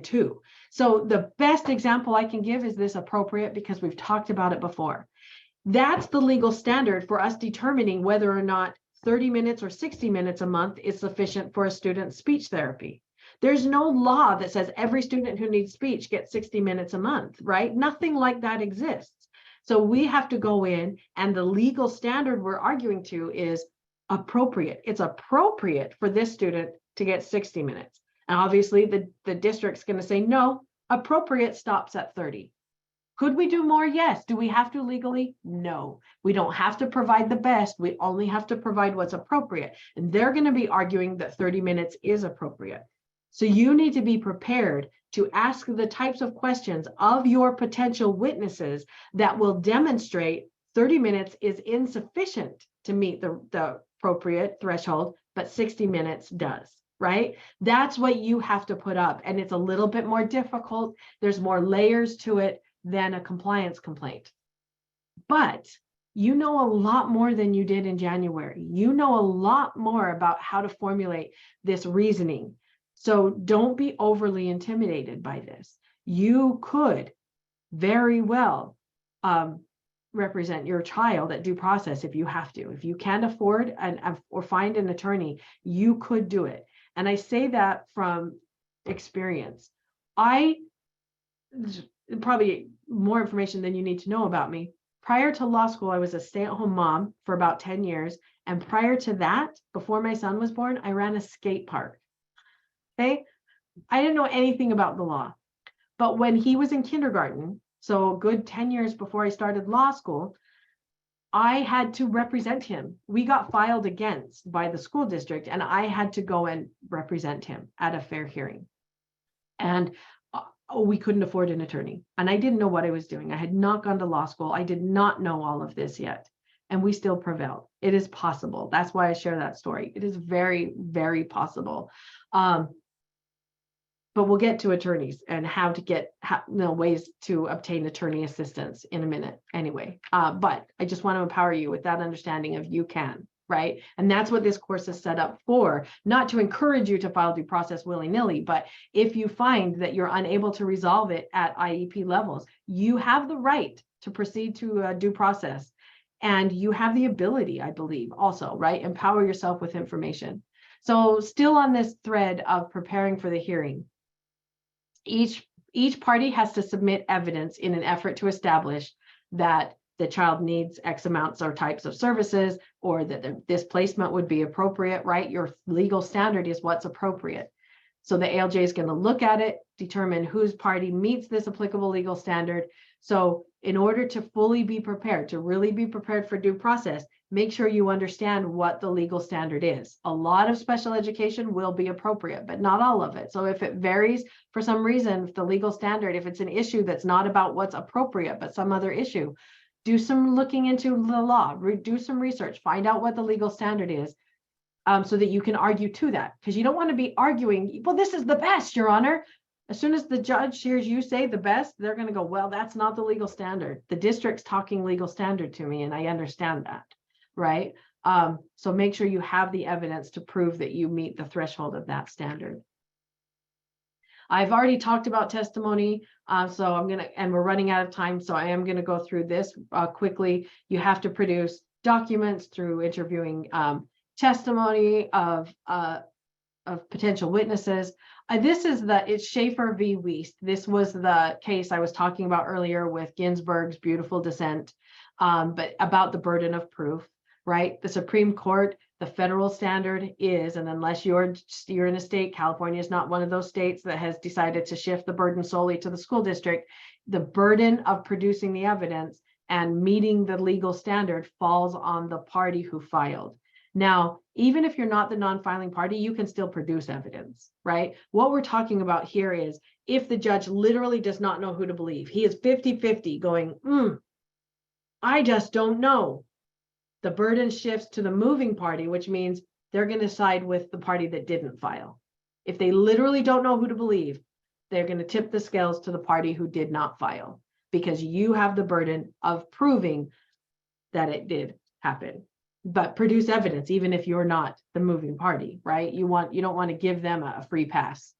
to? So the best example I can give is this appropriate, because we've talked about it before. That's the legal standard for us determining whether or not 30 minutes or 60 minutes a month is sufficient for a student's speech therapy. There's no law that says every student who needs speech gets 60 minutes a month, right? Nothing like that exists. So we have to go in, and the legal standard we're arguing to is appropriate. It's appropriate for this student to get 60 minutes. And obviously the district's going to say, no, appropriate stops at 30. Could we do more? Yes. Do we have to legally? No. We don't have to provide the best. We only have to provide what's appropriate. And they're going to be arguing that 30 minutes is appropriate. So you need to be prepared to ask the types of questions of your potential witnesses that will demonstrate 30 minutes is insufficient to meet the appropriate threshold, but 60 minutes does, right? That's what you have to put up. And it's a little bit more difficult. There's more layers to it than a compliance complaint. But you know a lot more than you did in January. You know a lot more about how to formulate this reasoning. So don't be overly intimidated by this. You could very well represent your child at due process if you have to. If you can't afford or find an attorney, you could do it. And I say that from experience. Probably more information than you need to know about me. Prior to law school, I was a stay-at-home mom for about 10 years. And prior to that, before my son was born, I ran a skate park. Okay. I didn't know anything about the law. But when he was in kindergarten, so a good 10 years before I started law school, I had to represent him. We got filed against by the school district, and I had to go and represent him at a fair hearing. And we couldn't afford an attorney. And I didn't know what I was doing. I had not gone to law school. I did not know all of this yet. And we still prevailed. It is possible. That's why I share that story. It is very, very possible. But we'll get to attorneys and how to get ways to obtain attorney assistance in a minute anyway. But I just want to empower you with that understanding of you can, right? And that's what this course is set up for, not to encourage you to file due process willy-nilly, but if you find that you're unable to resolve it at IEP levels, you have the right to proceed to due process. And you have the ability, I believe, also, right? Empower yourself with information. So still on this thread of preparing for the hearing, each party has to submit evidence in an effort to establish that the child needs X amounts or types of services, or that this placement would be appropriate, right? Your legal standard is what's appropriate. So the ALJ is going to look at it, determine whose party meets this applicable legal standard. So in order to fully be prepared, to really be prepared for due process, make sure you understand what the legal standard is. A lot of special education will be appropriate, but not all of it. So if it varies for some reason, if the legal standard, if it's an issue that's not about what's appropriate, but some other issue, do some looking into the law, do some research, find out what the legal standard is, so that you can argue to that. Because you don't want to be arguing, well, this is the best, Your Honor. As soon as the judge hears you say the best, they're going to go, well, that's not the legal standard. The district's talking legal standard to me, and I understand that, right? So make sure you have the evidence to prove that you meet the threshold of that standard. I've already talked about testimony, so and we're running out of time, so I am going to go through this quickly. You have to produce documents through interviewing testimony of potential witnesses. It's Schaefer v. Wiest. This was the case I was talking about earlier with Ginsburg's beautiful dissent, but about the burden of proof, right? The Supreme Court, the federal standard is, and unless you're in a state, California is not one of those states that has decided to shift the burden solely to the school district, the burden of producing the evidence and meeting the legal standard falls on the party who filed. Now, even if you're not the non-filing party, you can still produce evidence, right? What we're talking about here is if the judge literally does not know who to believe, he is 50-50 going, I just don't know. The burden shifts to the moving party, which means they're going to side with the party that didn't file. If they literally don't know who to believe, they're going to tip the scales to the party who did not file, because you have the burden of proving that it did happen. But produce evidence, even if you're not the moving party, right? You don't want to give them a free pass.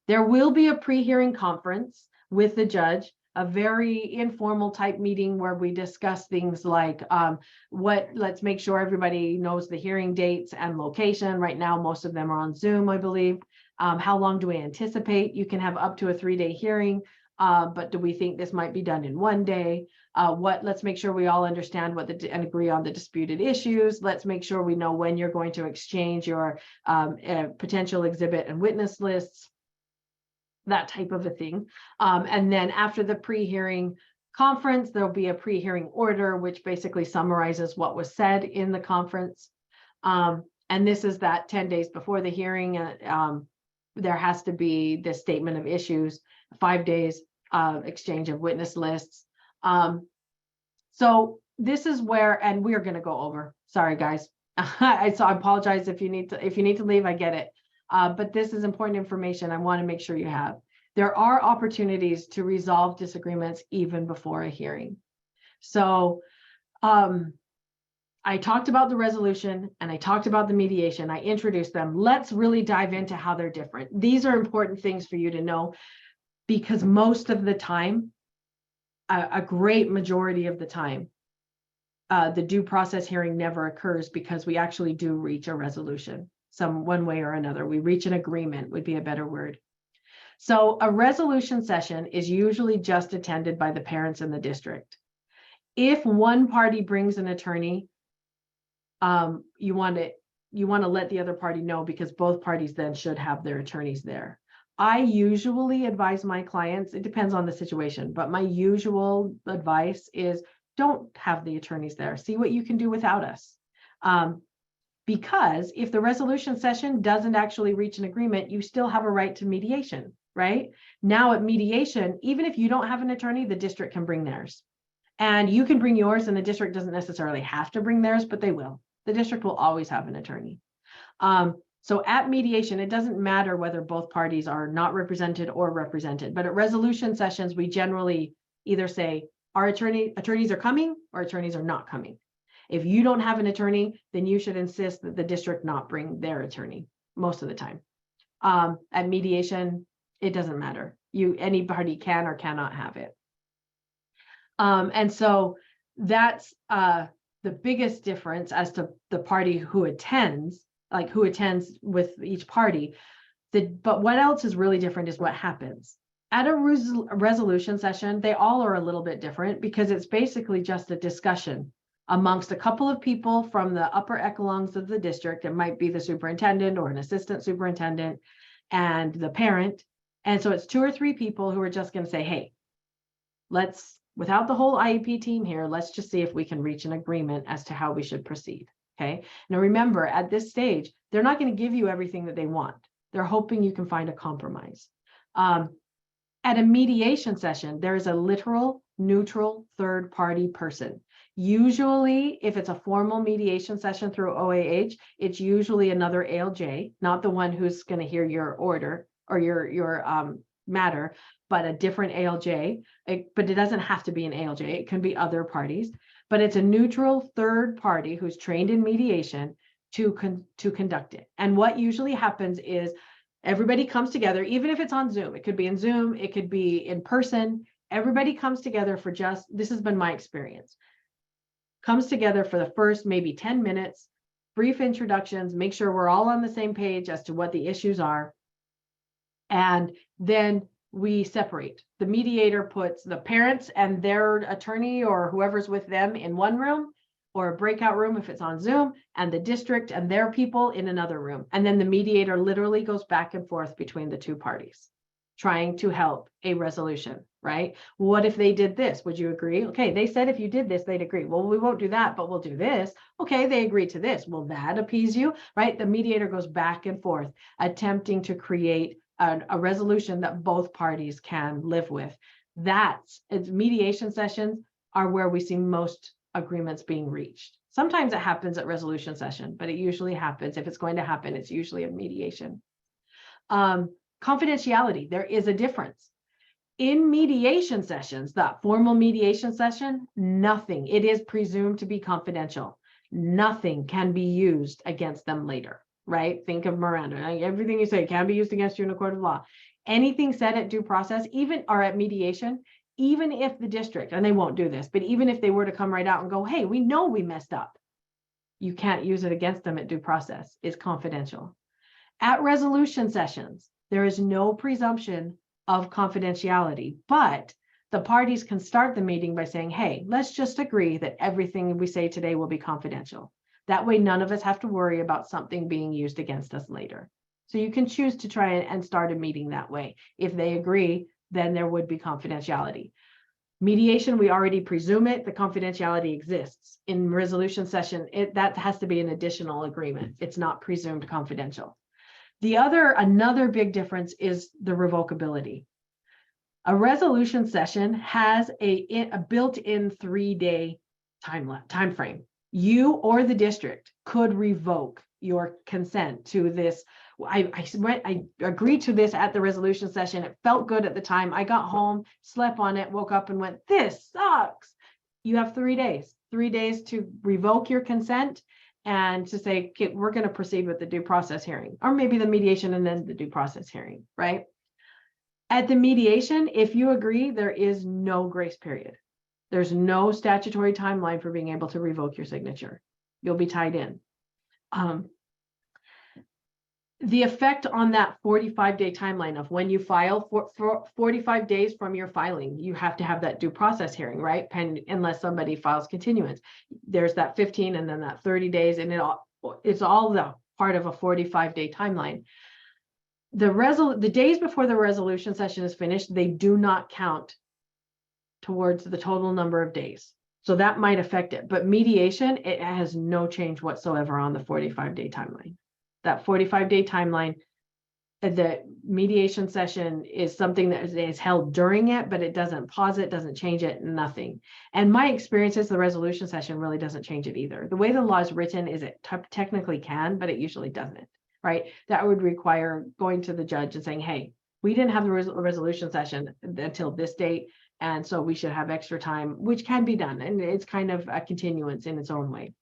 There will be a pre-hearing conference with the judge, a very informal type meeting where we discuss things like let's make sure everybody knows the hearing dates and location. Right now, most of them are on Zoom, I believe. How long do we anticipate? You can have up to a 3-day hearing, but do we think this might be done in 1 day? Let's make sure we all understand and agree on the disputed issues. Let's make sure we know when you're going to exchange your potential exhibit and witness lists, that type of a thing. And then after the pre-hearing conference, there'll be a pre-hearing order, which basically summarizes what was said in the conference. And this is that 10 days before the hearing, there has to be the statement of issues, 5 days exchange of witness lists. So this is where, and we're going to go over, sorry guys. So I apologize if you need to leave, I get it. But this is important information I want to make sure you have. There are opportunities to resolve disagreements even before a hearing. So I talked about the resolution and I talked about the mediation. I introduced them. Let's really dive into how they're different. These are important things for you to know, because most of the time, a great majority of the time, the due process hearing never occurs because we actually do reach a resolution. One way or another, we reach an agreement would be a better word. So a resolution session is usually just attended by the parents in the district. If one party brings an attorney, you want to let the other party know, because both parties then should have their attorneys there. I usually advise my clients, it depends on the situation, but my usual advice is don't have the attorneys there. See what you can do without us. Because if the resolution session doesn't actually reach an agreement, you still have a right to mediation, right? Now at mediation, even if you don't have an attorney, the district can bring theirs. And you can bring yours, and the district doesn't necessarily have to bring theirs, but they will. The district will always have an attorney. So at mediation, it doesn't matter whether both parties are not represented or represented, but at resolution sessions, we generally either say our attorneys are coming or attorneys are not coming. If you don't have an attorney, then you should insist that the district not bring their attorney most of the time. At mediation, it doesn't matter. Any party can or cannot have it. And so that's the biggest difference as to the party who attends, like who attends with each party. But what else is really different is what happens. At a resolution session, they all are a little bit different because it's basically just a discussion amongst a couple of people from the upper echelons of the district. It might be the superintendent or an assistant superintendent and the parent. And so it's 2 or 3 people who are just going to say, hey, without the whole IEP team here, let's just see if we can reach an agreement as to how we should proceed. Okay. Now remember, at this stage, they're not going to give you everything that they want. They're hoping you can find a compromise. At a mediation session, there is a literal neutral third party person. Usually, if it's a formal mediation session through OAH, it's usually another ALJ, not the one who's going to hear your order, or your matter, but a different ALJ. But it doesn't have to be an ALJ. It can be other parties, but it's a neutral third party who's trained in mediation to conduct it. And what usually happens is everybody comes together, even if it's on Zoom. It could be in Zoom, it could be in person. Everybody comes together for this has been my experience, comes together for the first maybe 10 minutes, brief introductions, make sure we're all on the same page as to what the issues are. And then we separate. The mediator puts the parents and their attorney or whoever's with them in one room, or a breakout room if it's on Zoom, and the district and their people in another room. And then the mediator literally goes back and forth between the two parties, trying to help a resolution, right? What if they did this? Would you agree? Okay, they said if you did this, they'd agree. Well, we won't do that, but we'll do this. Okay, they agreed to this. Will that appease you, right? The mediator goes back and forth, attempting to create a resolution that both parties can live with. Mediation sessions are where we see most agreements being reached. Sometimes it happens at resolution session, but it usually happens. If it's going to happen, it's usually a mediation. Confidentiality, there is a difference. In mediation sessions, that formal mediation session, nothing, it is presumed to be confidential. Nothing can be used against them later, right? Think of Miranda. Everything you say can be used against you in a court of law. Anything said at due process, even or at mediation, even if the district, and they won't do this, but even if they were to come right out and go, hey, we know we messed up, you can't use it against them at due process. It's confidential. At resolution sessions, there is no presumption of confidentiality, but the parties can start the meeting by saying, hey, let's just agree that everything we say today will be confidential. That way, none of us have to worry about something being used against us later. So you can choose to try and start a meeting that way. If they agree, then there would be confidentiality. Mediation, we already presume it, the confidentiality exists. In resolution session, that has to be an additional agreement. It's not presumed confidential. Another big difference is the revocability. A resolution session has a built-in 3-day time frame. You or the district could revoke your consent to this. I agreed to this at the resolution session. It felt good at the time. I got home, slept on it, woke up and went, this sucks. You have 3 days, 3 days to revoke your consent and to say, okay, we're going to proceed with the due process hearing, or maybe the mediation and then the due process hearing, right? At the mediation, if you agree, there is no grace period. There's no statutory timeline for being able to revoke your signature. You'll be tied in. The effect on that 45-day timeline of when you file, for 45 days from your filing, you have to have that due process hearing, right? Unless somebody files continuance. There's that 15 and then that 30 days, and it's all the part of a 45-day timeline. The days before the resolution session is finished, they do not count towards the total number of days. So that might affect it, but mediation, it has no change whatsoever on the 45-day timeline. That 45-day timeline, the mediation session is something that is held during it, but it doesn't pause it, doesn't change it, nothing. And my experience is the resolution session really doesn't change it either. The way the law is written is it technically can, but it usually doesn't, right? That would require going to the judge and saying, hey, we didn't have the resolution session until this date, and so we should have extra time, which can be done. And it's kind of a continuance in its own way.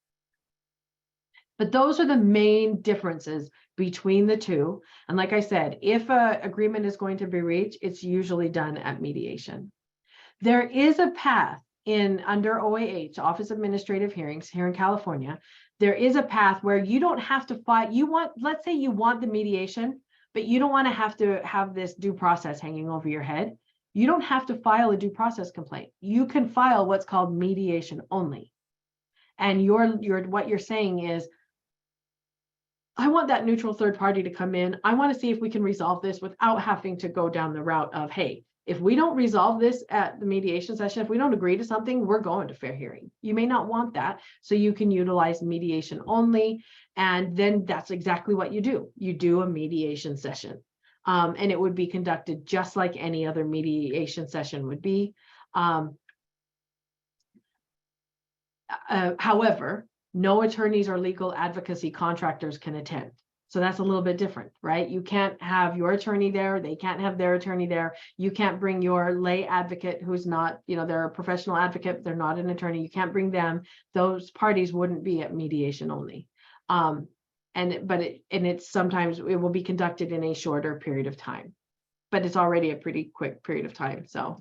But those are the main differences between the two. And like I said, if an agreement is going to be reached, it's usually done at mediation. There is a path under OAH, Office of Administrative Hearings here in California. There is a path where you don't have to file. Let's say you want the mediation, but you don't want to have this due process hanging over your head. You don't have to file a due process complaint. You can file what's called mediation only. And what you're saying is, I want that neutral third party to come in. I want to see if we can resolve this without having to go down the route of, hey, if we don't resolve this at the mediation session, if we don't agree to something, we're going to fair hearing. You may not want that. So you can utilize mediation only. And then that's exactly what you do. You do a mediation session. And it would be conducted just like any other mediation session would be. However, no attorneys or legal advocacy contractors can attend. So that's a little bit different, right? You can't have your attorney there. They can't have their attorney there. You can't bring your lay advocate who's not, they're a professional advocate, but they're not an attorney. You can't bring them. Those parties wouldn't be at mediation only. It's sometimes it will be conducted in a shorter period of time, but it's already a pretty quick period of time. So,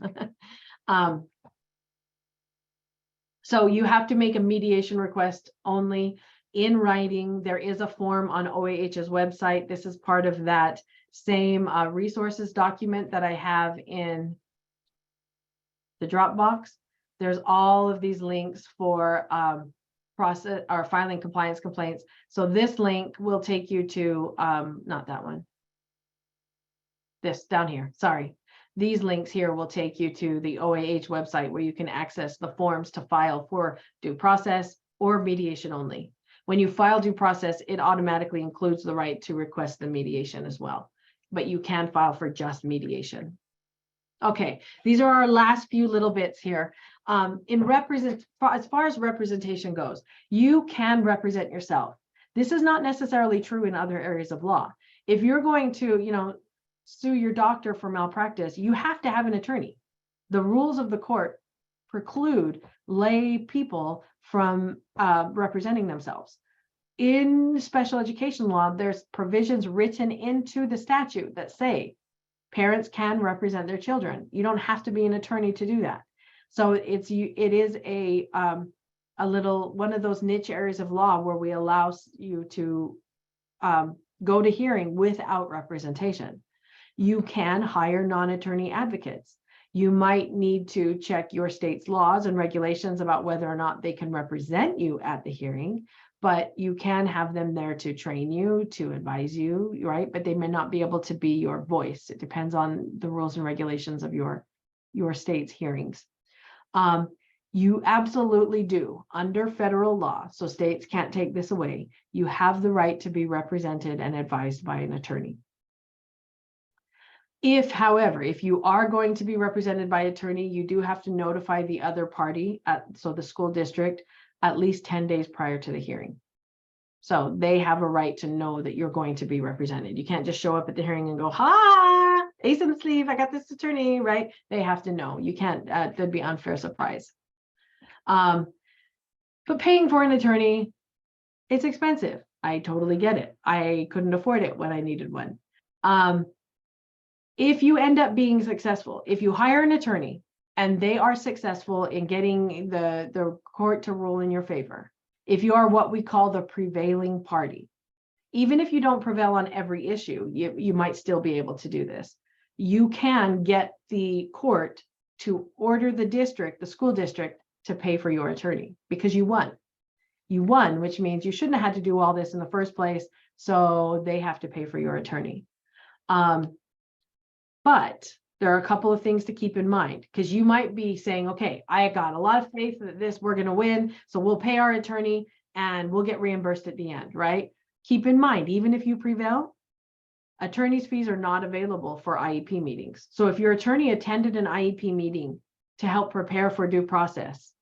so you have to make a mediation request only in writing. There is a form on OAH's website. This is part of that same resources document that I have in the Dropbox. There's all of these links for process or filing compliance complaints. So this link will take you to, not that one, this down here, sorry. These links here will take you to the OAH website where you can access the forms to file for due process or mediation only. When you file due process, it automatically includes the right to request the mediation as well, but you can file for just mediation. Okay, these are our last few little bits here. As far as representation goes, you can represent yourself. This is not necessarily true in other areas of law. If you're going to, sue your doctor for malpractice, you have to have an attorney. The rules of the court preclude lay people from representing themselves. In special education law, there's provisions written into the statute that say parents can represent their children. You don't have to be an attorney to do that. So it is a little one of those niche areas of law where we allow you to go to hearing without representation. You can hire non-attorney advocates. You might need to check your state's laws and regulations about whether or not they can represent you at the hearing, but you can have them there to train you, to advise you, right? But they may not be able to be your voice. It depends on the rules and regulations of your state's hearings. You absolutely do under federal law, so states can't take this away. You have the right to be represented and advised by an attorney. However, if you are going to be represented by attorney, you do have to notify the other party, so the school district, at least 10 days prior to the hearing. So they have a right to know that you're going to be represented. You can't just show up at the hearing and go, ha, ace in the sleeve, I got this attorney, right? They have to know. You can't, that'd be unfair surprise. But paying for an attorney, it's expensive. I totally get it. I couldn't afford it when I needed one. If you end up being successful, if you hire an attorney and they are successful in getting the court to rule in your favor, if you are what we call the prevailing party, even if you don't prevail on every issue, you might still be able to do this. You can get the court to order the school district to pay for your attorney because you won. You won, which means you shouldn't have had to do all this in the first place. So they have to pay for your attorney. But there are a couple of things to keep in mind because you might be saying, okay, I got a lot of faith that we're going to win. So we'll pay our attorney and we'll get reimbursed at the end, right? Keep in mind, even if you prevail, attorney's fees are not available for IEP meetings. So if your attorney attended an IEP meeting to help prepare for due process,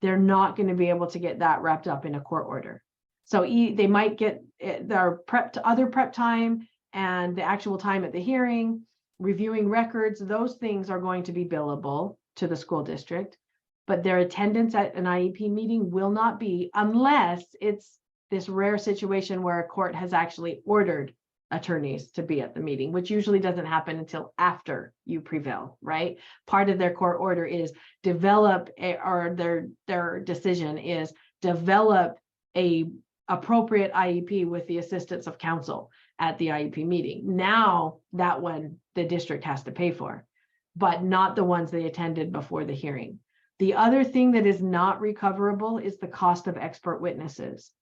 they're not going to be able to get that wrapped up in a court order. So they might get their other prep time and the actual time at the hearing, reviewing records, those things are going to be billable to the school district, but their attendance at an IEP meeting will not be unless it's this rare situation where a court has actually ordered attorneys to be at the meeting, which usually doesn't happen until after you prevail, right? Part of their court order is their decision is develop a appropriate IEP with the assistance of counsel at the IEP meeting. Now that one the district has to pay for, but not the ones they attended before the hearing. The other thing that is not recoverable is the cost of expert witnesses.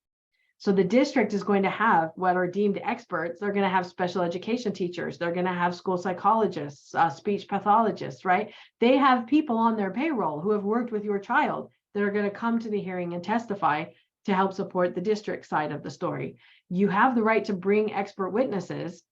So the district is going to have what are deemed experts. They're going to have special education teachers. They're going to have school psychologists, speech pathologists, right? They have people on their payroll who have worked with your child that are going to come to the hearing and testify to help support the district side of the story. You have the right to bring expert witnesses,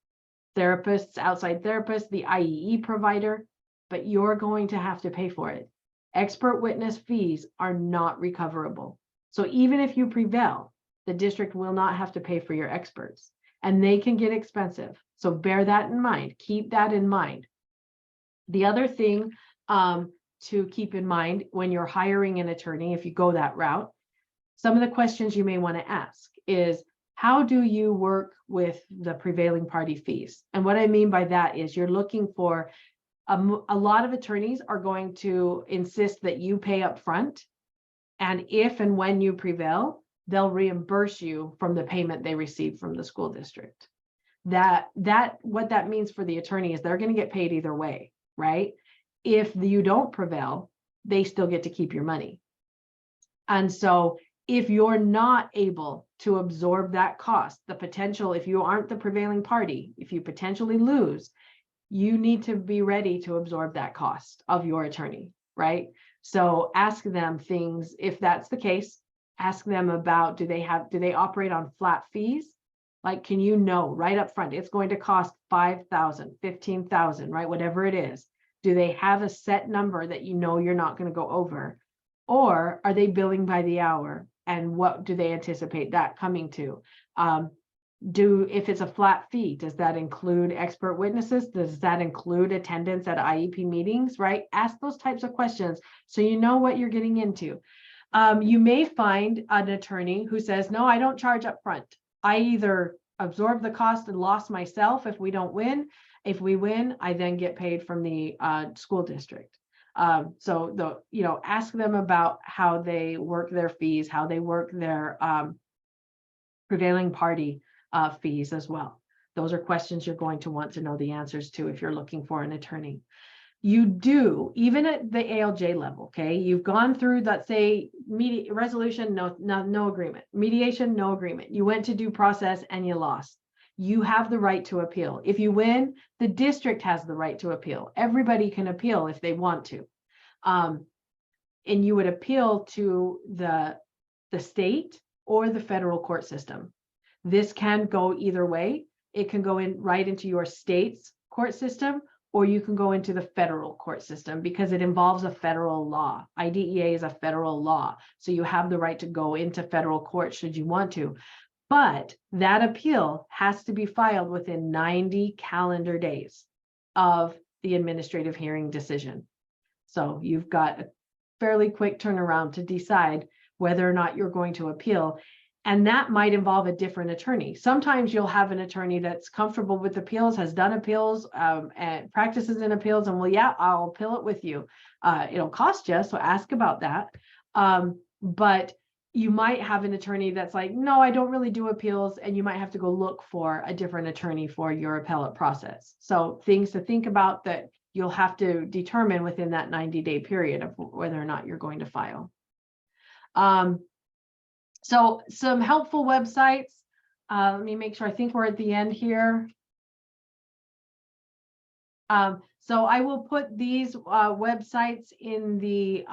therapists, outside therapists, the IEE provider, but you're going to have to pay for it. Expert witness fees are not recoverable. So even if you prevail, the district will not have to pay for your experts. and they can get expensive. So bear that in mind. Keep that in mind. The other thing to keep in mind when you're hiring an attorney, if you go that route, some of the questions you may want to ask is, how do you work with the prevailing party fees? And what I mean by that is you're looking for, a lot of attorneys are going to insist that you pay up front. And if and when you prevail, they'll reimburse you from the payment they receive from the school district. What that means for the attorney is they're going to get paid either way, right? If you don't prevail, they still get to keep your money. And so if you're not able to absorb that cost, the potential, if you aren't the prevailing party, if you potentially lose, you need to be ready to absorb that cost of your attorney, right? So ask them things, if that's the case, ask them about, do they operate on flat fees? Like, can you know right up front, it's going to cost 5,000, 15,000, right? Whatever it is. Do they have a set number that you know you're not going to go over? Or are they billing by the hour? And what do they anticipate that coming to? If it's a flat fee, does that include expert witnesses? Does that include attendance at IEP meetings, right? Ask those types of questions so you know what you're getting into. You may find an attorney who says, no, I don't charge up front. I either absorb the cost and loss myself if we don't win. If we win, I then get paid from the school district. So ask them about how they work their fees, how they work their prevailing party fees as well. Those are questions you're going to want to know the answers to if you're looking for an attorney. You do, even at the ALJ level, okay? You've gone through, let's say, resolution, no agreement. Mediation, no agreement. You went to due process and you lost. You have the right to appeal. If you win, the district has the right to appeal. Everybody can appeal if they want to. And you would appeal to the state or the federal court system. This can go either way. It can go right into your state's court system, or you can go into the federal court system because it involves a federal law. IDEA is a federal law. So you have the right to go into federal court should you want to. But that appeal has to be filed within 90 calendar days of the administrative hearing decision. So you've got a fairly quick turnaround to decide whether or not you're going to appeal. And that might involve a different attorney. Sometimes you'll have an attorney that's comfortable with appeals, has done appeals, and practices in appeals, and well, yeah, I'll appeal it with you. It'll cost you, so ask about that. But you might have an attorney that's like, no, I don't really do appeals, and you might have to go look for a different attorney for your appellate process. So things to think about that you'll have to determine within that 90-day period of whether or not you're going to file. So some helpful websites. Let me make sure, I think we're at the end here. So I will put these websites in the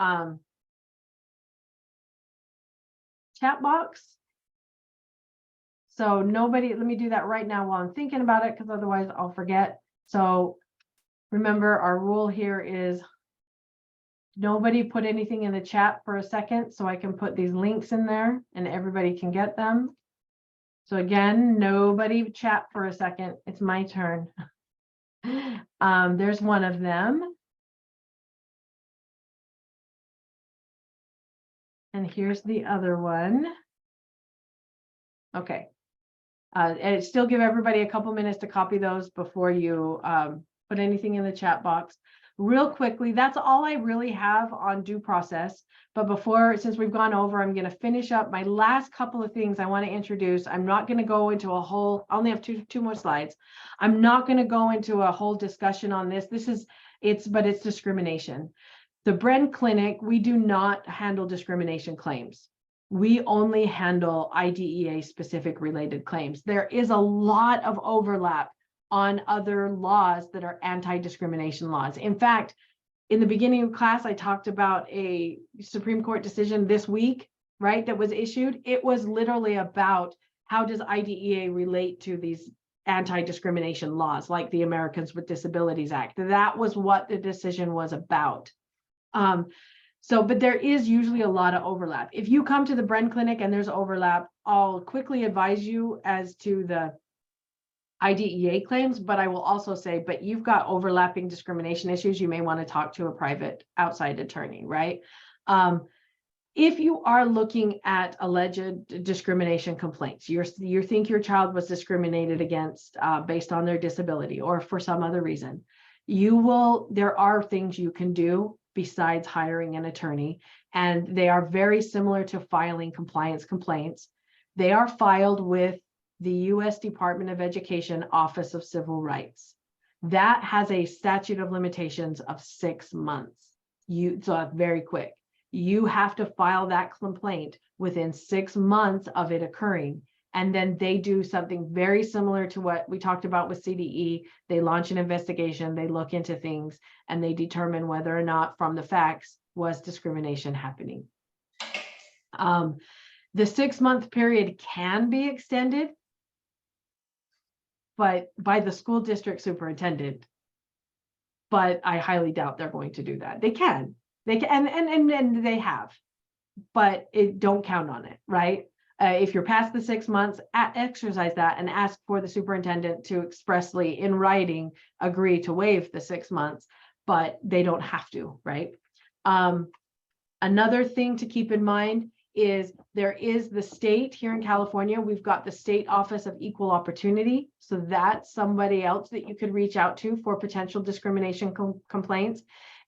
chat box. So let me do that right now while I'm thinking about it, because otherwise I'll forget. So remember, our rule here is nobody put anything in the chat for a second, so I can put these links in there and everybody can get them. So again, nobody chat for a second. It's my turn. There's one of them. And here's the other one. Okay. And still give everybody a couple minutes to copy those before you put anything in the chat box. Real quickly, that's all I really have on due process. But since we've gone over, I'm going to finish up my last couple of things I want to introduce. I'm not going to go into a whole, I only have two more slides. I'm not going to go into a whole discussion on this. But it's discrimination. The Bren Clinic, we do not handle discrimination claims. We only handle IDEA specific related claims. There is a lot of overlap on other laws that are anti-discrimination laws. In fact, in the beginning of class, I talked about a Supreme Court decision this week, right, that was issued. It was literally about how does IDEA relate to these anti-discrimination laws like the Americans with Disabilities Act. That was what the decision was about. But there is usually a lot of overlap. If you come to the Bren Clinic and there's overlap, I'll quickly advise you as to the IDEA claims, but I will also say, but you've got overlapping discrimination issues, you may want to talk to a private outside attorney, right? If you are looking at alleged discrimination complaints, you think your child was discriminated against based on their disability or for some other reason, there are things you can do besides hiring an attorney, and they are very similar to filing compliance complaints. They are filed with the U.S. Department of Education Office of Civil Rights. That has a statute of limitations of 6 months. So that's very quick. You have to file that complaint within 6 months of it occurring. And then they do something very similar to what we talked about with CDE. They launch an investigation, they look into things, and they determine whether or not from the facts was discrimination happening. The 6-month period can be extended, but by the school district superintendent. But I highly doubt they're going to do that. They can, and they have, but don't count on it, right? If you're past the 6 months, exercise that and ask for the superintendent to expressly in writing agree to waive the 6 months, but they don't have to, right? Another thing to keep in mind is there is the state here in California, we've got the State Office of Equal Opportunity. So that's somebody else that you could reach out to for potential discrimination complaints.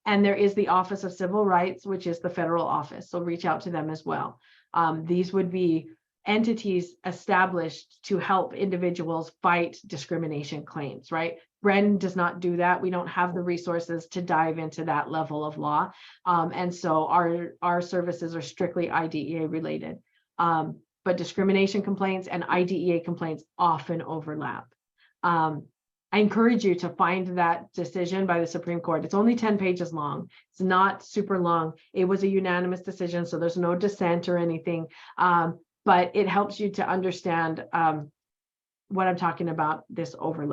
And there is the Office of Civil Rights, which is the federal office. So reach out to them as well. These would be entities established to help individuals fight discrimination claims, right? Bren does not do that. We don't have the resources to dive into that level of law. And so our services are strictly IDEA related. But discrimination complaints and IDEA complaints often overlap. I encourage you to find that decision by the Supreme Court. It's only 10 pages long. It's not super long. It was a unanimous decision, so there's no dissent or anything. But it helps you to understand what I'm talking about, this overlay.